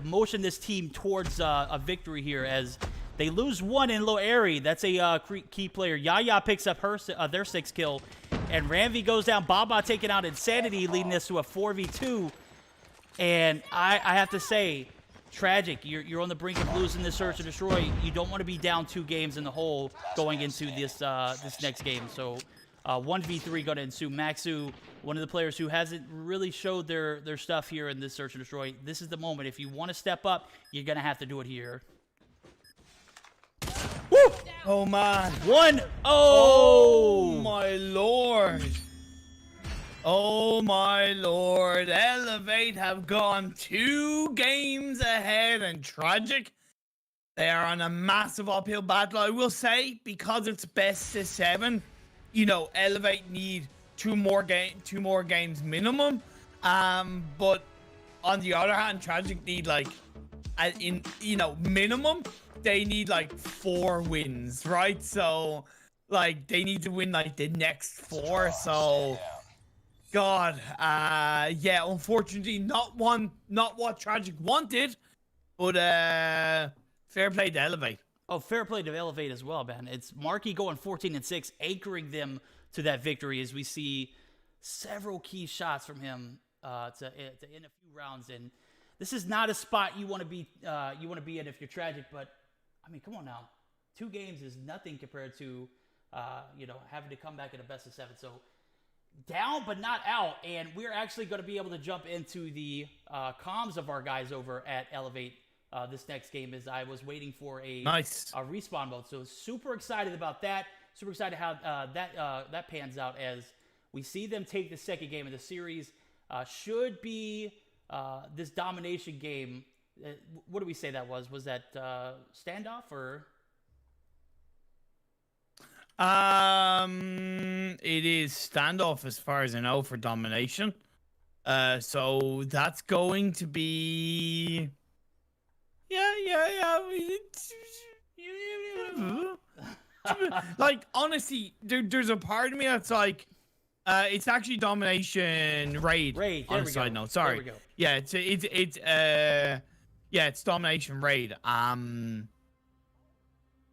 B: motion this team towards a victory here as they lose 1 in low airy. That's a key player. Yaya picks up their 6th kill. And Ranvi goes down. Baba taking out Insanity, leading us to a 4v2. And I have to say, Tragic, you're on the brink of losing this search and destroy. You don't want to be down 2 games in the hole going into this this next game. So 1v3 going to ensue. Maxu, one of the players who hasn't really showed their stuff here in this search and destroy. This is the moment. If you want to step up, you're going to have to do it here. Woo!
C: Oh, man.
B: 1-0!
C: Oh, my lord. Oh, my lord. Elevate have gone 2 games ahead, and Tragic, they are on a massive uphill battle. I will say, because it's best of 7, you know, Elevate need 2 more games minimum. But on the other hand, Tragic need, like, minimum, they need like 4 wins, right? So, like, they need to win like the next 4. So, God, yeah, unfortunately, not what Tragic wanted, but fair play to Elevate.
B: Oh, fair play to Elevate as well, man. It's Marky going 14-6, anchoring them to that victory as we see several key shots from him to end a few rounds. And this is not a spot you want to be in if you're Tragic, but I mean, come on now. 2 games is nothing compared to, having to come back in a best of 7. So down, but not out. And we're actually going to be able to jump into the comms of our guys over at Elevate this next game as I was waiting for a respawn mode. So super excited about that. Super excited how that pans out as we see them take the second game of the series. Should be this domination game. What do we say that was? Was that standoff or?
C: It is standoff as far as I know for domination. So that's going to be. Yeah. Like, honestly, there's a part of me that's like, it's actually domination raid.
B: Raid.
C: On a side note, sorry.
B: There we go.
C: Yeah, it's domination raid.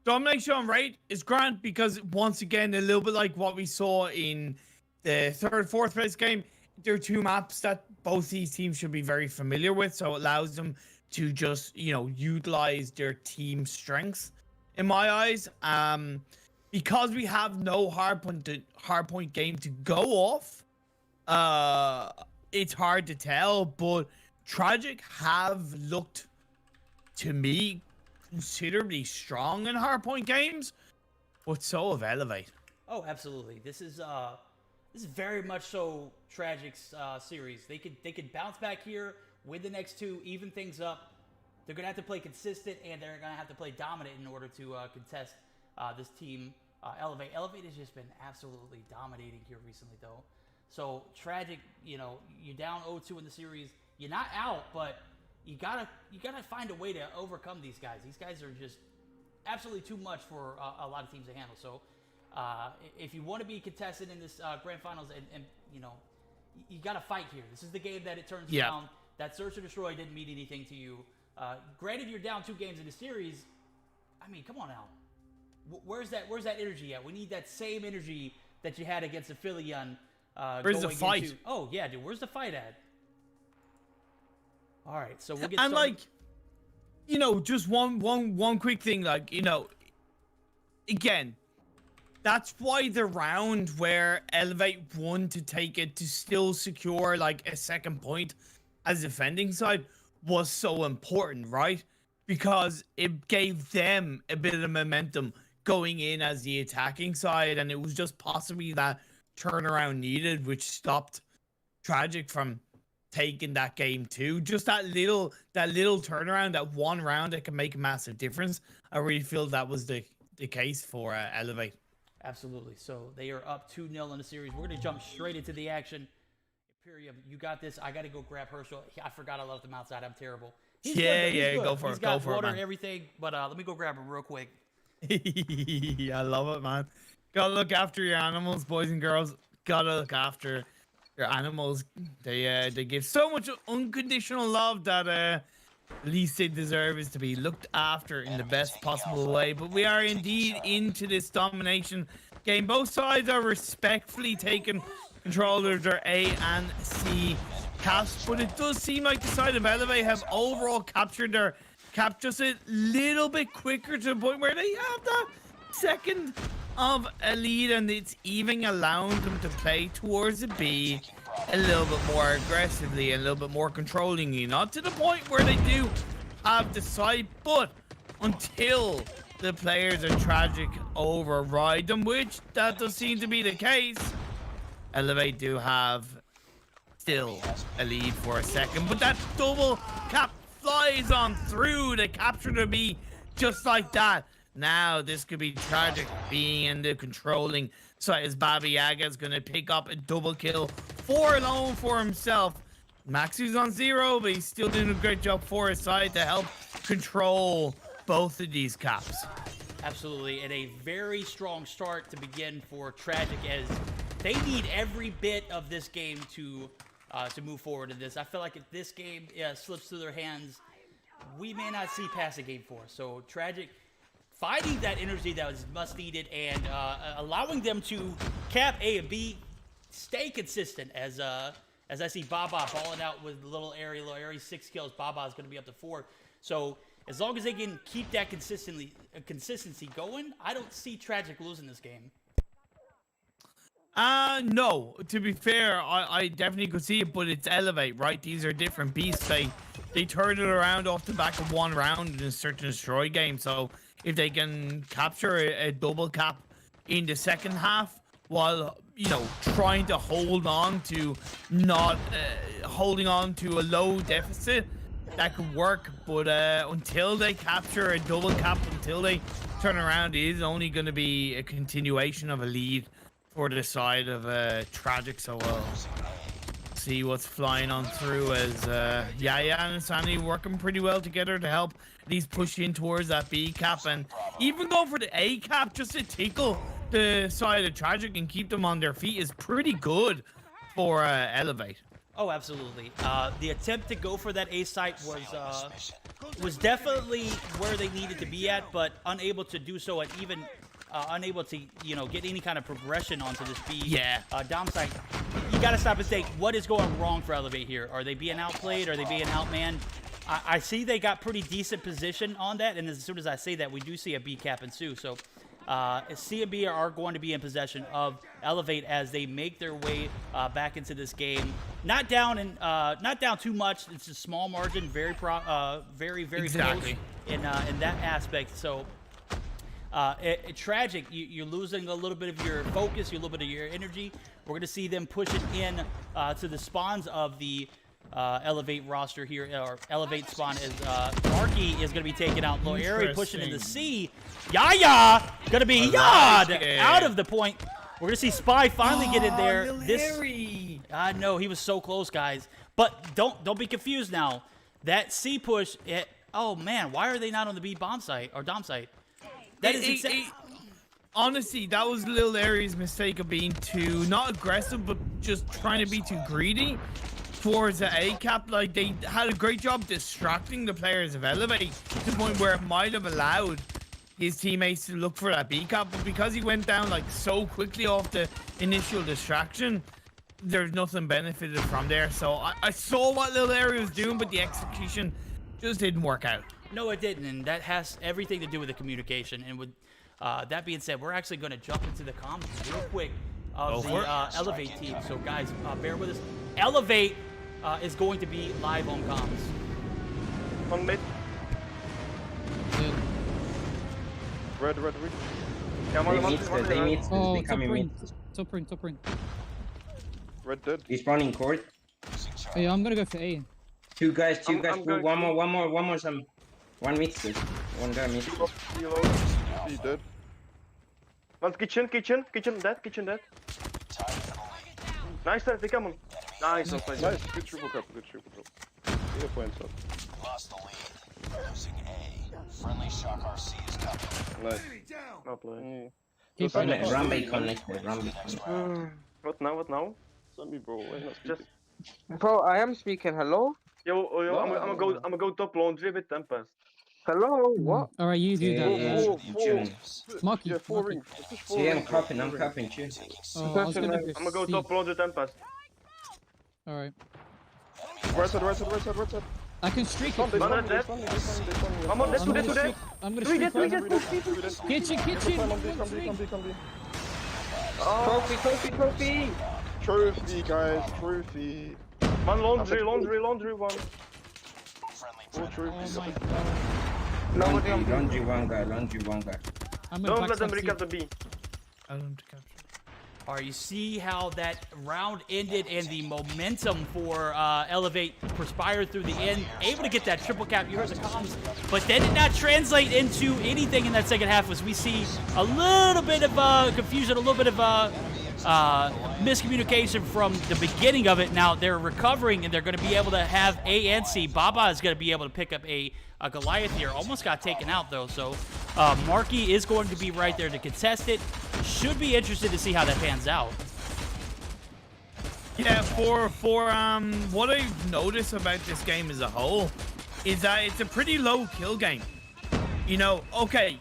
C: Domination raid is grand because once again, a little bit like what we saw in the 3rd, 4th place game, there are 2 maps that both these teams should be very familiar with, so it allows them to just, utilize their team strengths. In my eyes, because we have no hardpoint game to go off, it's hard to tell, but Tragic have looked, to me, considerably strong in hardpoint games, but so have Elevate.
B: Oh, absolutely. This is very much so Tragic's series. They could bounce back here, win the next 2, even things up. They're gonna have to play consistent, and they're gonna have to play dominant in order to contest this team. Elevate has just been absolutely dominating here recently, though. So Tragic, you're down 0-2 in the series. You're not out, but you gotta find a way to overcome these guys. These guys are just absolutely too much for a lot of teams to handle. So if you want to be contested in this grand finals, and you gotta fight here. This is the game that it turns around. That search and destroy didn't mean anything to you. Granted, you're down 2 games in the series. I mean, come on now. Where's that energy at? We need that same energy that you had against Aphelion.
C: Where's the fight?
B: Oh yeah, dude. Where's the fight at? All right, so we'll get.
C: And
B: started.
C: like, you know, just one quick thing, like, you know, again, that's why the round where Elevate won to take it to still secure like a second point as a defending side was so important, right? Because it gave them a bit of momentum going in as the attacking side, and it was just possibly that turnaround needed, which stopped Tragic from taking that game too. Just that little turnaround, that one round that can make a massive difference. I really feel that was the case for Elevate.
B: Absolutely. So they are up 2-0 in the series. We're going to jump straight into the action. Imperium, you got this. I got to go grab Herschel. I forgot I left him outside. I'm terrible. He's good,
C: yeah,
B: good.
C: go for
B: He's
C: it.
B: got
C: Go for
B: water
C: it,
B: and
C: man.
B: everything. But let me go grab him real quick.
C: I love it, man. Gotta look after your animals, boys and girls. Gotta look after your animals. They give so much unconditional love that least they deserve is to be looked after in the best possible way. But we are indeed into this domination game. Both sides are respectfully taking control of their A and C caps, but it does seem like the side of Elevate have overall captured their cap just a little bit quicker, to the point where they have that second of a lead, and it's even allowing them to play towards the B a little bit more aggressively and a little bit more controllingly. Not to the point where they do have the side, but until the players are Tragic override them, which that does seem to be the case. Elevate do have still a lead for a second, but that double cap flies on through to capture the B just like that. Now this could be Tragic being in the controlling side, as Baba Yaga is going to pick up a double kill alone for himself. Maxu's on 0, but he's still doing a great job for his side to help control both of these caps.
B: Absolutely, and a very strong start to begin for Tragic, as they need every bit of this game to move forward in this. I feel like if this game slips through their hands, we may not see past the game 4. So Tragic finding that energy that was much needed, and allowing them to cap A and B, stay consistent, as I see Baba balling out with little Airy 6 kills. Baba is going to be up to 4. So as long as they can keep that consistency going, I don't see Tragic losing this game.
C: No, to be fair, I definitely could see it, but it's Elevate, right? These are different beasts. They turn it around off the back of one round in a search and destroy game. So if they can capture a double cap in the second half, while, you know, trying to hold on to holding on to a low deficit, that could work. But until they capture a double cap, until they turn around, it is only going to be a continuation of a lead for the side of Tragic. So we'll see what's flying on through, as Yaya and Sunny working pretty well together to help at least push in towards that B cap, and even go for the A cap just to tickle the side of Tragic and keep them on their feet is pretty good for Elevate.
B: Oh, absolutely. The attempt to go for that A site was definitely where they needed to be at, but unable to do so, and even unable to, you know, get any kind of progression onto this B dom site. You got to stop and think, what is going wrong for Elevate here? Are they being outplayed? Are they being outmanned? I see they got pretty decent position on that, and as soon as I say that, we do see a B cap ensue. So C and B are going to be in possession of Elevate as they make their way back into this game. Not down too much. It's a small margin, very close in that aspect. So Tragic, you're losing a little bit of your focus, a little bit of your energy. We're going to see them pushing in to the spawns of the Elevate roster here, or Elevate spawn, as Marky is going to be taking out Loeri, pushing in the C. Yaya going to be yawed out of the point. We're going to see Spy finally get in there. No, he was so close, guys. But don't be confused now. That C push, oh man, why are they not on the B bomb site or dom site? That is insane.
C: Honestly, that was Lil Aries' mistake of being too, not aggressive, but just trying to be too greedy. towards the A cap. Like, they had a great job distracting the players of Elevate to the point where it might have allowed his teammates to look for that B cap, but because he went down like so quickly off the initial distraction, there's nothing benefited from there. So I saw what little area was doing, but the execution just didn't work out.
B: No, it didn't, and that has everything to do with the communication. And with that being said, we're actually going to jump into the comments real quick of the Elevate team. So guys, bear with us. Elevate is going to be live on comms.
F: On mid.
I: Yeah.
F: Red. Come on,
J: They meet.
I: Oh,
J: They
I: top
J: coming
I: ring.
J: mid.
I: Top ring.
F: Red dead.
J: He's running court.
I: Oh, yeah, I'm gonna go for A.
J: Two guys.
F: I'm going-
J: One more. One mid. One guy mid.
F: Yellow. He dead. One's kitchen dead. Nice, they come on. Nice. Nice, good triple cup. Good points up.
H: Lost the lead. Losing A. Friendly shock RC is coming.
F: Nice. Well played.
I: Keep
F: Just-
I: running.
J: Rumble connected.
F: What now? Send me, bro. Why not Just speaking?
E: Bro, I am speaking. Hello?
F: Yo, I'm gonna go top laundry with Tempest.
E: Hello? What?
I: All right, you do that.
F: Four.
I: Marky.
F: Yeah, four
I: Marky.
F: rings. Push four
J: See, I'm
F: rings.
J: capping. Too.
I: Oh, I was gonna go
F: I'm gonna go
I: C.
F: top laundry Tempest.
I: All right.
F: Right side.
I: I can streak
F: They
I: it.
F: spawn,
I: I'm
F: I'm on this,
I: gonna
F: two
I: streak. I'm gonna streak. Kitchen.
E: Trophy!
F: Trophy, guys, trophy. One laundry, one. Full trophy.
I: Oh my god.
J: Laundry one guy.
I: I'm gonna
F: Don't
I: back
F: let them
I: top C.
F: recap the B.
B: All right, you see how that round ended and the momentum for Elevate perspired through the end. Able to get that triple cap, you heard the comms, but that did not translate into anything in that second half as we see a little bit of confusion, a little bit of miscommunication from the beginning of it. Now they're recovering and they're going to be able to have A and C. Baba is going to be able to pick up a Goliath here. Almost got taken out though, so Marky is going to be right there to contest it. Should be interested to see how that pans out.
C: Yeah, for what I've noticed about this game as a whole is that it's a pretty low kill game. You know, okay,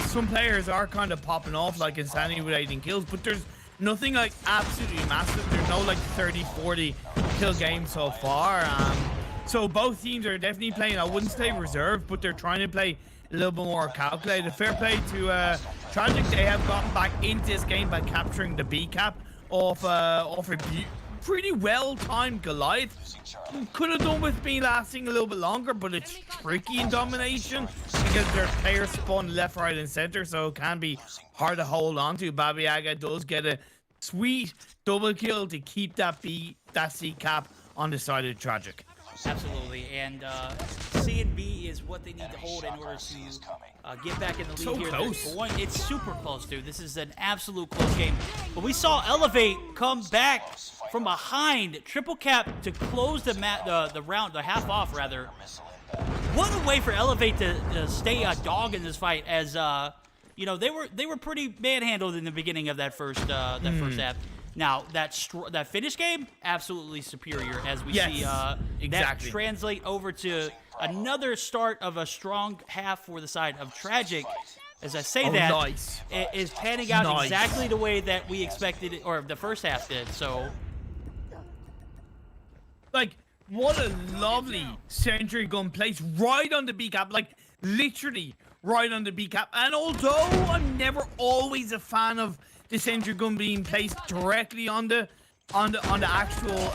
C: some players are kind of popping off like Insanity with 18 kills, but there's nothing like absolutely massive. There's no like 30, 40 kill game so far. So both teams are definitely playing, I wouldn't say reserved, but they're trying to play a little bit more calculated. Fair play to Tragic. They have gotten back into this game by capturing the B cap off a pretty well-timed Goliath. Could have done with me lasting a little bit longer, but it's tricky in domination because their players spawn left, right, and center, so it can be hard to hold on to. Baba Yaga does get a sweet double kill to keep that C cap on the side of Tragic.
B: Absolutely, and C and B is what they need to hold in order to get back in the lead
C: So
B: here.
C: close.
B: It's super close, dude. This is an absolute close game. But we saw Elevate come back from behind, triple cap to close the round, the half off rather. What a way for Elevate to stay a dog in this fight, as you know, they were pretty manhandled in the beginning of that first half. Now, that finish game, absolutely superior, as we see
C: exactly.
B: that translate over to another start of a strong half for the side of Tragic. As I say that,
C: nice.
B: it is panning out exactly the way that we expected it, or the first half did, so...
C: Like, what a lovely sentry gun placed right on the B cap, like, literally right on the B cap. And although I'm never always a fan of the sentry gun being placed directly on the actual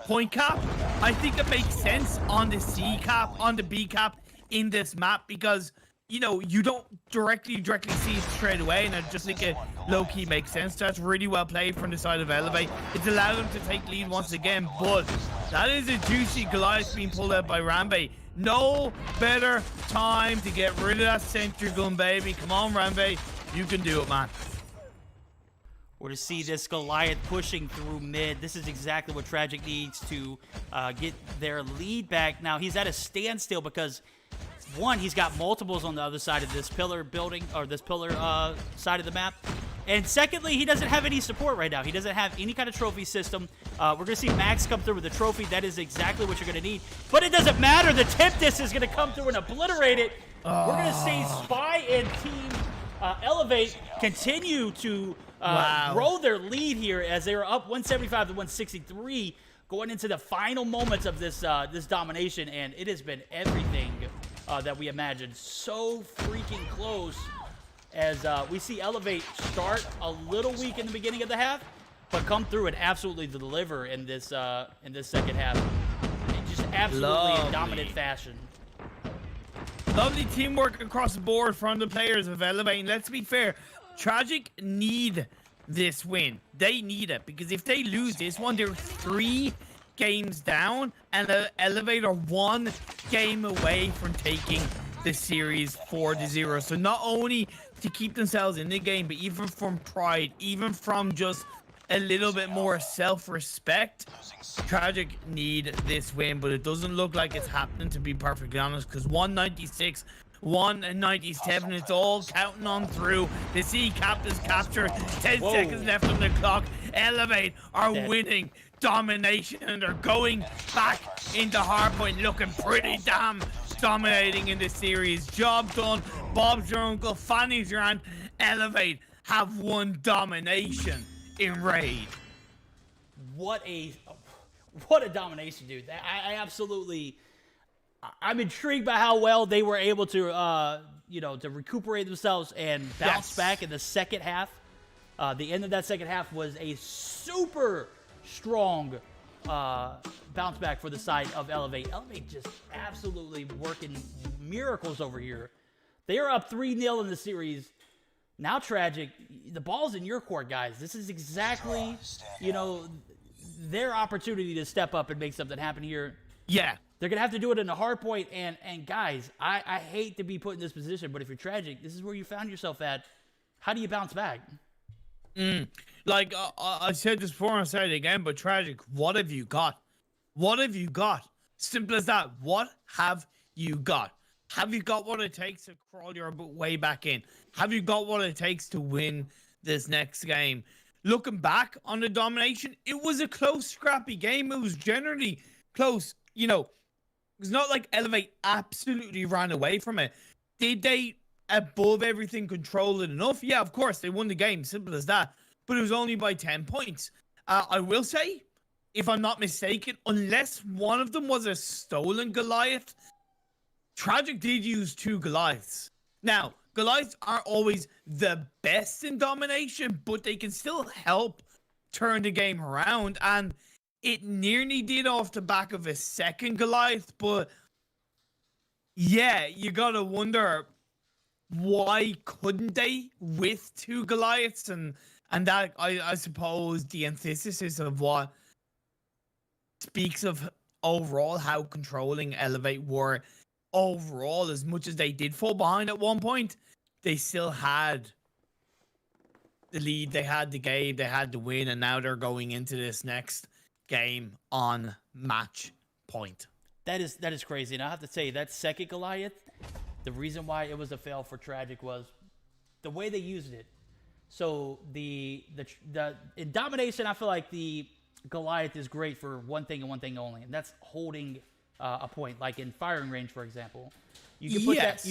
C: point cap, I think it makes sense on the C cap, on the B cap in this map, because you know you don't directly see it straight away, and I just think it low-key makes sense. That's really well played from the side of Elevate. It's allowed them to take lead once again, but that is a juicy Goliath being pulled out by Rambe. No better time to get rid of that sentry gun, baby. Come on, Rambe, you can do it, man.
B: Or to see this Goliath pushing through mid. This is exactly what Tragic needs to get their lead back. Now, he's at a standstill because, one, he's got multiples on the other side of this pillar building, or this pillar side of the map. And secondly, he doesn't have any support right now. He doesn't have any kind of trophy system. We're going to see Max come through with a trophy. That is exactly what you're going to need. But it doesn't matter. The tip disc is going to come through and obliterate it. We're going to see Spy and Team Elevate continue to grow their lead here as they are up 175 to 163 going into the final moments of this this domination. And it has been everything that we imagined. So freaking close. As we see Elevate start a little weak in the beginning of the half, but come through and absolutely deliver in this second half. In just absolutely dominant fashion.
C: Lovely teamwork across the board from the players of Elevate. And let's be fair, Tragic need this win. They need it, because if they lose this one, they're 3 games down, and Elevate are 1 game away from taking the series 4-0. So not only to keep themselves in the game, but even from pride, even from just a little bit more self-respect, Tragic need this win. But it doesn't look like it's happening, to be perfectly honest, because 196, 197, it's all counting on through. The C captain's captured, 10 seconds left on the clock. Elevate are winning domination, and they're going back into hardpoint looking pretty damn dominating in the series. Job done. Bob's your uncle, Fanny's your aunt. Elevate have won domination in Raid.
B: What a domination, dude. I absolutely, I'm intrigued by how well they were able to, to recuperate themselves and bounce back in the second half. The end of that second half was a super strong bounce back for the side of Elevate. Elevate just absolutely working miracles over here. They are up 3-0 in the series. Now Tragic, the ball's in your court, guys. This is exactly, their opportunity to step up and make something happen here.
C: Yeah.
B: They're going to have to do it in a hard point. And guys, I hate to be put in this position, but if you're Tragic, this is where you found yourself at. How do you bounce back?
C: Like, I said this before and I said it again, but Tragic, what have you got? What have you got? Simple as that. What have you got? Have you got what it takes to crawl your way back in? Have you got what it takes to win this next game? Looking back on the domination, it was a close, scrappy game. It was generally close. It's not like Elevate absolutely ran away from it. Did they, above everything, control it enough? Yeah, of course. They won the game. Simple as that. But it was only by 10 points. I will say, if I'm not mistaken, unless one of them was a stolen Goliath, Tragic did use 2 Goliaths. Now, Goliaths aren't always the best in domination, but they can still help turn the game around. And it nearly did off the back of a second Goliath. But yeah, you gotta wonder, why couldn't they with 2 Goliaths? And that, I suppose, the antithesis of what speaks of overall how controlling Elevate were. Overall, as much as they did fall behind at one point, they still had the lead, they had the game, they had the win, and now they're going into this next game on match point.
B: That is crazy. And I have to say, that second Goliath, the reason why it was a fail for Tragic was the way they used it. So in domination, I feel like the Goliath is great for one thing and one thing only, and that's holding a point. Like in firing range, for example, you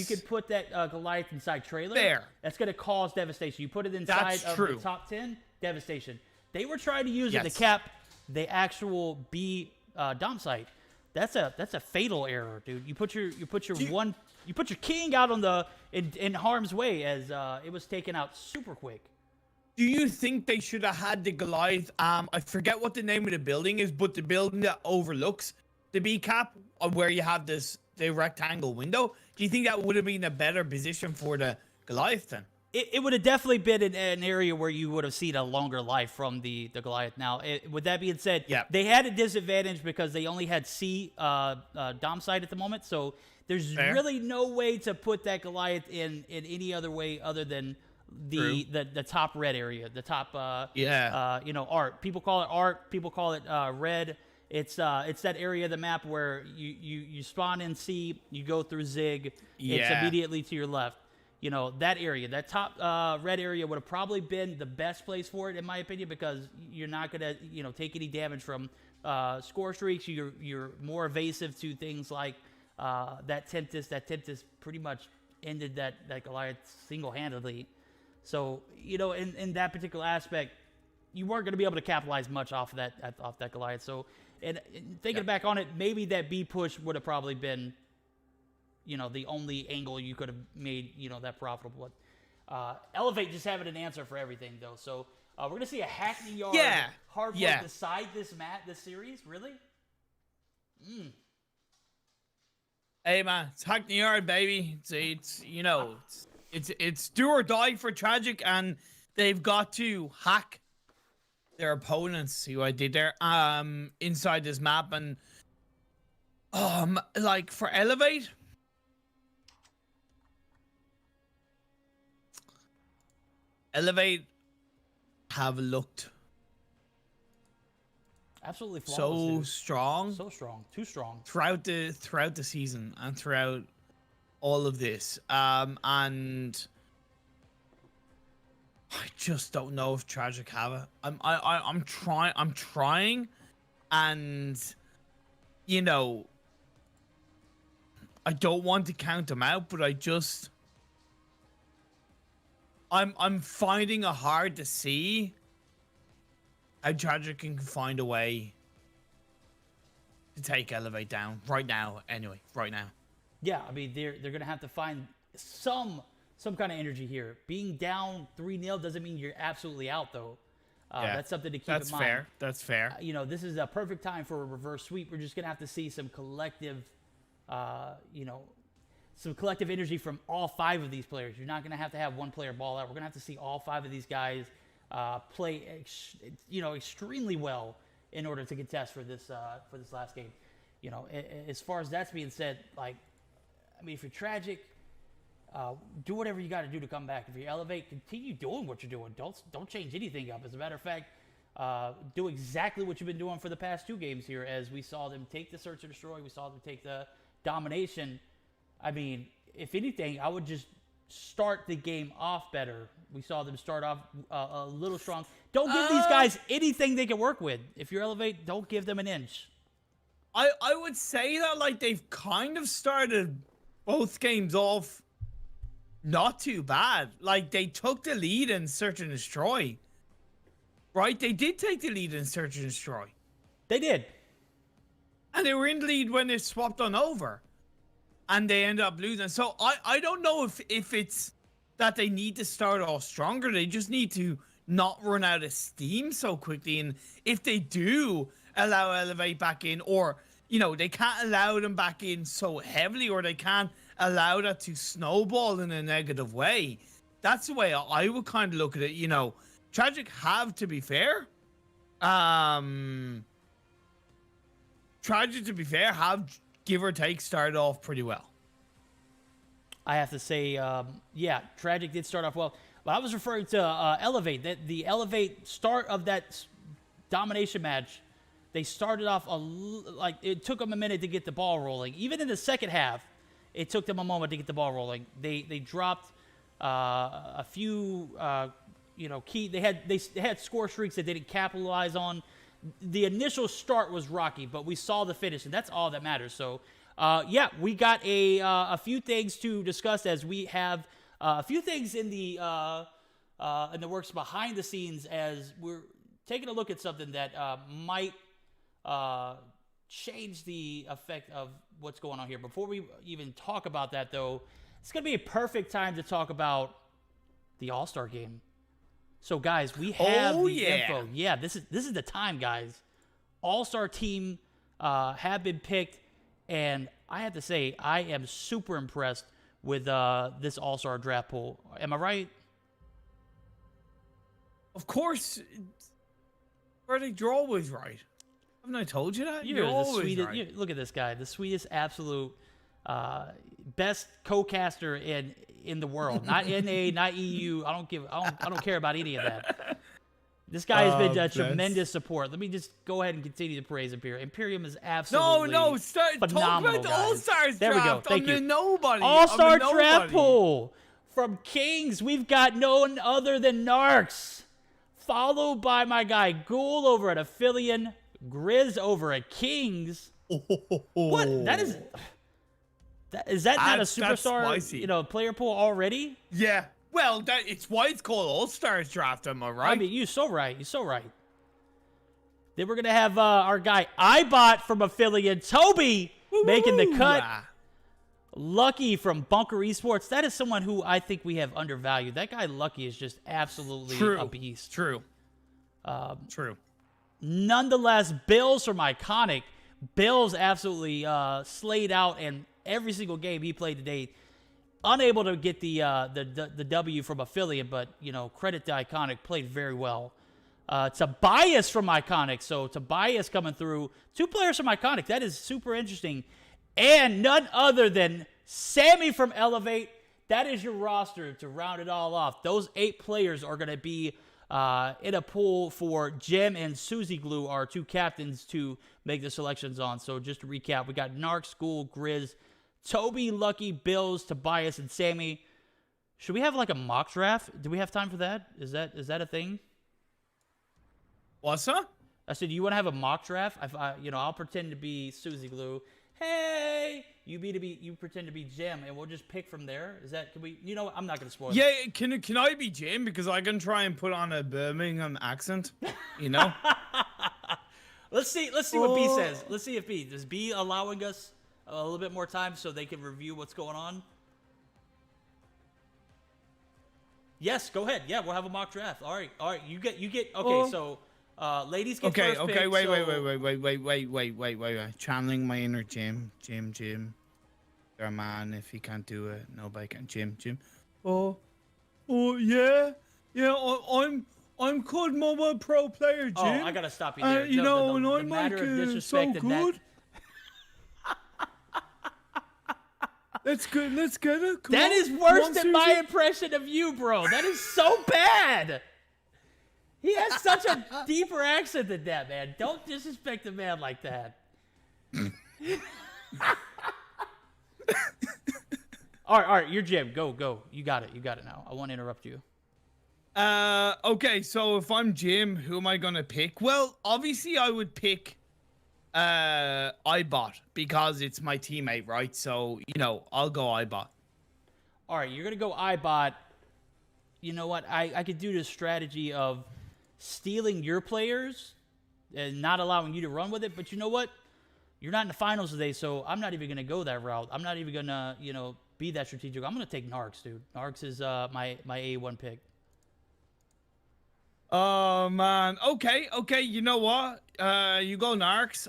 B: can put that Goliath inside trailer.
C: There,
B: that's going to cause devastation. You put it inside the top 10, devastation. They were trying to use it to cap the actual B dom site. That's a fatal error, dude. You put your king out on in harm's way as it was taken out super quick.
C: Do you think they should have had the Goliath? I forget what the name of the building is, but the building that overlooks the B cap, where you have the rectangle window. Do you think that would have been a better position for the Goliath then?
B: It would have definitely been an area where you would have seen a longer life from the Goliath. Now, with that being said, they had a disadvantage because they only had C dom site at the moment. So there's really no way to put that Goliath in any other way other than the top red area, the top art. People call it art. People call it red. It's that area of the map where you spawn in C, you go through Zig. It's immediately to your left. you know, that area, that top red area would have probably been the best place for it, in my opinion, because you're not going to, you know, take any damage from score streaks. You're more evasive to things like that Tempest. That Tempest pretty much ended that Goliath single-handedly. So, you know, in that particular aspect, you weren't going to be able to capitalize much off of that Goliath. So, and thinking back on it, maybe that B push would have probably been, you know, the only angle you could have made, you know, that profitable. Elevate just having an answer for everything, though. So we're going to see a Hackney Yard hardpoint decide this series? Really?
C: Hey, man, it's Hackney Yard, baby. It's you know, it's do or die for Tragic, and they've got to hack their opponents. See what I did there? Inside this map, and like for Elevate, have looked
B: absolutely
C: so
B: flawless,
C: strong,
B: too strong
C: throughout the season and throughout all of this. And I just don't know if Tragic have it. I'm trying, and you know, I don't want to count them out, but I'm finding it hard to see how Tragic can find a way to take Elevate down right now. Anyway, right now.
B: Yeah, I mean they're gonna have to find some kind of energy here. Being down 3-0 doesn't mean you're absolutely out, though. That's something to keep in mind.
C: That's fair.
B: You know, this is a perfect time for a reverse sweep. We're just gonna have to see some collective, some collective energy from all 5 of these players. You're not gonna have to have one player ball out. We're gonna have to see all 5 of these guys play, extremely well in order to contest for this last game. You know, as far as that's being said, like, I mean, if you're Tragic, do whatever you got to do to come back. If you Elevate, continue doing what you're doing. Don't change anything up. As a matter of fact, do exactly what you've been doing for the past 2 games here, as we saw them take the search and destroy. We saw them take the domination. I mean, if anything, I would just start the game off better. We saw them start off a little strong. Don't give these guys anything they can work with. If you're Elevate, don't give them an inch.
C: I would say that, like, they've kind of started both games off not too bad. Like, they took the lead in Search and Destroy. Right? They did take the lead in Search and Destroy.
B: They did.
C: And they were in the lead when they swapped on over. And they ended up losing. So I don't know if it's that they need to start off stronger. They just need to not run out of steam so quickly. And if they do allow Elevate back in, or, you know, they can't allow them back in so heavily, or they can't allow that to snowball in a negative way. That's the way I would kind of look at it. You know, Tragic have, to be fair, have, give or take, started off pretty well.
B: I have to say, yeah, Tragic did start off well. But I was referring to Elevate. The Elevate start of that domination match, they started off like it took them a minute to get the ball rolling. Even in the second half, it took them a moment to get the ball rolling. They dropped a few key. They had score streaks that they didn't capitalize on. The initial start was rocky, but we saw the finish, and that's all that matters. So, yeah, we got a few things to discuss, as we have a few things in the works behind the scenes, as we're taking a look at something that might change the effect of what's going on here. Before we even talk about that, though, it's going to be a perfect time to talk about the All-Star game. So, guys, we have info. Yeah, this is the time, guys. All-Star team have been picked, and I have to say, I am super impressed with this All-Star draft pool. Am I right?
C: Of course. You're always right. Haven't I told you that? You're always right.
B: Look at this guy, the sweetest, absolute best co-caster in the world. Not NA, not EU. I don't care about any of that. This guy has been a tremendous support. Let me just go ahead and continue to praise Imperium. Imperium is absolutely phenomenal.
C: Talk about the All-Stars
B: there
C: draft.
B: We go. Thank you.
C: Nobody.
B: All-Star draft pool. from Kings, we've got none other than Narcs. Followed by my guy Ghoul over at Aphelion. Grizz over at Kings. What? That is... Is that not a
C: That's
B: superstar,
C: spicy.
B: you know, player pool already?
C: Yeah. Well, it's why it's called All-Stars draft, am I right?
B: I mean, you're so right. You're so right. Then we're going to have our guy iBot from Aphelion, Toby, making the cut. Lucky from Bunker Esports. That is someone who I think we have undervalued. That guy Lucky is just absolutely a beast.
C: True. True.
B: Nonetheless, Bills from Iconic. Bills absolutely slayed out, and every single game he played today, unable to get the W from Aphelion, but, you know, credit to Iconic, played very well. Tobias from Iconic. So Tobias coming through. 2 players from Iconic. That is super interesting. And none other than Sammy from Elevate. That is your roster to round it all off. Those 8 players are going to be in a pool for Jim and Susie Glue, our 2 captains, to make the selections on. So just to recap, we got Narc, School, Grizz, Toby, Lucky, Bills, Tobias, and Sammy. Should we have like a mock draft? Do we have time for that? Is that a thing?
C: What's that?
B: I said, you want to have a mock draft? I'll pretend to be Susie Glue. Hey, you pretend to be Jim, and we'll just pick from there. Can we? You know what? I'm not gonna spoil it.
C: Yeah, can I be Jim, because I can try and put on a Birmingham accent, you know?
B: Let's see what B says. Let's see if is B allowing us a little bit more time so they can review what's going on. Yes, go ahead. Yeah, we'll have a mock draft. All right. You get. Okay, so. Ladies get first
C: Okay,
B: pick,
C: wait,
B: so...
C: wait. Channeling my inner Jim. You're a man. If he can't do it, nobody can. Jim. Oh, yeah. I'm called mobile pro player, Jim.
B: Oh, I gotta stop you there.
C: And I'm
B: matter
C: like,
B: of disrespect
C: so good. That's good. Let's get it. Come
B: that
C: on.
B: is worse than my impression of you, bro. That is so bad. He has such a deeper accent than that, man. Don't disrespect a man like that. All right, you're Jim. Go. You got it now. I won't interrupt you.
C: Okay, so if I'm Jim, who am I gonna pick? Well, obviously I would pick iBot, because it's my teammate, right? So, I'll go iBot.
B: All right, you're gonna go iBot. You know what? I could do this strategy of stealing your players and not allowing you to run with it, but you know what? You're not in the finals today, so I'm not even going to go that route. I'm not even going to, be that strategic. I'm going to take Narcs, dude. Narcs is my A1 pick.
C: Oh, man. Okay, you know what? You go Narcs.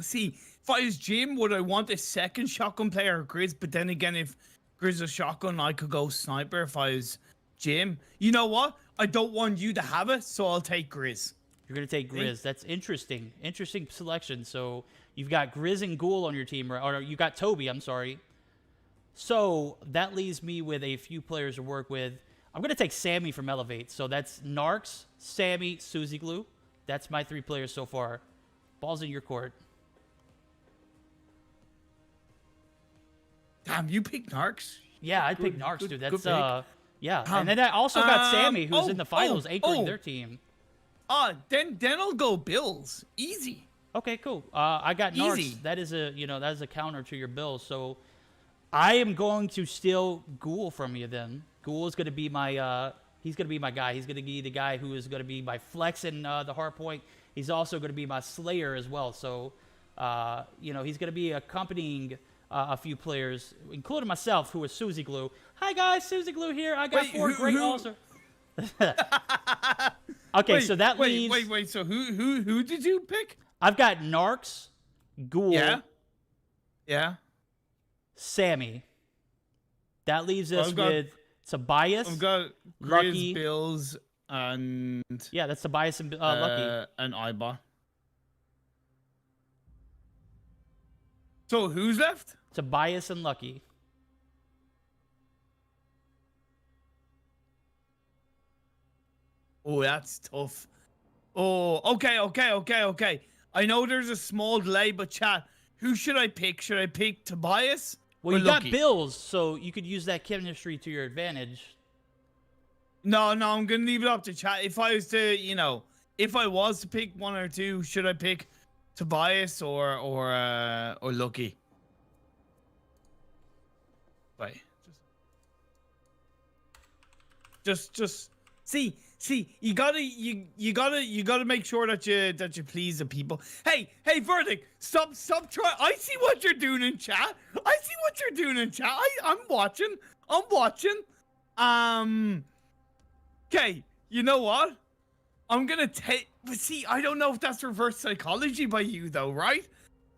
C: See, if I was Jim, would I want a second shotgun player or Grizz? But then again, if Grizz is shotgun, I could go sniper if I was Jim. You know what? I don't want you to have it, so I'll take Grizz.
B: You're going to take Grizz. That's interesting. Interesting selection. So you've got Grizz and Ghoul on your team, or you got Toby, I'm sorry. So that leaves me with a few players to work with. I'm going to take Sammy from Elevate. So that's Narcs, Sammy, Susie Glue. That's my 3 players so far. Ball's in your court.
C: Damn, you picked Narcs?
B: Yeah, I picked Narcs, dude. That's, yeah.
C: And
B: then I also got Sammy, who's in the finals, anchoring their team.
C: Then I'll go Bills. Easy.
B: Okay, cool. I got Narcs. That is a counter to your Bills. So I am going to steal Ghoul from you then. Ghoul is going to be my he's going to be my guy. He's going to be the guy who is going to be my flex in the hard point. He's also going to be my slayer as well. So he's going to be accompanying a few players, including myself, who is Susie Glue. Hi guys, Susie Glue here. I got 4 great also. Okay, so that leaves.
C: Wait. So who did you pick?
B: I've got Narcs, Ghoul,
C: yeah,
B: Sammy. That leaves us with Tobias.
C: I've got Grizz,
B: Lucky,
C: Bills, and
B: that's Tobias and Lucky,
C: and iBot. So who's left?
B: Tobias and Lucky.
C: Oh, that's tough. Oh, okay. I know there's a small delay, but chat, who should I pick? Should I pick Tobias
B: Well,
C: We're
B: you got
C: lucky.
B: Bills, so you could use that chemistry to your advantage.
C: No, I'm gonna leave it up to chat. If I was to, if I was to pick one or two, should I pick Tobias or Lucky? Right. Just see, you gotta make sure that you please the people. Hey, Verdict, stop trying. I see what you're doing in chat. I'm watching. Okay, you know what? I'm gonna take. But see, I don't know if that's reverse psychology by you though, right?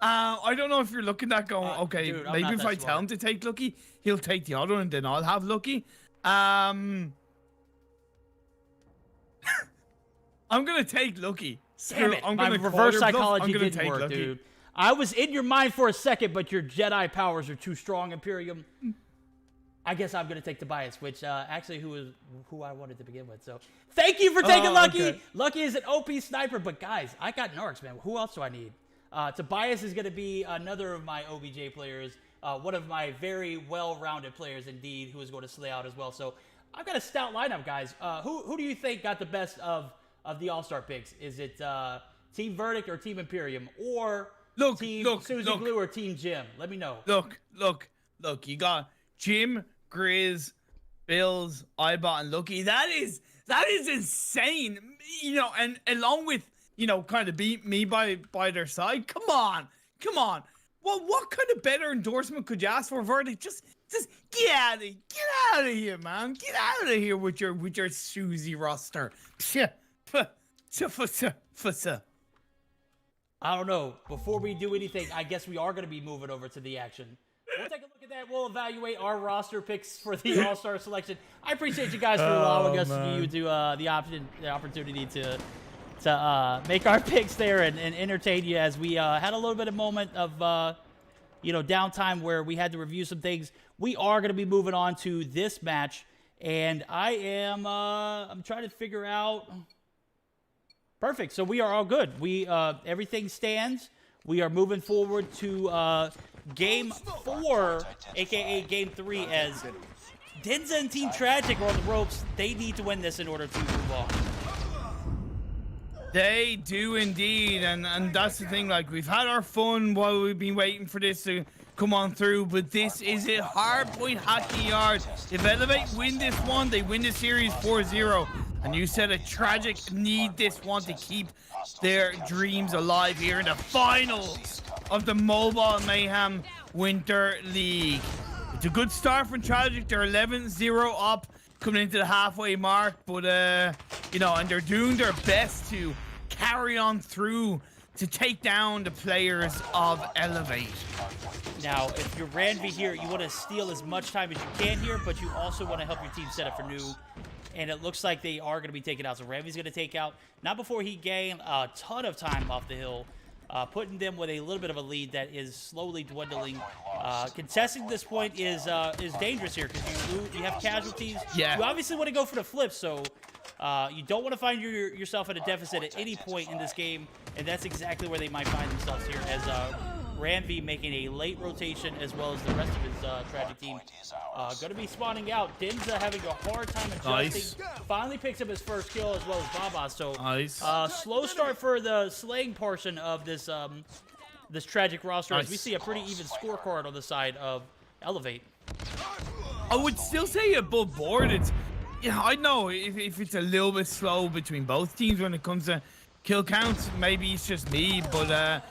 C: I don't know if you're looking at going, okay,
B: dude, I'm
C: maybe
B: not
C: if
B: that
C: I tell
B: smart.
C: him to take Lucky, he'll take the other one, and then I'll have Lucky. I'm gonna take Lucky.
B: Damn it, my reverse psychology didn't work, dude. I was in your mind for a second, but your Jedi powers are too strong, Imperium. I guess I'm gonna take Tobias, which actually who I wanted to begin with. So thank you for taking Lucky.
C: Okay.
B: Lucky is an OP sniper, but guys, I got Narcs, man. Who else do I need? Tobias is gonna be another of my OBJ players, one of my very well-rounded players indeed, who is going to slay out as well. So I've got a stout lineup, guys. Who do you think got the best of the All-Star picks? Is it Team Verdict or Team Imperium, or Team Susie Glue or Team Jim? Let me know.
C: Look. You got Jim, Grizz, Bills, Ibot, and Lucky. That is insane. And along with kind of beat me by their side. Come on. Well, what kind of better endorsement could you ask for, Verdict? Just get out of here, man. Get out of here with your Susie roster.
B: I don't know. Before we do anything, I guess we are going to be moving over to the action. We'll take a look at that. We'll evaluate our roster picks for the All-Star selection. I appreciate you guys for allowing us to the opportunity to make our picks there and entertain you, as we had a little bit of moment of downtime where we had to review some things. We are going to be moving on to this match, and I'm trying to figure out. Perfect. So we are all good. Everything stands. We are moving forward to Game 4, aka Game 3, as Denza and Team Tragic are on the ropes. They need to win this in order to move on.
C: They do indeed, and that's the thing. Like, we've had our fun while we've been waiting for this to come on through, but this is a hardpoint hockey yard. If Elevate win this one, they win the series 4-0. And you said a Tragic need this one to keep their dreams alive here in the finals of the Mobile Mayhem Winter League. It's a good start from Tragic. They're 11-0 up coming into the halfway mark, but and they're doing their best to carry on through to take down the players of Elevate.
B: Now, if you're Ranvi here, you want to steal as much time as you can here, but you also want to help your team set up for new. And it looks like they are going to be taken out. So Ranvi's going to take out, not before he gained a ton of time off the hill, putting them with a little bit of a lead that is slowly dwindling. Contesting this point is dangerous here because you have casualties.
C: Yeah.
B: You obviously want to go for the flip, so you don't want to find yourself at a deficit at any point in this game, and that's exactly where they might find themselves here, as Ranvi making a late rotation, as well as the rest of his Tragic team. Going to be spawning out. Denza having a hard time adjusting.
C: Nice.
B: Finally picks up his first kill, as well as Baba. So
C: Nice.
B: slow start for the slaying portion of this this Tragic roster, as we see a pretty even scorecard on the side of Elevate.
C: I would still say above board. It's, I know if it's a little bit slow between both teams when it comes to kill counts. Maybe it's just me, but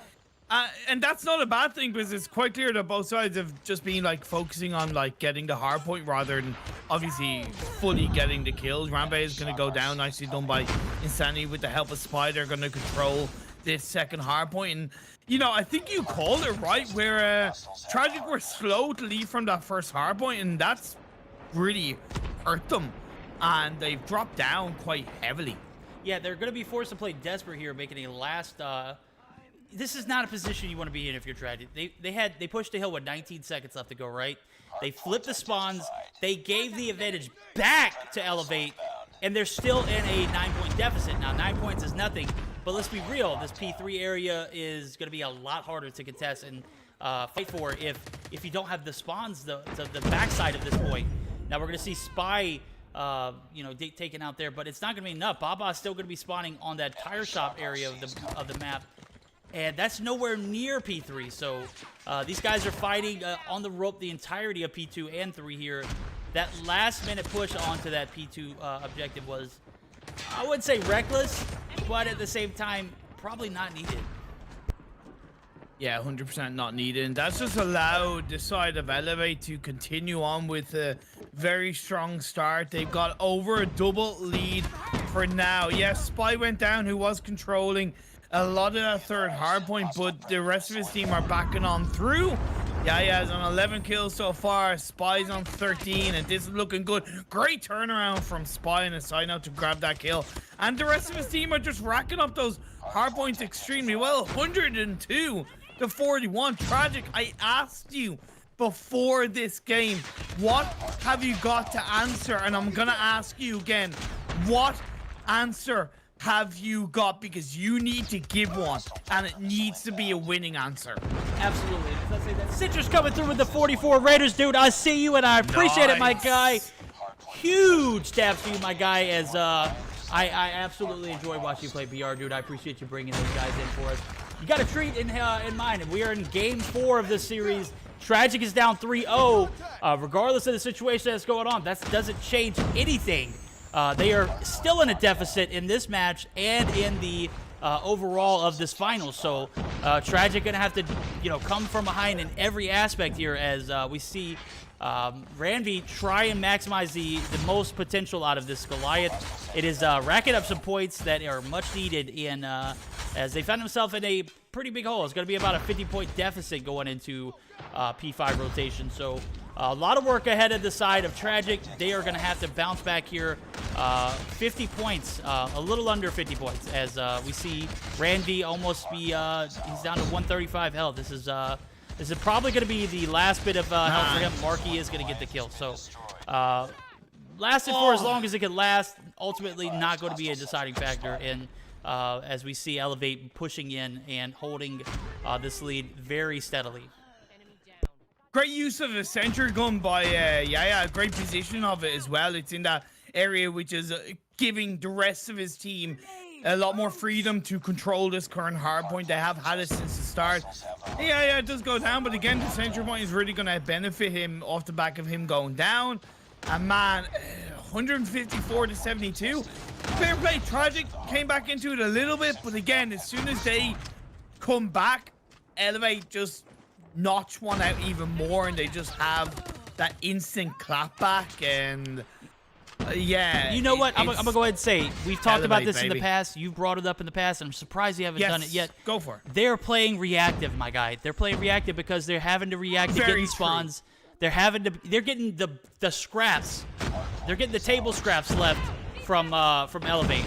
C: and that's not a bad thing, because it's quite clear that both sides have just been like focusing on like getting the hard point rather than obviously fully getting the kills. Rambe is going to go down, nicely done by Insanity with the help of Spy. They're going to control this second hard point, and I think you called it right, where Tragic were slow to leave from that first hard point, and that's really hurt them, and they've dropped down quite heavily.
B: Yeah, they're going to be forced to play desperate here, making a last. This is not a position you want to be in if you're Tragic. They pushed the hill with 19 seconds left to go, right? They flipped the spawns. They gave the advantage back to Elevate, and they're still in a 9-point deficit. Now, 9 points is nothing, but let's be real. This P3 area is going to be a lot harder to contest, and fight for if you don't have the spawns, the backside of this point. Now we're going to see Spy, taken out there, but it's not going to be enough. Baba's still going to be spawning on that tire shop area of the map, and that's nowhere near P3. So these guys are fighting on the rope the entirety of P2 and 3 here. That last-minute push onto that P2 objective was, I wouldn't say reckless, but at the same time, probably not needed.
C: Yeah, 100% not needed. And that's just allowed the side of Elevate to continue on with a very strong start. They've got over a double lead for now. Yes, Spy went down, who was controlling a lot of that third hardpoint, but the rest of his team are backing on through. Yaya's on 11 kills so far. Spy's on 13, and this is looking good. Great turnaround from Spy on his side now to grab that kill. And the rest of his team are just racking up those hardpoints extremely well. 102 to 41. Tragic, I asked you before this game, what have you got to answer? And I'm gonna ask you again, what answer have you got? Because you need to give one, and it needs to be a winning answer.
B: Absolutely. Let's say that Citrus coming through with the 44 Raiders, dude. I see you, and I appreciate it, my guy. Huge stabs to you, my guy, as I absolutely enjoy watching you play BR, dude. I appreciate you bringing those guys in for us. You got a treat in mind. We are in Game 4 of this series. Tragic is down 3-0. Regardless of the situation that's going on, that doesn't change anything. They are still in a deficit in this match and in the overall of this final. So Tragic gonna have to, come from behind in every aspect here, as we see Ranvi try and maximize the most potential out of this Goliath. It is racking up some points that are much needed in as they found themselves in a pretty big hole. It's going to be about a 50-point deficit going into P5 rotation. So a lot of work ahead of the side of Tragic. They are going to have to bounce back here. 50 points, a little under 50 points, as we see Ranvi almost be, he's down to 135 health. This is probably going to be the last bit of health for him. Marky is going to get the kill. So lasted for as long as it could last. Ultimately not going to be a deciding factor in as we see Elevate pushing in and holding this lead very steadily.
C: Great use of a sentry gun by Yaya. Great position of it as well. It's in that area which is giving the rest of his team a lot more freedom to control this current hardpoint. They have had it since the start. Yeah, it does go down, but again, the sentry point is really going to benefit him off the back of him going down. And man, 154 to 72. Fair play. Tragic came back into it a little bit, but again, as soon as they come back, Elevate just notch one out even more, and they just have that instant clap back. And yeah,
B: you know what? I'm gonna go ahead and say we've talked about this in the
C: baby.
B: past. You've brought it up in the past, and I'm surprised you haven't done it yet.
C: Go for it.
B: They're playing reactive, my guy. They're playing reactive because they're having to react to getting spawns. They're getting the scraps. They're getting the table scraps left from Elevate.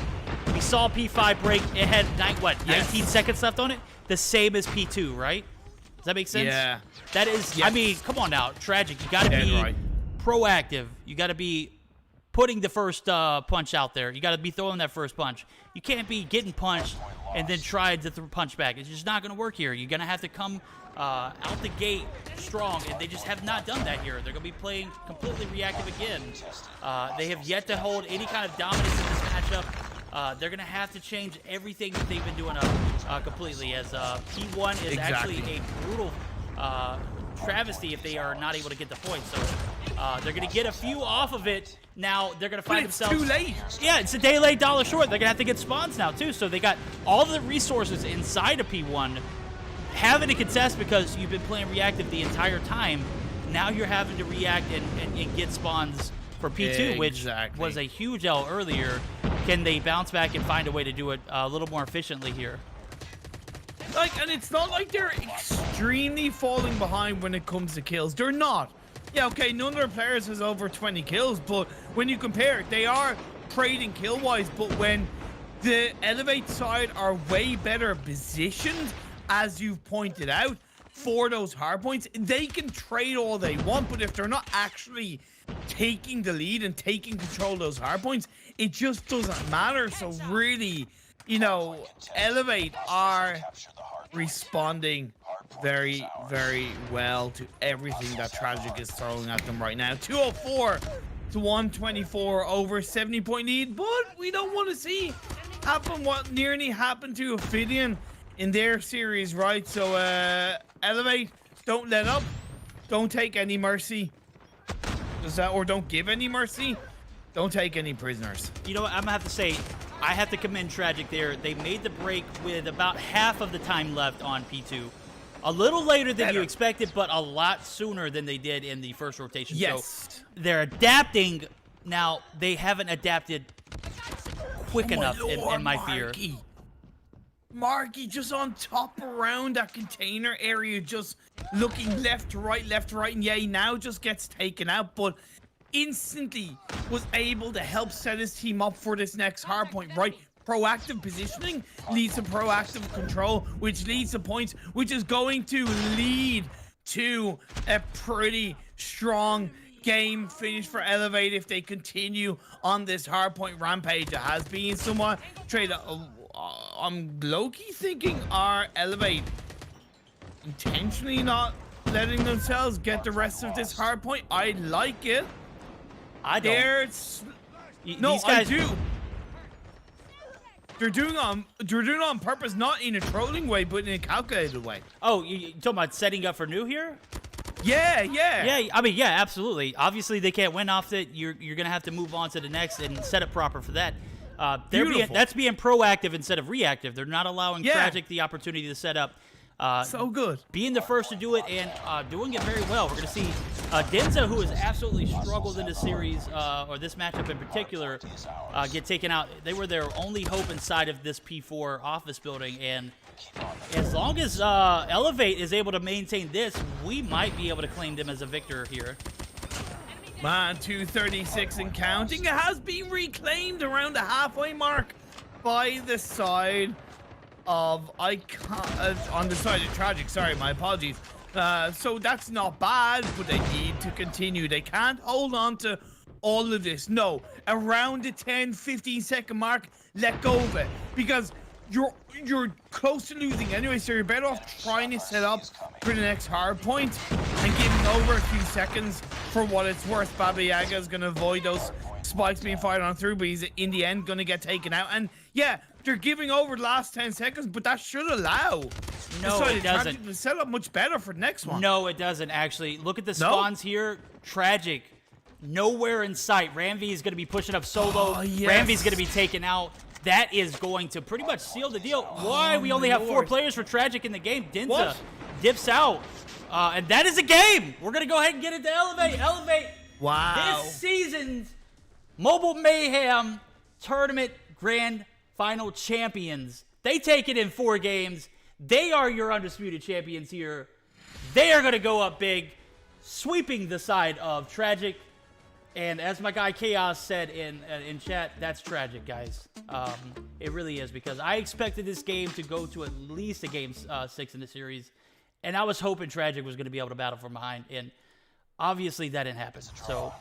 B: We saw P5 break. It had 19 seconds left on it. The same as P2, right? Does that make sense?
C: Yeah.
B: That is. Yes. I mean, come on now, Tragic. You got to be proactive. You got to be putting the first punch out there. You got to be throwing that first punch. You can't be getting punched and then try to punch back. It's just not going to work here. You're going to have to come out the gate strong, and they just have not done that here. They're going to be playing completely reactive again. They have yet to hold any kind of dominance in this matchup. They're going to have to change everything that they've been doing completely, as P1 is actually a brutal travesty if they are not able to get the point. So they're going to get a few off of it. Now they're going to find themselves
C: too late.
B: Yeah, it's a day late, dollar short. They're going to have to get spawns now too. So they got all the resources inside of P1 having to contest because you've been playing reactive the entire time. Now you're having to react and get spawns for P2, which was a huge L earlier. Can they bounce back and find a way to do it a little more efficiently here?
C: And it's not like they're extremely falling behind when it comes to kills. They're not. Yeah, okay, none of their players has over 20 kills, but when you compare, they are trading kill-wise, but when the Elevate side are way better positioned, as you've pointed out, for those hardpoints, they can trade all they want, but if they're not actually taking the lead and taking control of those hardpoints, it just doesn't matter. So really, Elevate are responding very, very well to everything that Tragic is throwing at them right now. 204 to 124 over 70-point lead, but we don't want to see happen what nearly happened to Aphelion in their series, right? So Elevate, don't let up, don't take any mercy. Does that, or don't give any mercy, don't take any prisoners.
B: You know what, I'm gonna have to say, I have to commend Tragic there. They made the break with about half of the time left on P2. A little later than you expected, but a lot sooner than they did in the first rotation.
C: Yes.
B: So they're adapting. Now, they haven't adapted quick enough, in my fear.
C: Marky just on top around that container area, just looking left to right, and yeah, he now just gets taken out, but instantly was able to help set his team up for this next hard point, right? Proactive positioning leads to proactive control, which leads to points, which is going to lead to a pretty strong game finish for Elevate if they continue on this hardpoint rampage. It has been somewhat traded. I'm low-key thinking our Elevate intentionally not letting themselves get the rest of this hardpoint. I like it.
B: I don't.
C: No,
B: these guys...
C: I do. They're doing it on purpose, not in a trolling way, but in a calculated way.
B: Oh, you talking about setting up for new here?
C: Yeah.
B: Yeah, I mean, yeah, absolutely. Obviously, they can't win off it. You're going to have to move on to the next and set it proper for that. That's being proactive instead of reactive. They're not allowing Tragic the opportunity to set up.
C: So good.
B: Being the first to do it and doing it very well. We're going to see Denza, who has absolutely struggled in this series, or this matchup in particular, get taken out. They were their only hope inside of this P4 office building, and as long as Elevate is able to maintain this, we might be able to claim them as a victor here.
C: Man, 236 and counting. It has been reclaimed around the halfway mark by the side of on the side of Tragic. Sorry, my apologies. So that's not bad, but they need to continue. They can't hold on to all of this. No, around the 10-15 second mark, let go of it, because you're close to losing anyway, so you're better off trying to set up for the next hard point and giving over a few seconds for what it's worth. Baba Yaga is going to avoid those spikes being fired on through, but he's in the end going to get taken out. And yeah, they're giving over the last 10 seconds, but that should allow
B: it doesn't.
C: to set up much better for the next one.
B: No, it doesn't, actually. Look at the spawns here. Tragic. Nowhere in sight. Ramvi is going to be pushing up solo. Ramvi's going to be taken out. That is going to pretty much seal the deal. Why? We only have 4 players for Tragic in the game. Denza dips out. And that is a game. We're going to go ahead and get it to Elevate. Elevate.
C: Wow.
B: This season's Mobile Mayhem Tournament Grand Final champions. They take it in 4 games. They are your undisputed champions here. They are going to go up big, sweeping the side of Tragic. And as my guy Chaos said in chat, that's tragic, guys. It really is, because I expected this game to go to at least a game 6 in the series, and I was hoping Tragic was going to be able to battle from behind, and obviously that didn't happen. So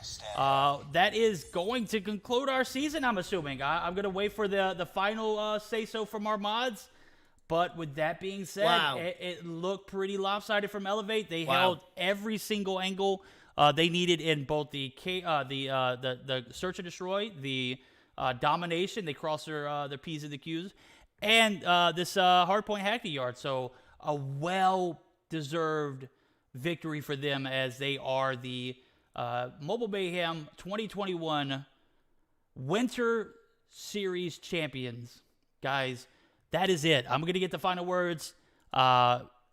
B: that is going to conclude our season, I'm assuming. I'm going to wait for the final say-so from our mods. But with that being said, it looked pretty lopsided from Elevate. They held every single angle they needed in both the search and destroy, the domination. They crossed their P's and the Q's, and this hardpoint hack the yard. So a well-deserved victory for them, as they are the Mobile Mayhem 2021 Winter Series champions. Guys, that is it. I'm going to get the final words.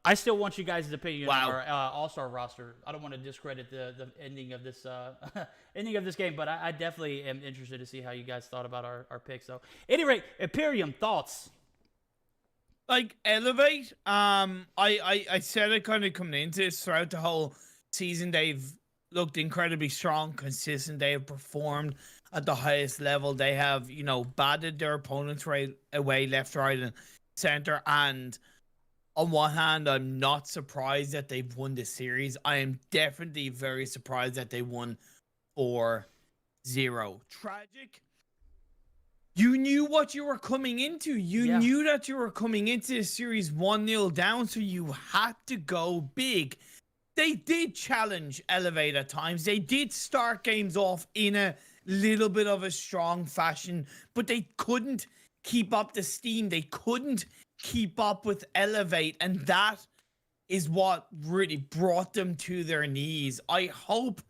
B: I still want you guys' opinion on our all-star roster. I don't want to discredit the ending of this ending of this game, but I definitely am interested to see how you guys thought about our picks. So, at any rate, Imperium, thoughts?
C: Like, Elevate, I said it kind of coming into this throughout the whole season. They've looked incredibly strong, consistent. They have performed at the highest level. They have, batted their opponents right away, left, right, and center. And on one hand, I'm not surprised that they've won this series. I am definitely very surprised that they won 4-0. Tragic, you knew what you were coming into. You
B: Yeah.
C: knew that you were coming into the series 1-0 down, so you had to go big. They did challenge Elevate at times. They did start games off in a little bit of a strong fashion, but they couldn't keep up the steam. They couldn't keep up with Elevate, and that is what really brought them to their knees. I hope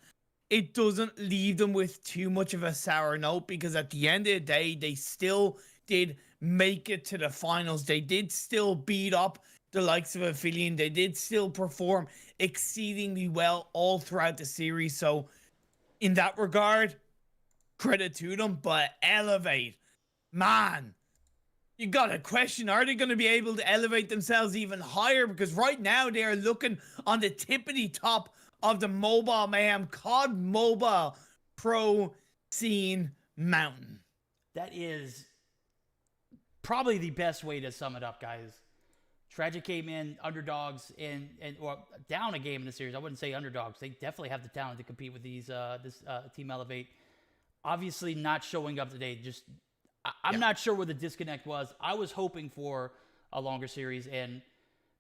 C: it doesn't leave them with too much of a sour note, because at the end of the day, they still did make it to the finals. They did still beat up the likes of Aphelion. They did still perform exceedingly well all throughout the series. So in that regard, credit to them. But Elevate, man, you got a question. Are they going to be able to elevate themselves even higher? Because right now they are looking on the tippity top of the Mobile Mayhem COD Mobile Pro Scene mountain.
B: That is probably the best way to sum it up, guys. Tragic came in underdogs and or down a game in the series. I wouldn't say underdogs. They definitely have the talent to compete with these this Team Elevate. Obviously not showing up today. Just I'm not sure where the disconnect was. I was hoping for a longer series, and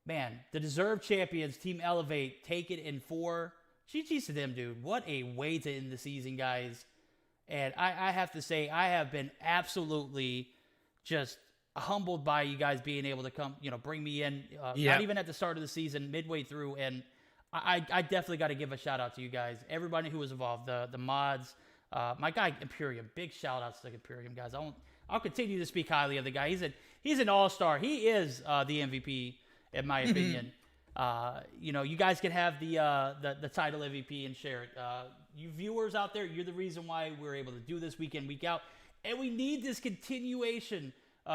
B: man, the deserved champions, Team Elevate, take it in 4. GG's to them, dude. What a way to end the season, guys. And I have to say, I have been absolutely just humbled by you guys being able to come, bring me in, not even at the start of the season, midway through. And I definitely got to give a shout out to you guys, everybody who was involved, the mods, my guy Imperium. Big shout outs to Imperium, guys. I'll continue to speak highly of the guy. He's an all-star. He is the MVP, in my opinion. You guys can have the title MVP and share it. You viewers out there, you're the reason why we're able to do this week in, week out. And we need this continuation,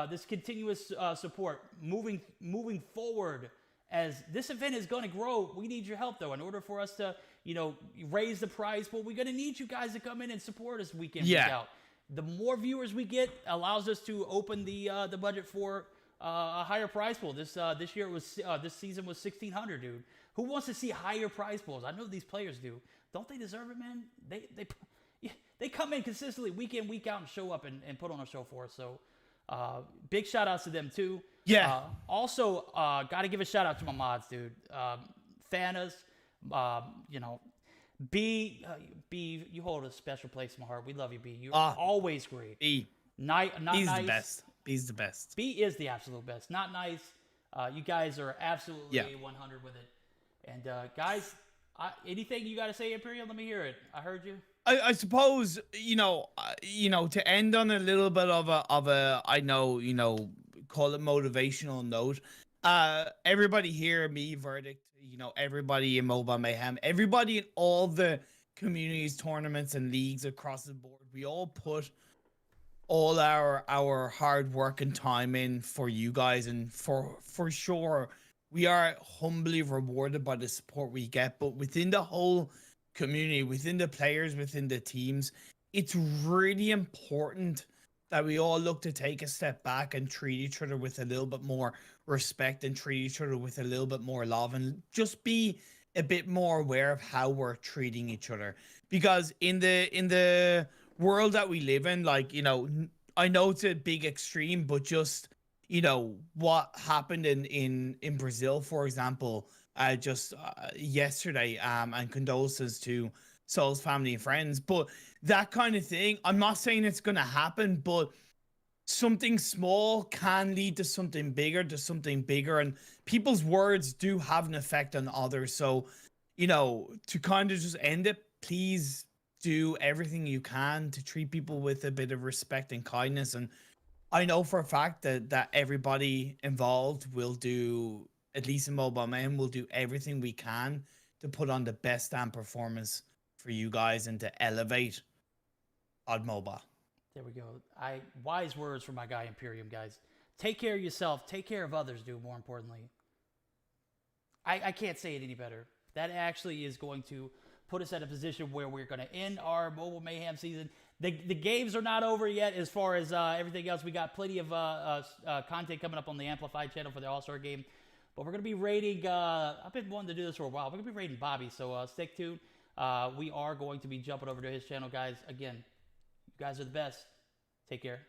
B: this continuous support moving forward. As this event is going to grow, we need your help, though. In order for us to, raise the prize pool, we're going to need you guys to come in and support us week in, week out. The more viewers we get allows us to open the budget for a higher prize pool. This year was this season was 1,600, dude. Who wants to see higher prize pools? I know these players do. Don't they deserve it, man? They come in consistently week in, week out and show up and put on a show for us. So big shout outs to them too.
C: Yeah.
B: Also, got to give a shout out to my mods, dude. Fanas, B, you hold a special place in my heart. We love you, B. You're always great.
C: B.
B: Not
C: He's
B: nice.
C: the best. B's the best.
B: B is the absolute best. Not nice. You guys are absolutely 100 with it. And guys, anything you got to say, Imperial? Let me hear it. I heard you.
C: I suppose to end on a little bit of a I know call it motivational note. Everybody here, me, Verdict, everybody in Mobile Mayhem, everybody in all the communities, tournaments, and leagues across the board, we all put all our hard work and time in for you guys, and for sure we are humbly rewarded by the support we get. But within the whole community, within the players, within the teams, it's really important that we all look to take a step back and treat each other with a little bit more respect, and treat each other with a little bit more love, and just be a bit more aware of how we're treating each other. Because in the world that we live in, I know it's a big extreme, but just what happened in Brazil, for example, just yesterday, and condolences to Sol's family and friends. But that kind of thing, I'm not saying it's gonna happen, but something small can lead to something bigger, and people's words do have an effect on others. So to kind of just end it, please do everything you can to treat people with a bit of respect and kindness. And I know for a fact that everybody involved will do, at least in Mobile Mayhem, will do everything we can to put on the best damn performance for you guys and to elevate Odd Mobile.
B: There we go. Wise words from my guy Imperium, guys. Take care of yourself. Take care of others, dude, more importantly. I can't say it any better. That actually is going to put us at a position where we're going to end our Mobile Mayhem season. The games are not over yet as far as everything else. We got plenty of content coming up on the Amplified channel for the All-Star game. But we're going to be rating, I've been wanting to do this for a while. We're going to be rating Bobby, so stick tuned. We are going to be jumping over to his channel, guys. Again, you guys are the best. Take care.